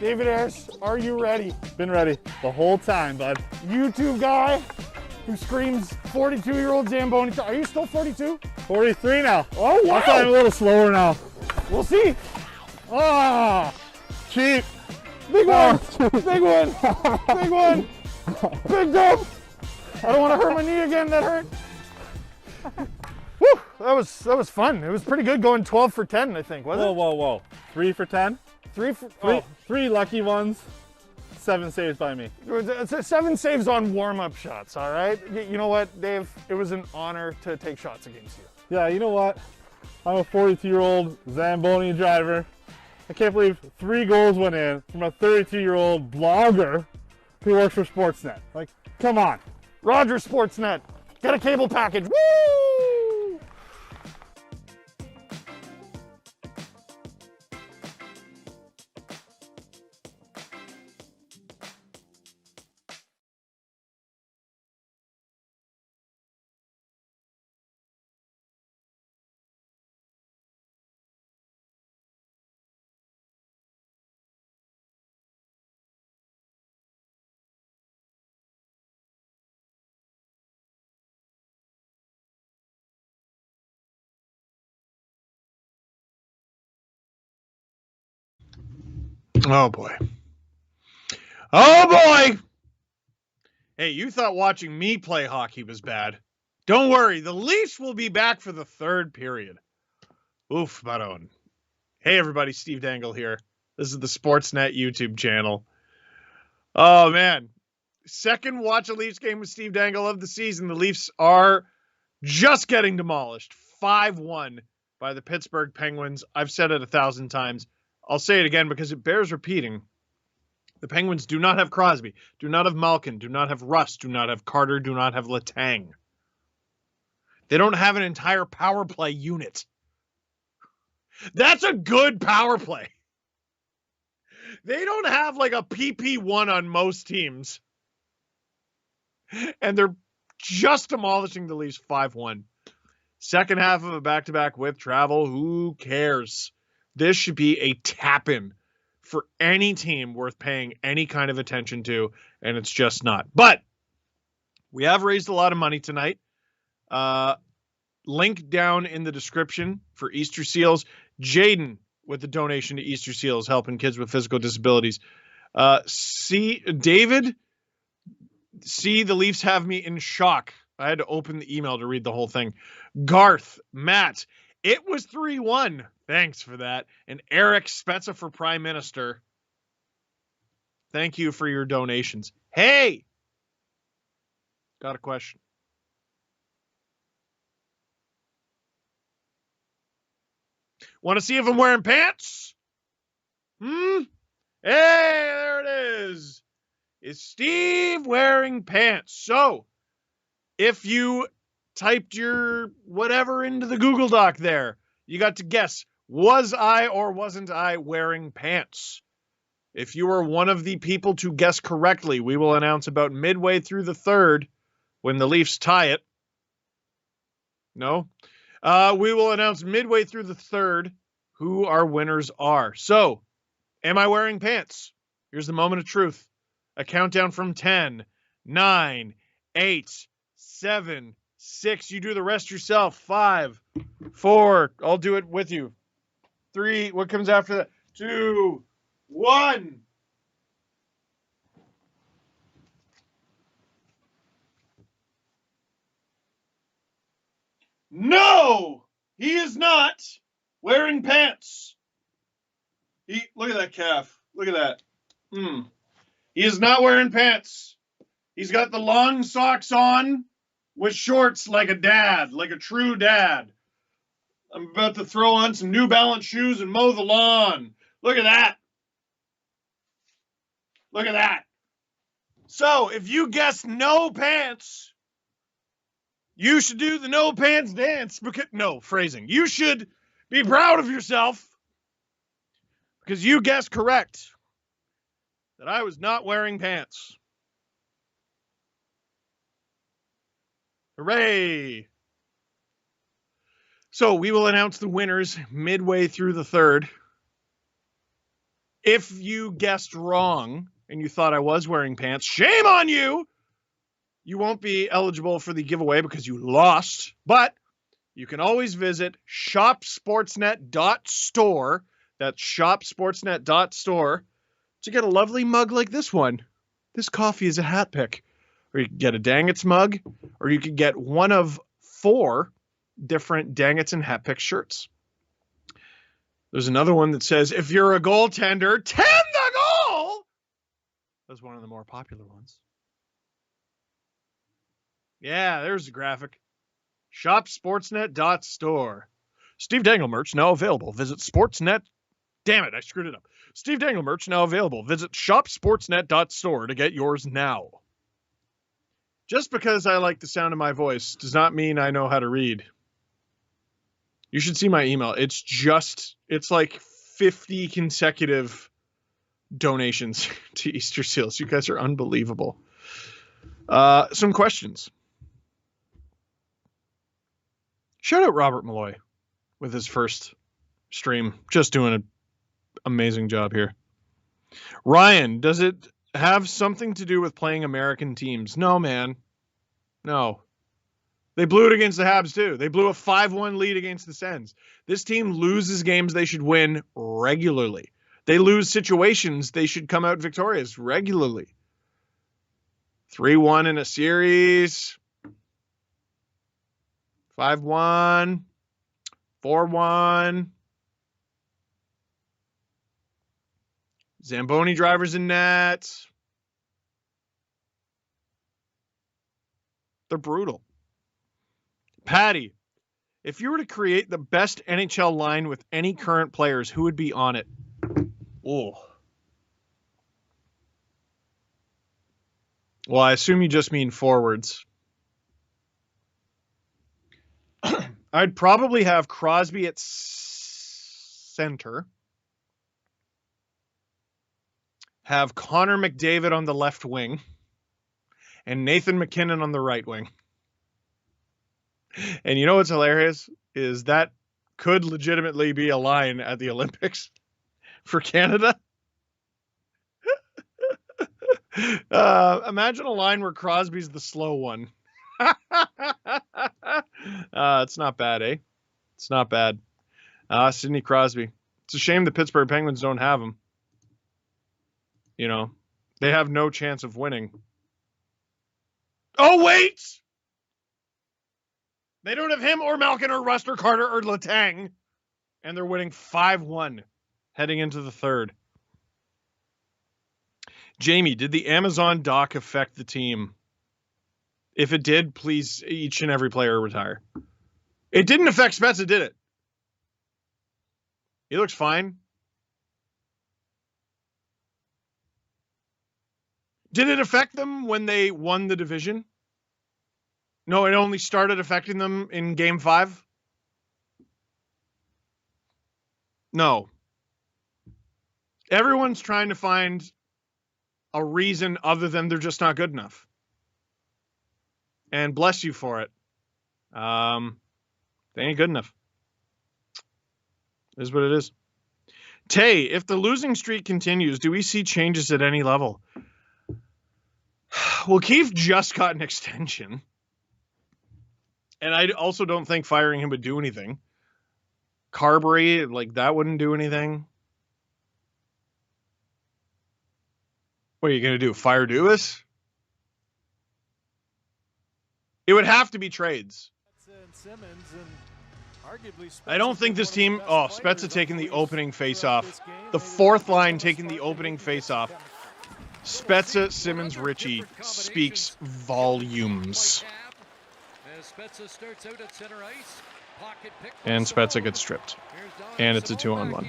David Ayers, are you ready? Been ready the whole time, bud. YouTube guy who screams 42-year-old Zamboni. Are you still 42? 43 now. Oh, wow. I'm flying a little slower now. We'll see. Ah, cheap. Big one. Big one. Big one. Big dub. I don't want to hurt my knee again. That hurt. Whew, that was fun. It was pretty good going 12 for 10, I think, wasn't it? Whoa. 3 for 10? 3 for... Three lucky ones. 7 saves by me. 7 saves on warm-up shots, all right? You know what, Dave? It was an honor to take shots against you. Yeah, you know what? I'm a 42-year-old Zamboni driver. I can't believe 3 goals went in from a 32-year-old blogger who works for Sportsnet. Like, come on. Roger, Sportsnet. Get a cable package. Woo! Oh boy. Oh boy! Hey, you thought watching me play hockey was bad. Don't worry, the Leafs will be back for the 3rd period. Oof, Baron. Hey everybody, Steve Dangle here. This is the Sportsnet YouTube channel. Oh man. Second watch a Leafs game with Steve Dangle of the season. The Leafs are just getting demolished. 5-1 by the Pittsburgh Penguins. I've said it 1,000 times. I'll say it again because it bears repeating. The Penguins do not have Crosby, do not have Malkin, do not have Russ, do not have Carter, do not have Letang. They don't have an entire power play unit. That's a good power play. They don't have like a PP1 on most teams. And they're just demolishing the Leafs 5-1. Second half of a back-to-back with travel. Who cares? This should be a tap-in for any team worth paying any kind of attention to, and it's just not. But we have raised a lot of money tonight. Link down in the description for Easter Seals. Jaden with the donation to Easter Seals, helping kids with physical disabilities. David, the Leafs have me in shock. I had to open the email to read the whole thing. Garth, Matt, it was 3-1. Thanks for that. And Eric Spezza for Prime Minister. Thank you for your donations. Hey! Got a question. Want to see if I'm wearing pants? Hey, there it is. Is Steve wearing pants? So, if you typed your whatever into the Google Doc there, you got to guess, was I or wasn't I wearing pants? If you were one of the people to guess correctly, we will announce about midway through the 3rd when the Leafs tie it. No? We will announce midway through the 3rd who our winners are. So, am I wearing pants? Here's the moment of truth. A countdown from 10, 9, 8, 7, 6. You do the rest yourself. 5, 4. I'll do it with you. 3. What comes after that? 2, 1. No, he is not wearing pants. Look at that calf. Look at that. He is not wearing pants. He's got the long socks on with shorts like a dad, like a true dad. I'm about to throw on some New Balance shoes and mow the lawn. Look at that. Look at that. So if you guessed no pants, you should do the no pants dance. Phrasing. You should be proud of yourself because you guessed correct that I was not wearing pants. Hooray! So we will announce the winners midway through the 3rd. If you guessed wrong and you thought I was wearing pants, shame on you! You won't be eligible for the giveaway because you lost, but you can always visit shopsportsnet.store. That's shopsportsnet.store to get a lovely mug like this one. This coffee is a hat pick. Or you can get a Dangits mug, or you could get one of 4 different Dangits and hat pick shirts. There's another one that says, if you're a goaltender, tend the goal! That's one of the more popular ones. Yeah, there's the graphic. ShopSportsnet.store. Steve Dangle merch now available. Visit Sportsnet. Damn it, I screwed it up. Steve Dangle merch now available. Visit ShopSportsnet.store to get yours now. Just because I like the sound of my voice does not mean I know how to read. You should see my email. It's like 50 consecutive donations to Easter Seals. You guys are unbelievable. Some questions. Shout out Robert Malloy with his first stream. Just doing an amazing job here. Ryan, does it have something to do with playing American teams? No, man. No. They blew it against the Habs, too. They blew a 5-1 lead against the Sens. This team loses games they should win regularly. They lose situations they should come out victorious regularly. 3-1 in a series. 5-1. 4-1. Zamboni drivers in net. They're brutal. Patty, if you were to create the best NHL line with any current players, who would be on it? Oh. Well, I assume you just mean forwards. I'd probably have Crosby at center. Have Connor McDavid on the left wing. And Nathan McKinnon on the right wing. And you know what's hilarious? Is that could legitimately be a line at the Olympics for Canada. Imagine a line where Crosby's the slow one. It's not bad, eh? It's not bad. Sidney Crosby. It's a shame the Pittsburgh Penguins don't have him. You know, they have no chance of winning. Oh, wait! They don't have him or Malkin or Rust or Carter or Letang. And they're winning 5-1 heading into the third. Jamie, did the Amazon doc affect the team? If it did, please, each and every player retire. It didn't affect Spezza, did it? He looks fine. Did it affect them when they won the division? No, it only started affecting them in Game 5? No. Everyone's trying to find a reason other than they're just not good enough. And bless you for it. They ain't good enough. It is what it is. Tay, if the losing streak continues, do we see changes at any level? Well, Keefe just got an extension. And I also don't think firing him would do anything. Carberry, like, that wouldn't do anything. What are you going to do? Fire Dubas? It would have to be trades. I don't think this team... Oh, Spezza taking the opening face-off. The fourth line taking the opening face-off. Spezza, Simmons, Ritchie speaks volumes. And Spezza gets stripped. And it's a 2-on-1.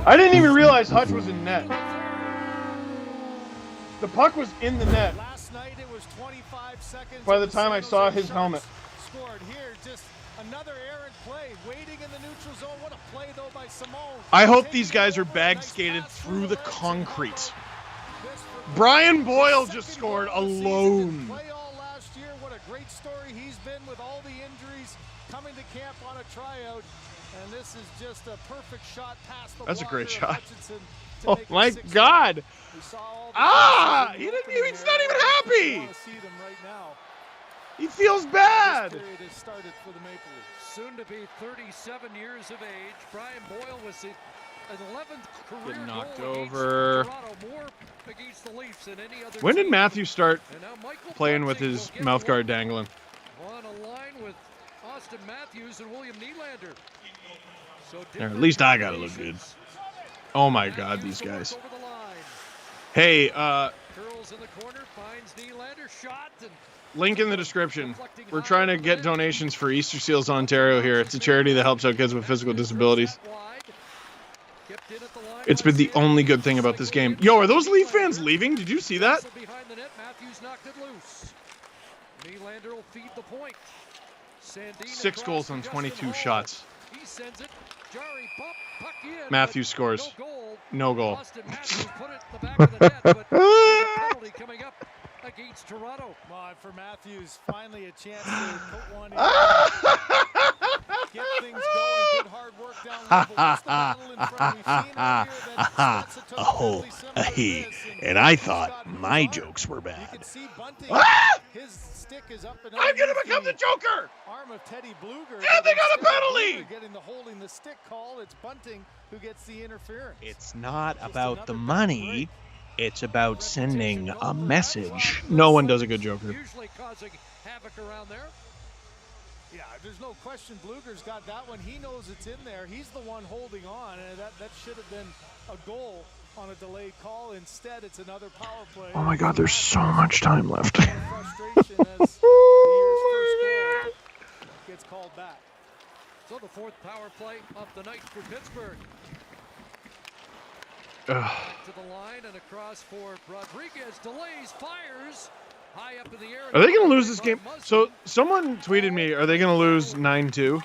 I didn't even realize Hutch was in net. The puck was in the net. Last night it was 25 seconds. By the time I saw his helmet. Scored here, just another errant play, waiting in the neutral zone. What a play though by Simone. I hope these guys are bag skated through the concrete. Brian Boyle just scored alone. great story he's been with all the injuries, coming to camp on a tryout, and this is just a perfect shot past the That's a great shot. Hutchinson to Oh make it my 6-1. God! We saw all the Ah! faces He in the didn't opening even. He's there. not even I happy. want to see them right now. He feels bad. This period has started for the Maple Leafs. Soon to be 37 years of age. Brian Boyle was an 11th career Getting knocked goal against over. Toronto, more against the Leafs than any other When did team. Matthews start And now Michael playing with Bunting his will get mouth guard one dangling? on a line with Austin Matthews and William Nylander. So Or at least I gotta look good. Oh my God, these guys. Hey, Curls in the corner, finds Nylander, shot, and link in the description. We're trying to get donations for Easter Seals Ontario here. It's a charity that helps out kids with physical disabilities. It's been the only good thing about this game. Yo, are those Leaf fans leaving? Did you see that? behind the net, Matthews knocked it loose. Nylander will feed the point. Sandin 6 goals on 22 shots. He sends it. Jarry bump, puck in, Matthews but scores. No goal. No goal. Austin Matthews put it in the back of the net, but there's a penalty coming up against Toronto. Well, for Matthews, finally a chance to put one in. Get things going. Good hard work down low. But what's the battle in front? We've seen earlier that Stetson took a penalty similar to this, And I thought my jokes were you bad. can see Bunting. His stick is up and I'm gonna underneath become the Joker! arm of Teddy Bluger. Yeah, they got a But instead of penalty! Bluger getting the holding the stick call, it's Bunting who gets the interference. It's not about the money. It's about sending a message. No one does a good Joker. Usually causing havoc around there. Yeah, there's no question Bluger's got that one. He knows it's in there. He's the one holding on, and that should have been a goal on a delayed call. Instead, it's another power play. Oh my God, there's so much time left. Frustration as the year's first goal gets called back. So the fourth power play of the night for Pittsburgh. Ugh. To the line and across for Rodriguez. Delays, fires. High up in the air. Are they going to lose this game? So someone tweeted me, are they going to lose 9-2?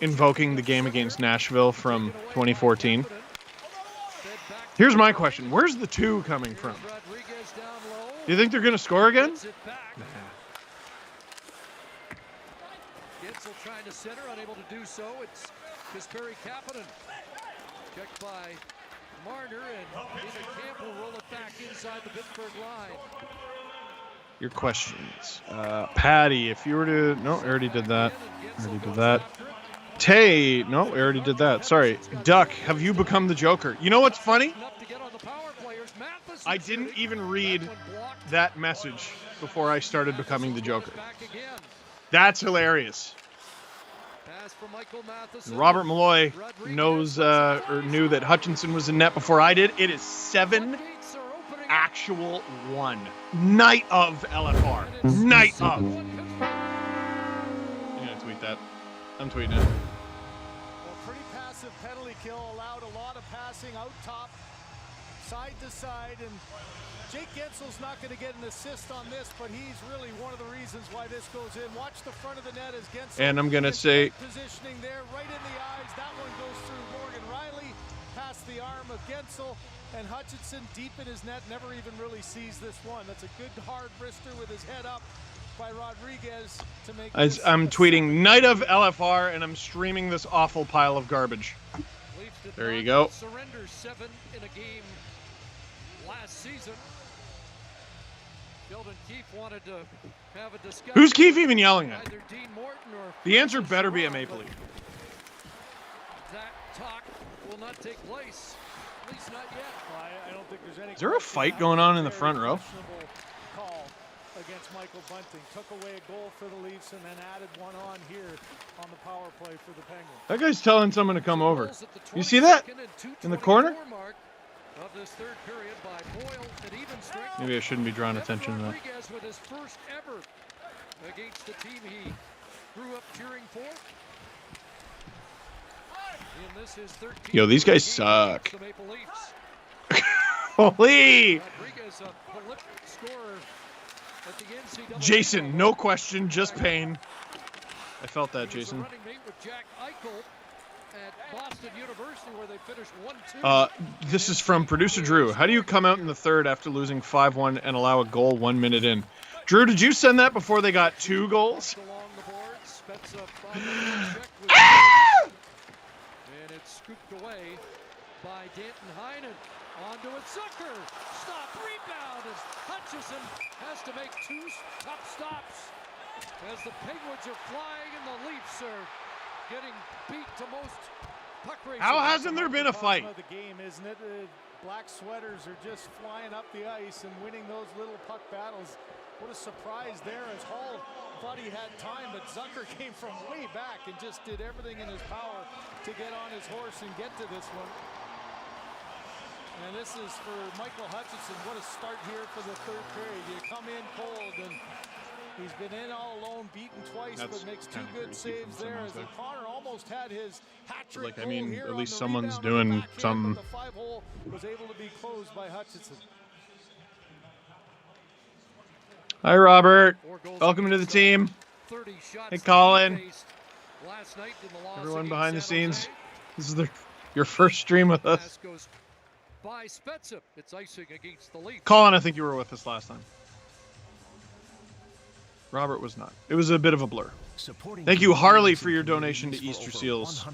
Invoking the game against Nashville from 2014. Here's my question. Where's the 2 coming from? Do you think they're going to score again? Gensel trying to center, unable to do so. It's Kasperi Kapanen. Checked by Marner, and either Campbell roll it back inside the Pittsburgh line. Your questions. Patty, if you were to... No, I already did that. Tay, no, I already did that. Sorry. Duck, have you become the Joker? You know what's funny? I didn't even read that message before I started becoming the Joker. That's hilarious. Robert Malloy knows or knew that Hutchinson was in net before I did. It is 7 actual 1. Night of LFR. Night of. I'm gonna tweet that. I'm tweeting it. Well, pretty passive penalty kill, allowed a lot of passing out top, side to side, and Jake Gensel's not going to get an assist on this, but he's really one of the reasons why this goes in. Watch the front of the net as Gensel. And I'm gonna say, positioning there, right in the eyes. That one goes through Morgan Riley, past the arm of Gensel, and Hutchinson deep in his net. Never even really sees this one. That's a good hard wrister with his head up by Rodriguez to make. I'm tweeting Night of LFR, and I'm streaming this awful pile of garbage. There you go. Surrender 7 in a game last season. Sheldon Keefe wanted to have a discussion. Who's Keefe even yelling at? Either Dean Morton or The answer better be a Maple Leaf. that talk will not take place. At least not yet. Well, I don't think there's any. Is there a fight going on in the front row? Call against Michael Bunting. Took away a goal for the Leafs and then added one on here on the power play for the Penguins. That guy's telling someone to come over. You see that? In the corner? Of this third period by Boyle at even strength. Maybe I shouldn't be drawing attention to that. Rodriguez with his first ever against the team he grew up cheering for. In this his 13th Yo, these guys suck. the Maple Leafs. Holy! Rodriguez, a prolific scorer at the NCAA. Jason, no question, just pain. I felt that, Jason. Running mate with Jack Eichel at Boston University, where they finished 1-2. This is from producer Drew. How do you come out in the third after losing 5-1 and allow a goal 1 minute in? Drew, did you send that before they got 2 goals? And it's scooped away by Danton Heinen. Onto it, Zucker. Stop, rebound as Hutchison has to make 2 tough stops. As the Penguins are flying and the Leafs are getting beat to most puck races. How hasn't there been a fight? The game, isn't it? Black sweaters are just flying up the ice and winning those little puck battles. What a surprise there as Hall thought he had time, but Zucker came from way back and just did everything in his power to get on his horse and get to this one. And this is for Michael Hutchison. What a start here for the 3rd period. You come in cold, and he's been in all alone, beaten twice, but makes 2 good saves there. As Connor almost had his hat-trick Like, I mean, here at on least the someone's rebound doing on the backhand, something. but the 5-hole was able to be closed by Hutchison. Hi, Robert. Welcome to the team. Hey, Colin. Everyone behind the scenes. This is your first stream with us. By Spezza. It's icing against the Leafs. Colin, I think you were with us last time. Robert was not. It was a bit of a blur. Thank you, Harley, for your donation to Easter Seals.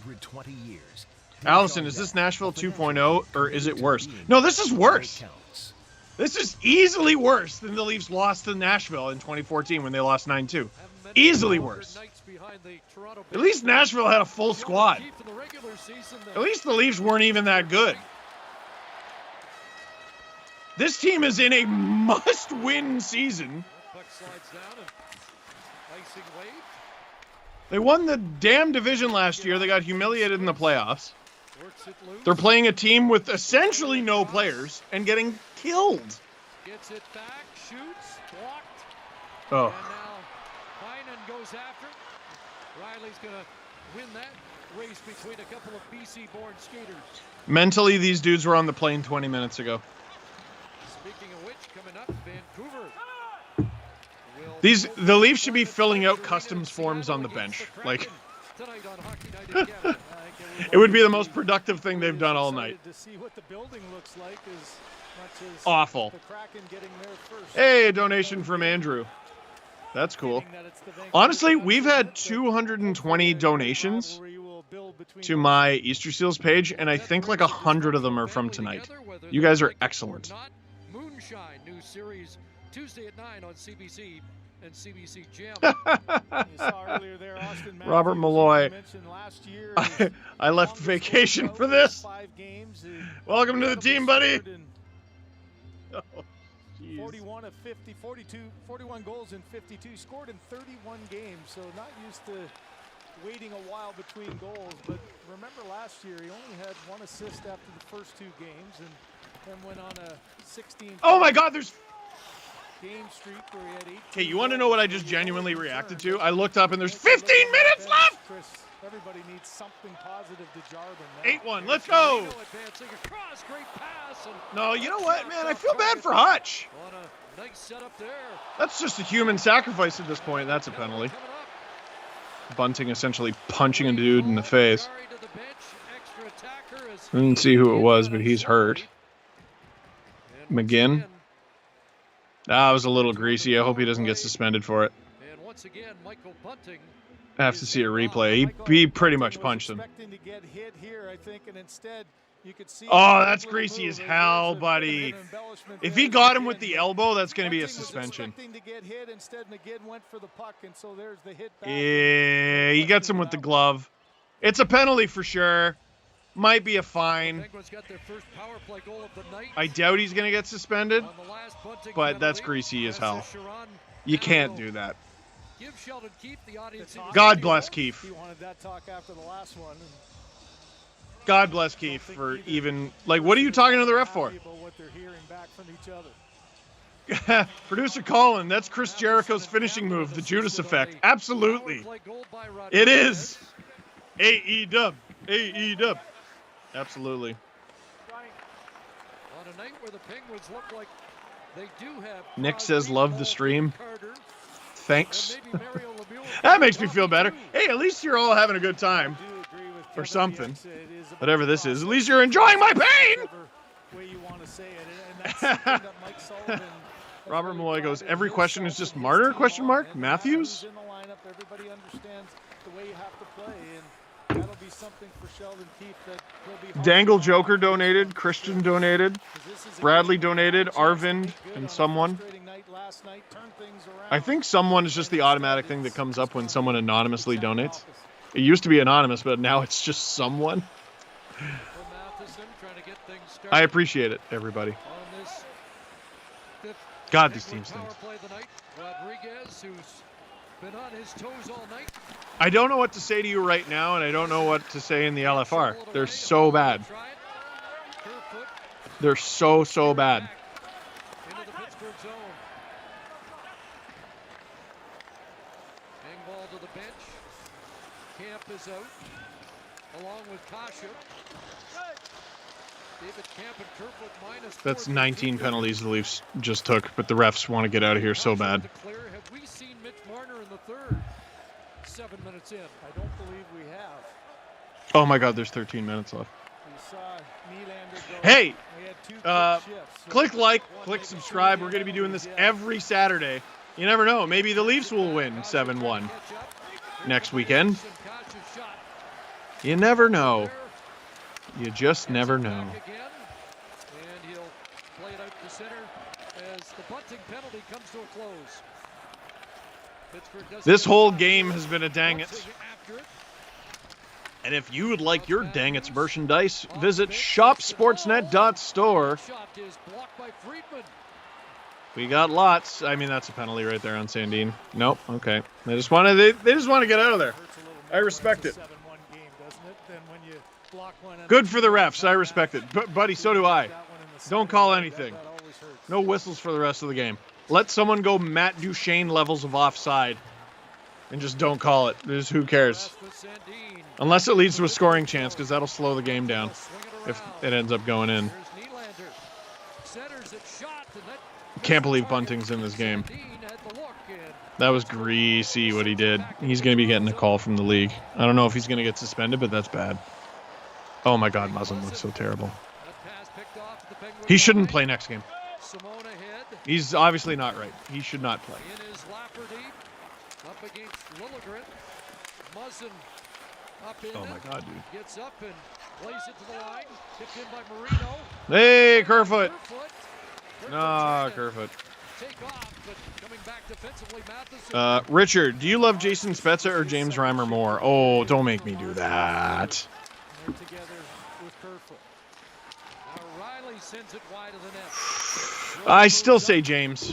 Allison, is this Nashville 2.0 or is it worse? No, this is worse. This is easily worse than the Leafs lost to Nashville in 2014 when they lost 9-2. Easily worse. At least Nashville had a full squad. At least the Leafs weren't even that good. This team is in a must-win season. They won the damn division last year. They got humiliated in the playoffs. They're playing a team with essentially no players and getting killed. Gets it back, shoots, blocked. Oh. And now Heinen goes after it. Riley's going to win that race between a couple of BC-born skaters. Mentally, these dudes were on the plane 20 minutes ago. Speaking of which, coming up, Vancouver. The Leafs should be filling out customs forms on the bench. Like, it would be the most productive thing they've done all night. Awful. Hey, a donation from Andrew. That's cool. Honestly, we've had 220 donations to my Easter Seals page, and I think like 100 of them are from tonight. You guys are excellent. Moonshine, new series Tuesday at 9 on CBC and CBC Gem. Robert Malloy. I left vacation for this. Welcome to the team, buddy. Oh, 41 of 50, 41 goals in 52, scored in 31 games, so not used to waiting a while between goals. But remember last year, he only had 1 assist after the first 2 games, and then went on a 16. Oh my God, there's game streak where he had 8. Okay, you want to know what I just genuinely reacted to? I looked up and there's 15 minutes left. Chris, everybody needs something positive to jar them now. 8-1, let's go. No, you know what, man? I feel bad for Hutch. Nice setup there. That's just a human sacrifice at this point. That's a penalty. Bunting essentially punching a dude in the face. I didn't see who it was, but he's hurt. McGinn. That was a little greasy. I hope he doesn't get suspended for it. And once again, Michael Bunting. I have to see a replay. He pretty much punched him. Oh, that's greasy as hell, buddy. If he got him with the elbow, that's going to be a suspension. Yeah, he gets him with the glove. It's a penalty for sure. Might be a fine. I doubt he's going to get suspended, but that's greasy as hell. You can't do that. God bless Keefe. God bless Keefe for even, like, what are you talking to the ref for? Producer Colin, that's Chris Jericho's finishing move, the Judas effect. Absolutely. It is. AE-dub. AE-dub. Absolutely. On a night where the Penguins look like they do have Nick says, love the stream. Thanks. That makes me feel better. Hey, at least you're all having a good time. Or something. Whatever this is. At least you're enjoying my pain! Robert Malloy goes, every question is just Marner, question mark? Matthews? In the lineup, everybody understands the way you have to play, and that'll be something for Sheldon Keefe that he'll be Dangle Joker donated, Christian donated, Bradley donated, Arvind, and someone. I think someone is just the automatic thing that comes up when someone anonymously donates. It used to be anonymous, but now it's just someone. I appreciate it, everybody. God, these teams stink. I don't know what to say to you right now, and I don't know what to say in the LFR. They're so bad. They're so bad. Into the Pittsburgh zone. Hang ball to the bench. Camp is out, along with Kasha. David Camp and Kerfoot minus. That's 19 penalties the Leafs just took, but the refs want to get out of here so bad. Have we seen Mitch Marner in the third? 7 minutes in. I don't believe we have. Oh my God, there's 13 minutes left. We saw Nylander go. Hey, We had two quick shifts. click like, click subscribe. We're going to be doing this every Saturday. You never know. Maybe the Leafs will win 7-1 next weekend. You never know. You just never know. And he'll play it out to center as the bunting penalty comes to a close. This whole game has been a dang it. And if you would like your dang it's merchandise, visit shopsportsnet.store. We got lots. I mean, that's a penalty right there on Sandin. Nope. Okay. They just want to get out of there. I respect it. Good for the refs. I respect it. But buddy, so do I. Don't call anything. No whistles for the rest of the game. Let someone go Matt Duchene levels of offside and just don't call it. Just who cares? Unless it leads to a scoring chance, because that'll slow the game down if it ends up going in. Can't believe Bunting's in this game. That was greasy what he did. He's going to be getting a call from the league. I don't know if he's going to get suspended, but that's bad. Oh my God, Muslin looks so terrible. He shouldn't play next game. He's obviously not right. He should not play. Oh my God, dude. Gets up and plays it to the line. Tipped in by Marino. Hey, Kerfoot. No, Kerfoot. Take off, but coming back defensively, Matheson. Richard, do you love Jason Spezza or James Reimer more? Oh, don't make me do that. Together with Kerfoot. Now Riley sends it wide of the net. I still say James.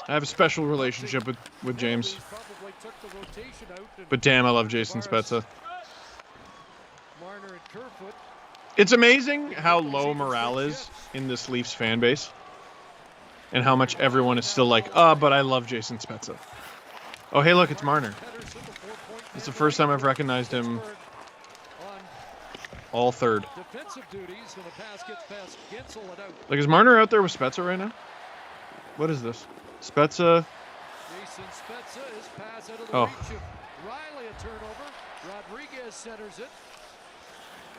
I have a special relationship with James. But damn, I love Jason Spezza. It's amazing how low morale is in this Leafs fan base. And how much everyone is still like, but I love Jason Spezza. Oh, hey, look, it's Marner. It's the first time I've recognized him all third. Like, is Marner out there with Spezza right now? What is this? Spezza. Oh. Riley a turnover. Rodriguez centers it.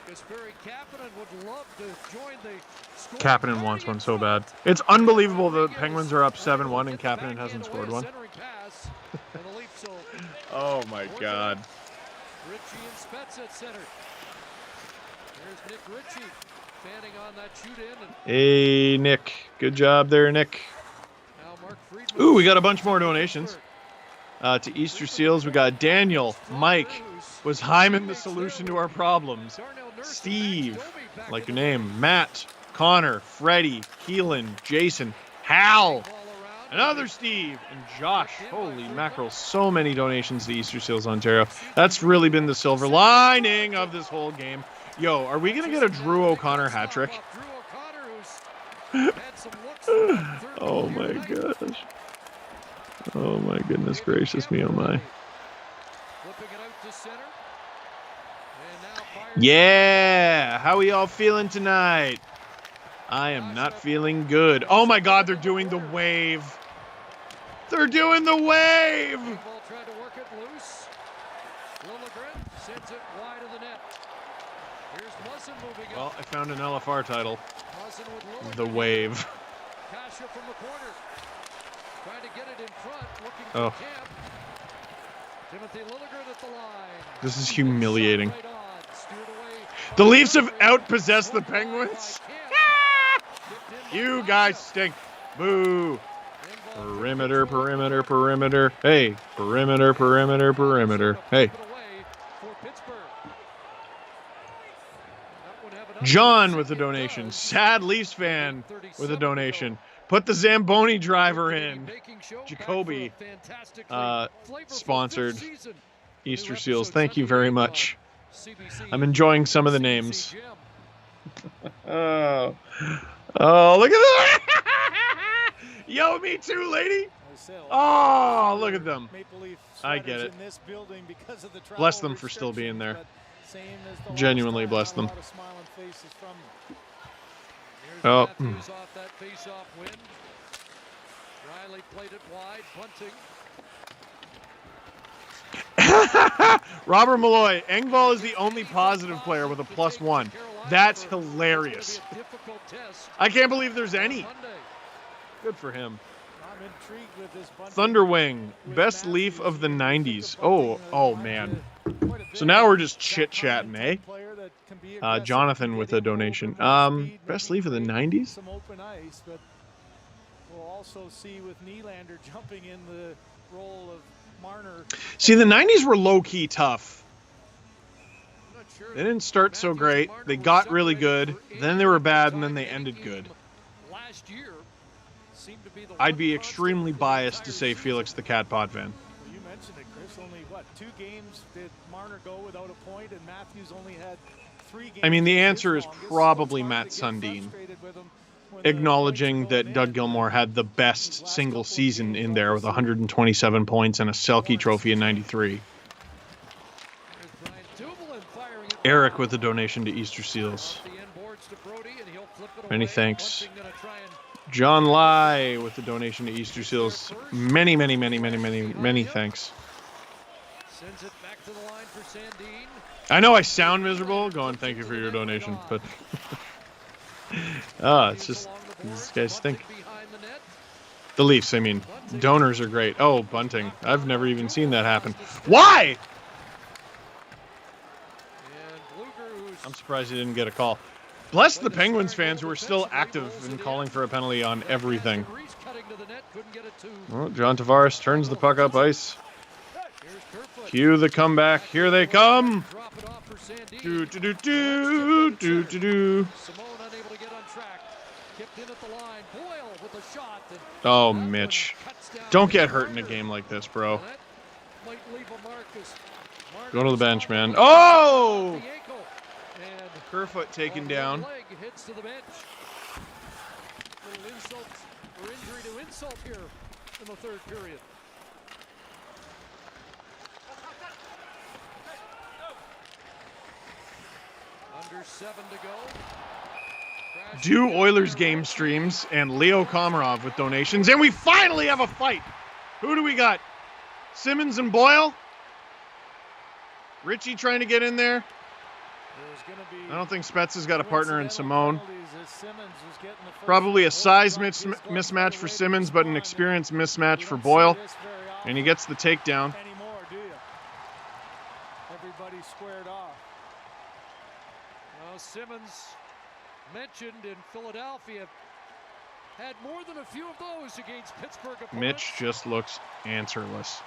Kapanen would love to join the Kapanen wants one so bad. It's unbelievable the Penguins are up 7-1 and Kapanen hasn't scored one. Oh my God. Ritchie and Spezza at center. There's Nick Ritchie fanning on that shoot in. Hey, Nick. Good job there, Nick. Ooh, we got a bunch more donations. To Easter Seals, we got Daniel, Mike. Was Hyman the solution to our problems? Steve, like your name. Matt, Connor, Freddie, Keelan, Jason, Hal, another Steve, and Josh. Holy mackerel, so many donations to Easter Seals Ontario. That's really been the silver lining of this whole game. Yo, are we going to get a Drew O'Connor hat trick? Oh my gosh. Oh my goodness gracious me, oh my. Yeah, how are y'all feeling tonight? I am not feeling good. Oh my God, they're doing the wave. They're doing the wave. Tried to work it loose. Liljegren sends it wide of the net. Here's Muzzin moving up. Well, I found an LFR title. The Wave. Kasha from the corner. Trying to get it in front, looking Oh. for Camp. Timothy Lilligren at the line. This is humiliating. Right on. Steered away. The Leafs have outpossessed the Penguins. You guys stink. Boo. Perimeter, perimeter, perimeter. Hey, perimeter, perimeter, perimeter. Hey. John with a donation. Sad Leafs fan with a donation. Put the Zamboni driver in. Jacoby sponsored Easter Seals. Thank you very much. I'm enjoying some of the names. Oh, look at that! Yo, me too, lady. Oh, look at them. I get it. Bless them for still being there. Genuinely bless them. Oh. Riley played it wide, bunting. Robert Malloy, Engvall is the only positive player with a +1. That's hilarious. I can't believe there's any. Good for him. Thunderwing, best Leaf of the 90s. Oh man. So now we're just chit-chatting, eh? Jonathan with a donation. Best Leaf of the 90s? We'll also see with Nylander jumping in the role of Marner. See, the 90s were low-key tough. They didn't start so great. They got really good. Then they were bad, and then they ended good. I'd be extremely biased to say Felix the Cat Potvin. You mentioned it, Chris. Only, what, 2 games did Marner go without a point, and Matthews only had 3 games. I mean, the answer is probably Matt Sundin. Acknowledging that Doug Gilmour had the best single season in there with 127 points and a Selke trophy in 93. Eric with a donation to Easter Seals. Many thanks. John Lai with the donation to Easter Seals. Many, many, many, many, many, many thanks. I know I sound miserable going thank you for your donation, but it's just these guys stink. The Leafs, I mean. Donors are great. Oh, bunting. I've never even seen that happen. Why? I'm surprised he didn't get a call. Bless the Penguins fans who are still active and calling for a penalty on everything. Well, John Tavares turns the puck up ice. Cue the comeback. Here they come. Do do do do do do do. Oh, Mitch. Don't get hurt in a game like this, bro. Go to the bench, man. Oh! Kerfoot taken down. Insult here in the third period. Under 7 to go. Do Oilers game streams and Leo Komarov with donations. And we finally have a fight. Who do we got? Simmons and Boyle? Richie trying to get in there? I don't think Spets has got a partner in Simone. Probably a size mismatch for Simmons, but an experience mismatch for Boyle. And he gets the takedown. Everybody squared off. Well, Simmons mentioned in Philadelphia had more than a few of those against Pittsburgh opponents. Mitch just looks answerless.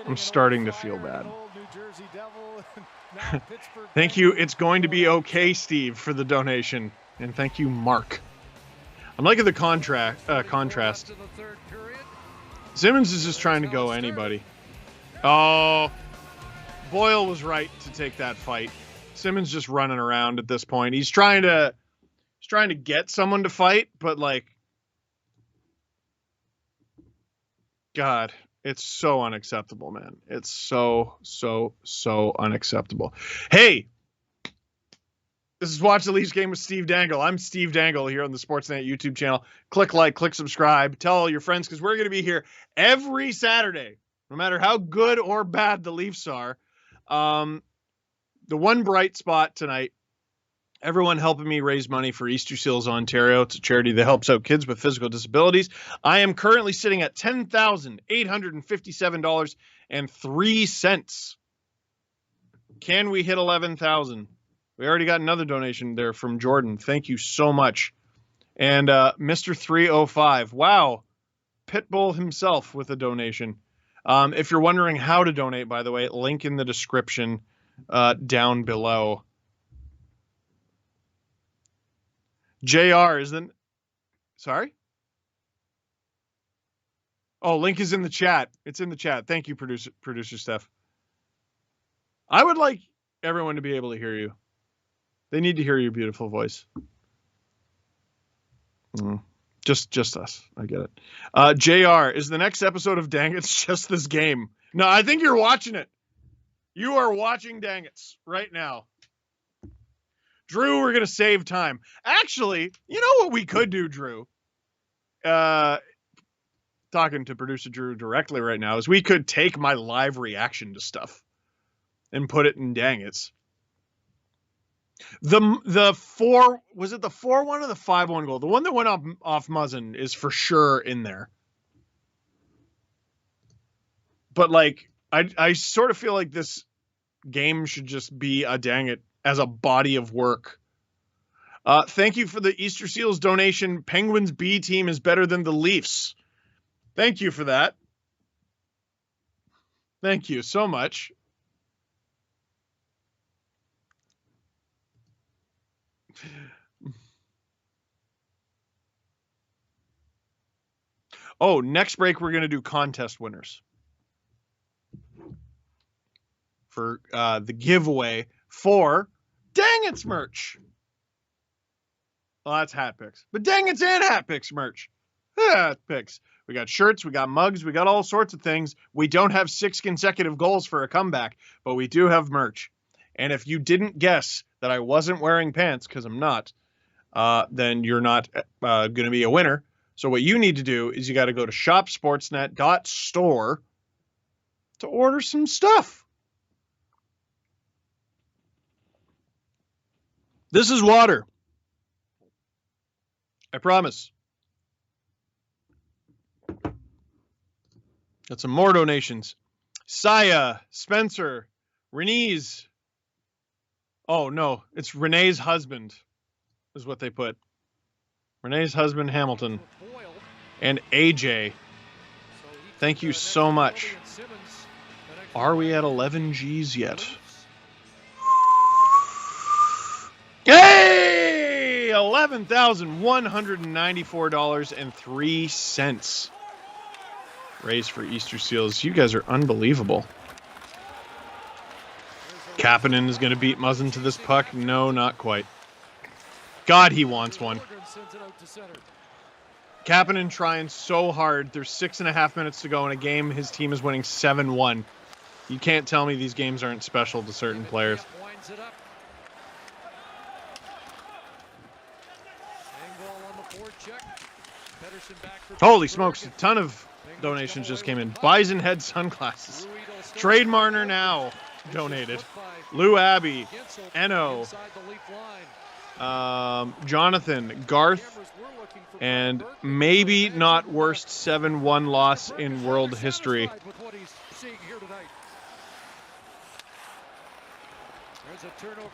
I'm starting to feel bad. Thank you. It's going to be okay, Steve, for the donation. And thank you, Mark. I'm liking the contrast. Simmons is just trying to go anybody. Oh, Boyle was right to take that fight. Simmons just running around at this point. He's trying to get someone to fight, but like, God, it's so unacceptable, man. It's so unacceptable. Hey, this is Watch the Leafs Game with Steve Dangle. I'm Steve Dangle here on the Sportsnet YouTube channel. Click like, click subscribe, tell all your friends, because we're going to be here every Saturday, no matter how good or bad the Leafs are. The one bright spot tonight Everyone helping me raise money for Easter Seals Ontario. It's a charity that helps out kids with physical disabilities. I am currently sitting at $10,857.03. Can we hit 11,000? We already got another donation there from Jordan. Thank you so much. And Mr. 305. Wow. Pitbull himself with a donation. If you're wondering how to donate, by the way, link in the description down below. JR isn't. Sorry? Oh, link is in the chat. It's in the chat. Thank you, producer Steph. I would like everyone to be able to hear you. They need to hear your beautiful voice. Just us. I get it. JR, is the next episode of Dang It's just this game? No, I think you're watching it. You are watching Dang It's right now. Drew, we're going to save time. Actually, you know what we could do, Drew? Talking to producer Drew directly right now is we could take my live reaction to stuff and put it in Dang It's. Was it the 4-1 or the 5-1 goal? The one that went off Muzzin is for sure in there. But like, I sort of feel like this game should just be a Dang It as a body of work. Thank you for the Easter Seals donation. Penguins B team is better than the Leafs. Thank you for that. Thank you so much. Oh, next break we're going to do contest winners for the giveaway for Dang It's merch. Well, that's hat picks, but Dang It's and hat picks merch. Hat picks. We got shirts, we got mugs, we got all sorts of things. We don't have 6 consecutive goals for a comeback, but we do have merch. And if you didn't guess that I wasn't wearing pants, because I'm not, then you're not going to be a winner. So what you need to do is you got to go to shopsportsnet.store to order some stuff. This is water. I promise. Got some more donations. Saya, Spencer, Renee's. Oh, no. It's Renee's husband is what they put. Renee's husband, Hamilton. And AJ. Thank you so much. Are we at 11 G's yet? Yay! $11,194.03. Raised for Easter Seals. You guys are unbelievable. Kapanen is going to beat Muzzin to this puck. No, not quite. God, he wants one. Kapanen trying so hard. There's 6.5 minutes to go in a game. His team is winning 7-1. You can't tell me these games aren't special to certain players. Holy smokes, a ton of donations just came in. Bison Head Sunglasses. Trade Marner now donated. Lou Abbey. Eno. Jonathan. Garth. And maybe not worst 7-1 loss in world history.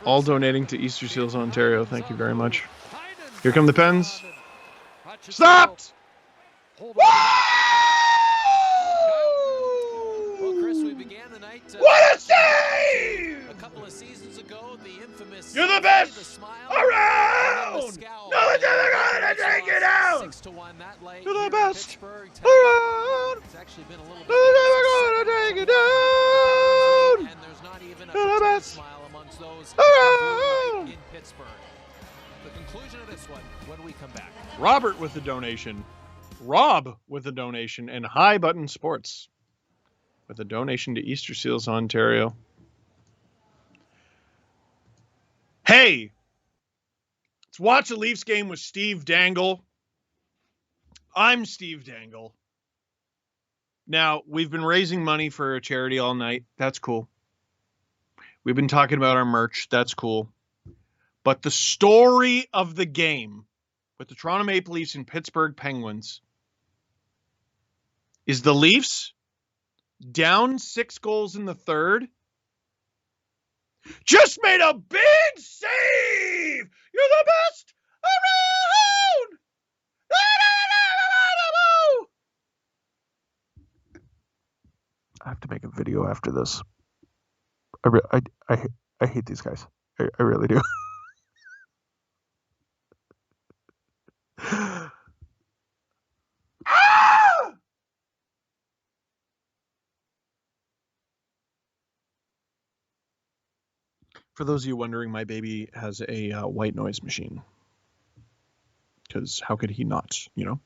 All donating to Easter Seals Ontario. Thank you very much. Here come the Pens. Stopped! Well, Chris, we began the night. What a save! A couple of seasons ago, the infamous. You're the best around! No one's ever gonna take it out! 6-1 that late. You're the best around! It's actually been a little bit. No one's ever gonna take it down! And there's not even a You're the best smile amongst those around! in Pittsburgh. The conclusion of this one when we come back. Robert with the donation. Rob with a donation. And High Button Sports with a donation to Easter Seals Ontario. Hey, let's watch a Leafs game with Steve Dangle. I'm Steve Dangle. Now, we've been raising money for a charity all night. That's cool. We've been talking about our merch. That's cool. But the story of the game with the Toronto Maple Leafs and Pittsburgh Penguins is the Leafs down 6 goals in the third. Just made a big save! You're the best around! I have to make a video after this. I hate these guys. I really do. For those of you wondering, my baby has a white noise machine. Because how could he not, you know?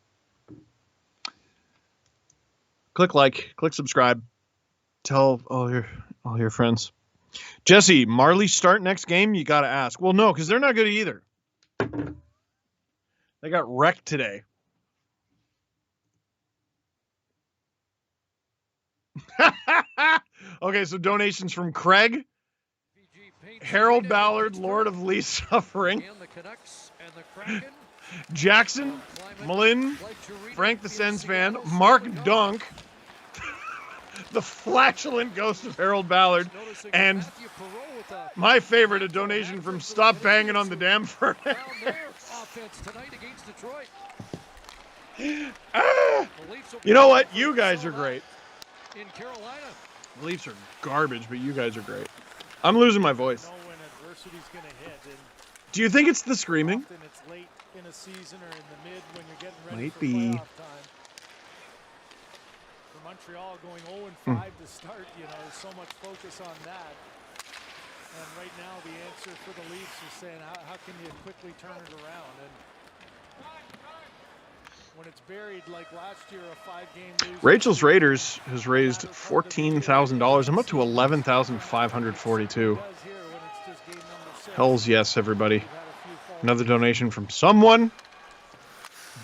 Click like, click subscribe. Tell all your friends. Jesse, Marley start next game? You got to ask. Well, no, because they're not good either. They got wrecked today. Okay, so donations from Craig, Harold Ballard, Lord of Least Suffering, Jackson, Malin, Frank the Sens fan, Mark Dunk, the flatulent ghost of Harold Ballard, and my favorite, a donation from Stop Banging on the Damn Furnace. You know what? You guys are great. The Leafs are garbage, but you guys are great. I'm losing my voice. Do you think it's the screaming? Might be. For Montreal going 0-5 to start, you know, there's so much focus on that. And right now the answer for the Leafs is saying, how can you quickly turn it around? And when it's buried like last year, a 5-game losing. Rachel's Raiders has raised $14,000. I'm up to $11,542. Hells yes, everybody. Another donation from someone.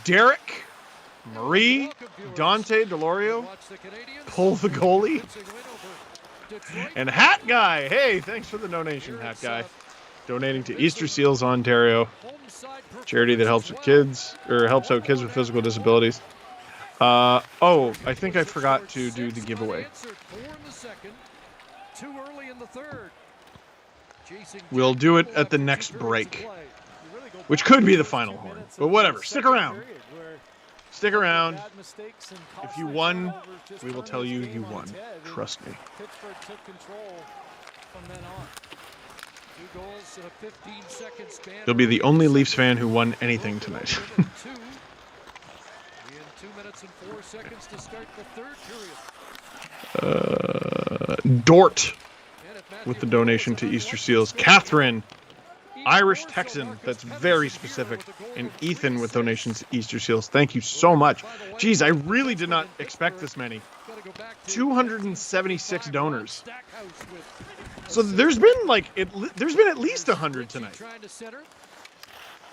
Derek, Marie, Dante Delorio, Pull the Goalie, and Hat Guy. Hey, thanks for the donation, Hat Guy. Donating to Easter Seals Ontario, charity that helps with kids, or helps out kids with physical disabilities. Oh, I think I forgot to do the giveaway. We'll do it at the next break, which could be the final horn, but whatever. Stick around. Stick around. If you won, we will tell you you won. Trust me. Pittsburgh took control from then on. 2 goals in a 15-second span. You'll be the only Leafs fan who won anything tonight. 2 minutes and 4 seconds to start the third period. Dort with the donation to Easter Seals. Catherine, Irish Texan, that's very specific. And Ethan with donations to Easter Seals. Thank you so much. Geez, I really did not expect this many. 276 donors. So there's been like there's been at least 100 tonight.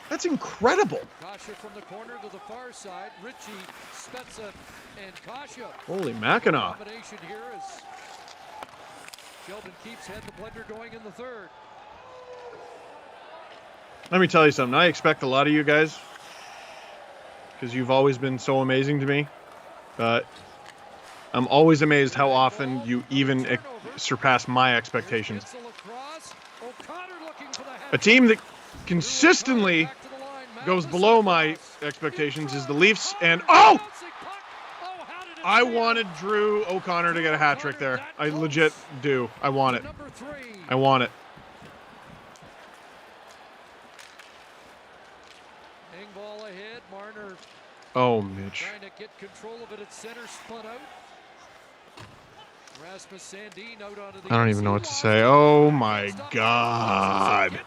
That's incredible. Kasha from the corner to the far side. Richie, Spezza, and Kasha. Holy Mackinac. Combination here as Sheldon Keeps had the blender going in the third. Let me tell you something. I expect a lot of you guys, because you've always been so amazing to me. I'm always amazed how often you even surpass my expectations. A team that consistently goes below my expectations is the Leafs, and I wanted Drew O'Connor to get a hat trick there. I legit do. I want it. I want it. Ball ahead, Marner. Oh, Mitch. Trying to get control of it at center, spun out. Rasmus Sandin out onto the I don't even know what to say. Oh my God.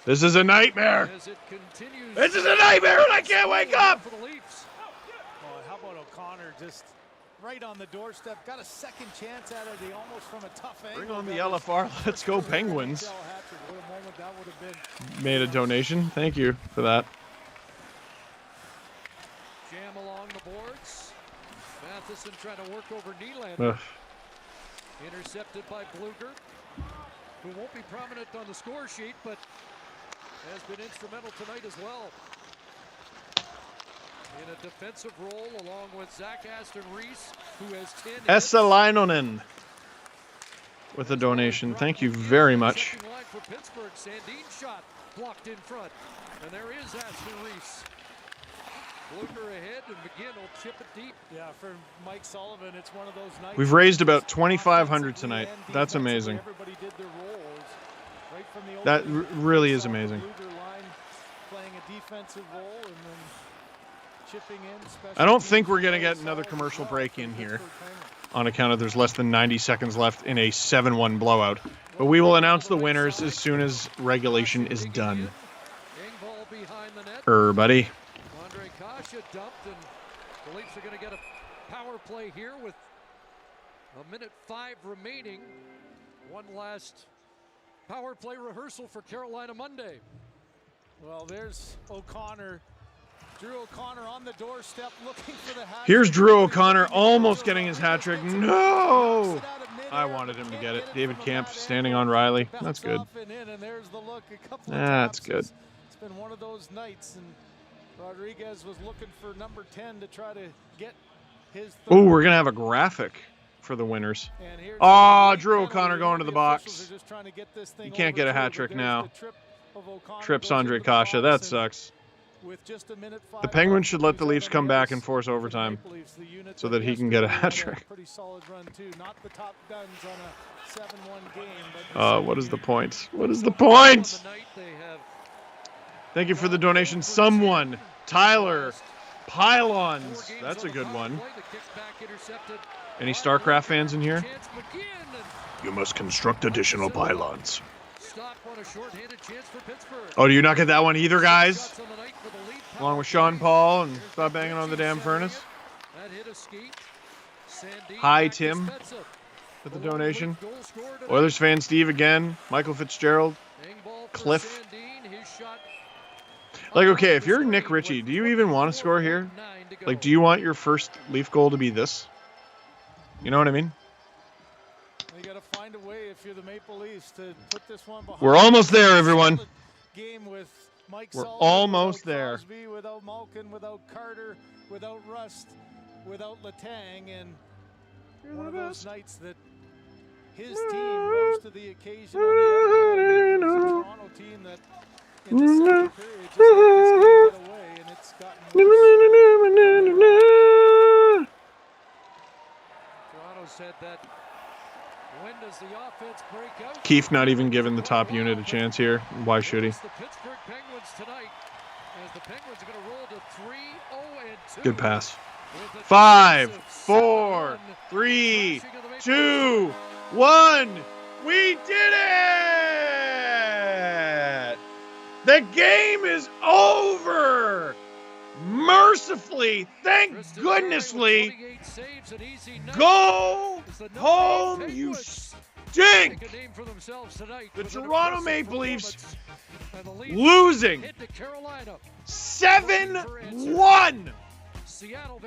This is a nightmare. This is a nightmare and I can't wake up. How about O'Connor just right on the doorstep? Got a second chance at it. He almost from a tough angle. Bring on the LFR. Let's go Penguins. Made a donation. Thank you for that. Jam along the boards. Matheson trying to work over Nylander. Intercepted by Bluger, who won't be prominent on the score sheet, but has been instrumental tonight as well. In a defensive role along with Zach Aston Reese, who has 10 hits. Essalainonen with a donation. Thank you very much. Checking line for Pittsburgh. Sandin's shot blocked in front. And there is Aston Reese. Blucher ahead, and McGinn will chip it deep. Yeah, for Mike Sullivan, it's one of those nights. We've raised about 2,500 tonight. That's amazing. Everybody did their roles right from the That really is amazing. Playing a defensive role and then chipping in. I don't think we're going to get another commercial break in here on account of there's less than 90 seconds left in a 7-1 blowout. But we will announce the winners as soon as regulation is done. Buddy. Andre Kasha dumped, and the Leafs are going to get a power play here with a minute 5 remaining. One last power play rehearsal for Carolina Monday. Well, there's O'Connor. Drew O'Connor on the doorstep looking for the hat. Here's Drew O'Connor almost getting his hat trick. No! I wanted him to get it. David Camp standing on Riley. That's good. That's good. It's been one of those nights, and Rodriguez was looking for number 10 to try to get his. Oh, we're going to have a graphic for the winners. Oh, Drew O'Connor going to the box. You can't get a hat trick now. Trips Andre Kasha. That sucks. The Penguins should let the Leafs come back and force overtime so that he can get a hat trick. What is the point? What is the point? Thank you for the donation. Someone. Tyler. Pylons. That's a good one. Any StarCraft fans in here? You must construct additional pylons. Oh, do you not get that one either, guys? Along with Sean Paul and stop banging on the damn furnace. Hi, Tim, with the donation. Oilers fan Steve again. Michael Fitzgerald. Cliff. Like, okay, if you're Nick Ritchie, do you even want to score here? Like, do you want your first Leaf goal to be this? You know what I mean? You got to find a way if you're the Maple Leafs to put this one behind. We're almost there, everyone. Game with Mike We're Sullivan, almost without there. Crosby, without Malkin, without Carter, without Rust, without Letang, and one of those nights that his team rose to the occasion on the Toronto team that in the second period just let this game get away, and it's gotten worse. Toronto said that. When does the offense break out? Keefe not even giving the top unit a chance here. Why should he? The Pittsburgh Penguins tonight, as the Penguins are going to roll to 3-0-2. Good pass. 5, 4, 3, 2, 1. We did it! The game is over! Mercifully, thank goodnessly. Go home, you stink! The Toronto Maple Leafs losing 7-1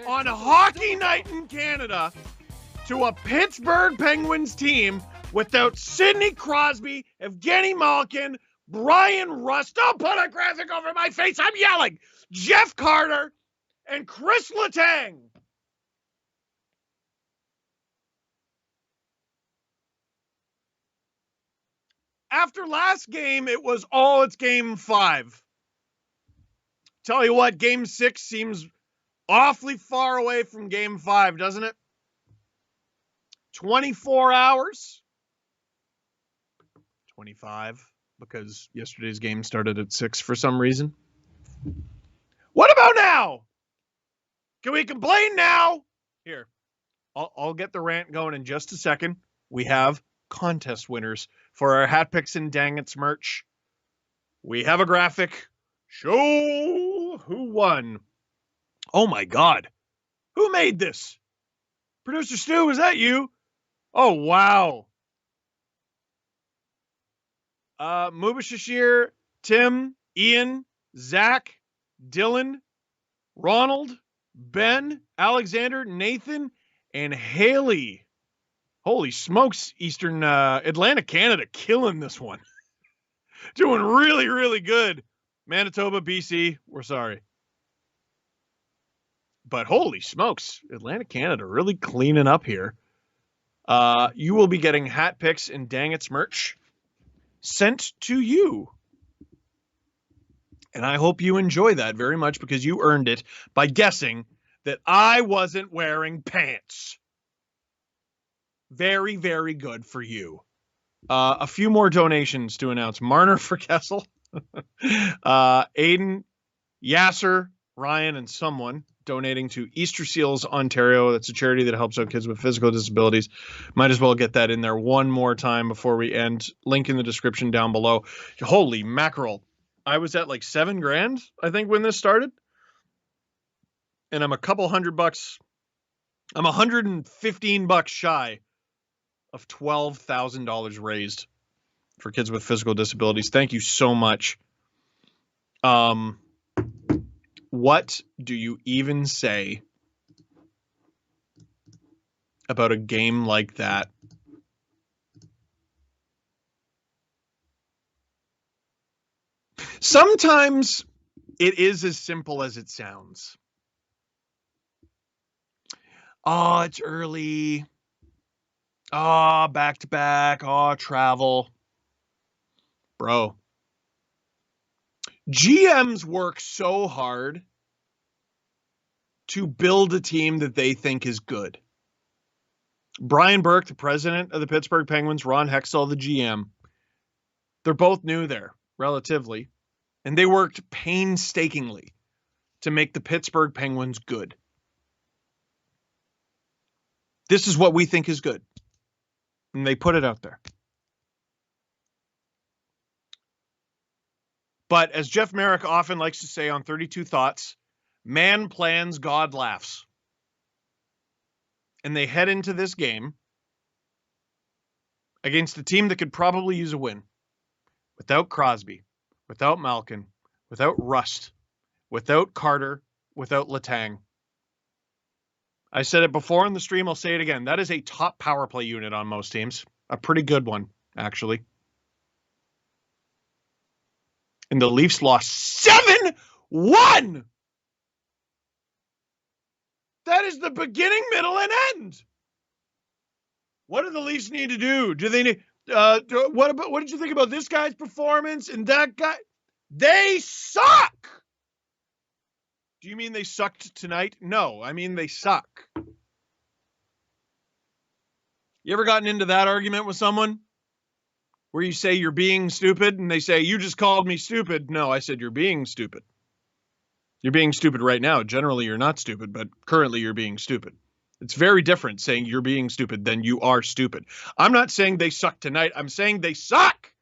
on Hockey Night in Canada to a Pittsburgh Penguins team without Sidney Crosby, Evgeny Malkin, Brian Rust. Don't put a graphic over my face. I'm yelling. Jeff Carter and Chris Letang. After last game, it's game 5. Tell you what, game 6 seems awfully far away from game 5, doesn't it? 24 hours? 25, because yesterday's game started at 6 for some reason. What about now? Can we complain now? Here, I'll get the rant going in just a second. We have contest winners for our Hat Picks and Dang It's merch. We have a graphic. Show who won. Oh my God. Who made this? Producer Stu, is that you? Oh, wow. Mubashir, Tim, Ian, Zach, Dylan, Ronald, Ben, Alexander, Nathan, and Haley. Holy smokes, Eastern Atlantic Canada killing this one. Doing really, really good. Manitoba, BC, we're sorry. But holy smokes, Atlantic Canada really cleaning up here. You will be getting hat picks and Dang It's merch sent to you. And I hope you enjoy that very much because you earned it by guessing that I wasn't wearing pants. Very, very good for you. A few more donations to announce. Marner for Kessel, Aiden, Yasser, Ryan, and someone donating to Easter Seals Ontario. That's a charity that helps out kids with physical disabilities. Might as well get that in there one more time before we end. Link in the description down below. Holy mackerel. I was at like $7,000, I think, when this started. And I'm a couple $100. I'm $115 shy of $12,000 raised for kids with physical disabilities. Thank you so much. What do you even say about a game like that? Sometimes it is as simple as it sounds. Oh, it's early. Oh, back to back. Oh, travel. Bro. GMs work so hard to build a team that they think is good. Brian Burke, the president of the Pittsburgh Penguins, Ron Hextall, the GM, they're both new there, relatively, and they worked painstakingly to make the Pittsburgh Penguins good. This is what we think is good. And they put it out there. But as Jeff Merrick often likes to say on 32 Thoughts, man plans, God laughs. And they head into this game against a team that could probably use a win. Without Crosby, without Malkin, without Rust, without Carter, without Letang. I said it before in the stream, I'll say it again. That is a top power play unit on most teams. A pretty good one, actually. And the Leafs lost 7-1! That is the beginning, middle, and end. What do the Leafs need to do? Do they need... what did you think about this guy's performance and that guy? They suck! Do you mean they sucked tonight? No, I mean they suck. You ever gotten into that argument with someone? Where you say you're being stupid and they say, you just called me stupid. No, I said you're being stupid. You're being stupid right now. Generally, you're not stupid, but currently you're being stupid. It's very different saying you're being stupid than you are stupid. I'm not saying they suck tonight. I'm saying they suck.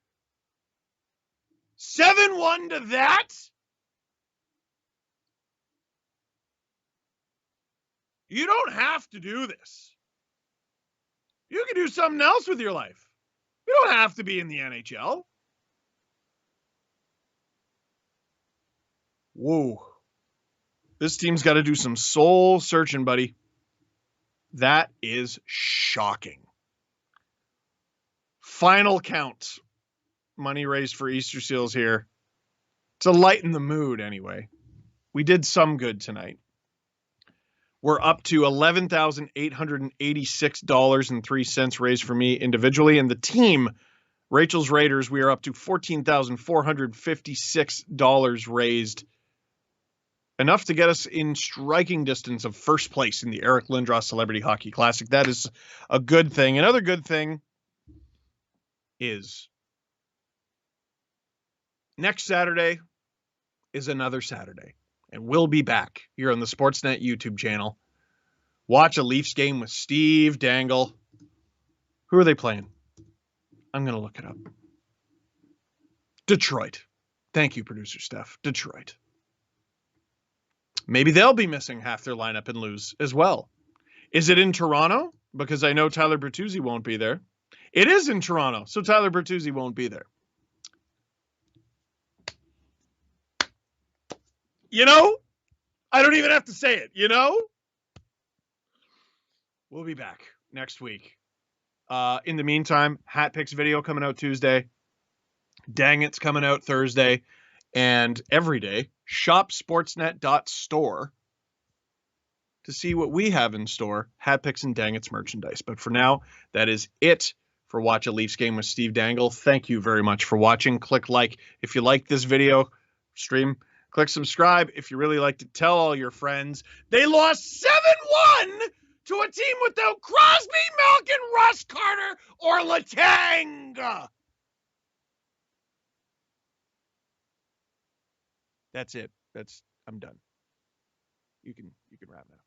7-1 to that? You don't have to do this. You can do something else with your life. You don't have to be in the NHL. Whoa. This team's got to do some soul searching, buddy. That is shocking. Final count. Money raised for Easter Seals here. To lighten the mood, anyway. We did some good tonight. We're up to $11,886.03 raised for me individually. And the team, Rachel's Raiders, we are up to $14,456 raised. Enough to get us in striking distance of first place in the Eric Lindros Celebrity Hockey Classic. That is a good thing. Another good thing is next Saturday is another Saturday. And we'll be back here on the Sportsnet YouTube channel. Watch a Leafs game with Steve Dangle. Who are they playing? I'm going to look it up. Detroit. Thank you, producer Steph. Detroit. Maybe they'll be missing half their lineup and lose as well. Is it in Toronto? Because I know Tyler Bertuzzi won't be there. It is in Toronto, so Tyler Bertuzzi won't be there. You know? I don't even have to say it, you know? We'll be back next week. In the meantime, Hat Picks video coming out Tuesday. Dang It's coming out Thursday. And every day, shop sportsnet.store to see what we have in store, Hat Picks and Dang It's merchandise. But for now, that is it for Watch a Leafs Game with Steve Dangle. Thank you very much for watching. Click like if you like this video stream. Click subscribe if you really like to tell all your friends. They lost 7-1 to a team without Crosby, Malkin, Russ Carter, or Letang. That's it. I'm done. You can wrap now.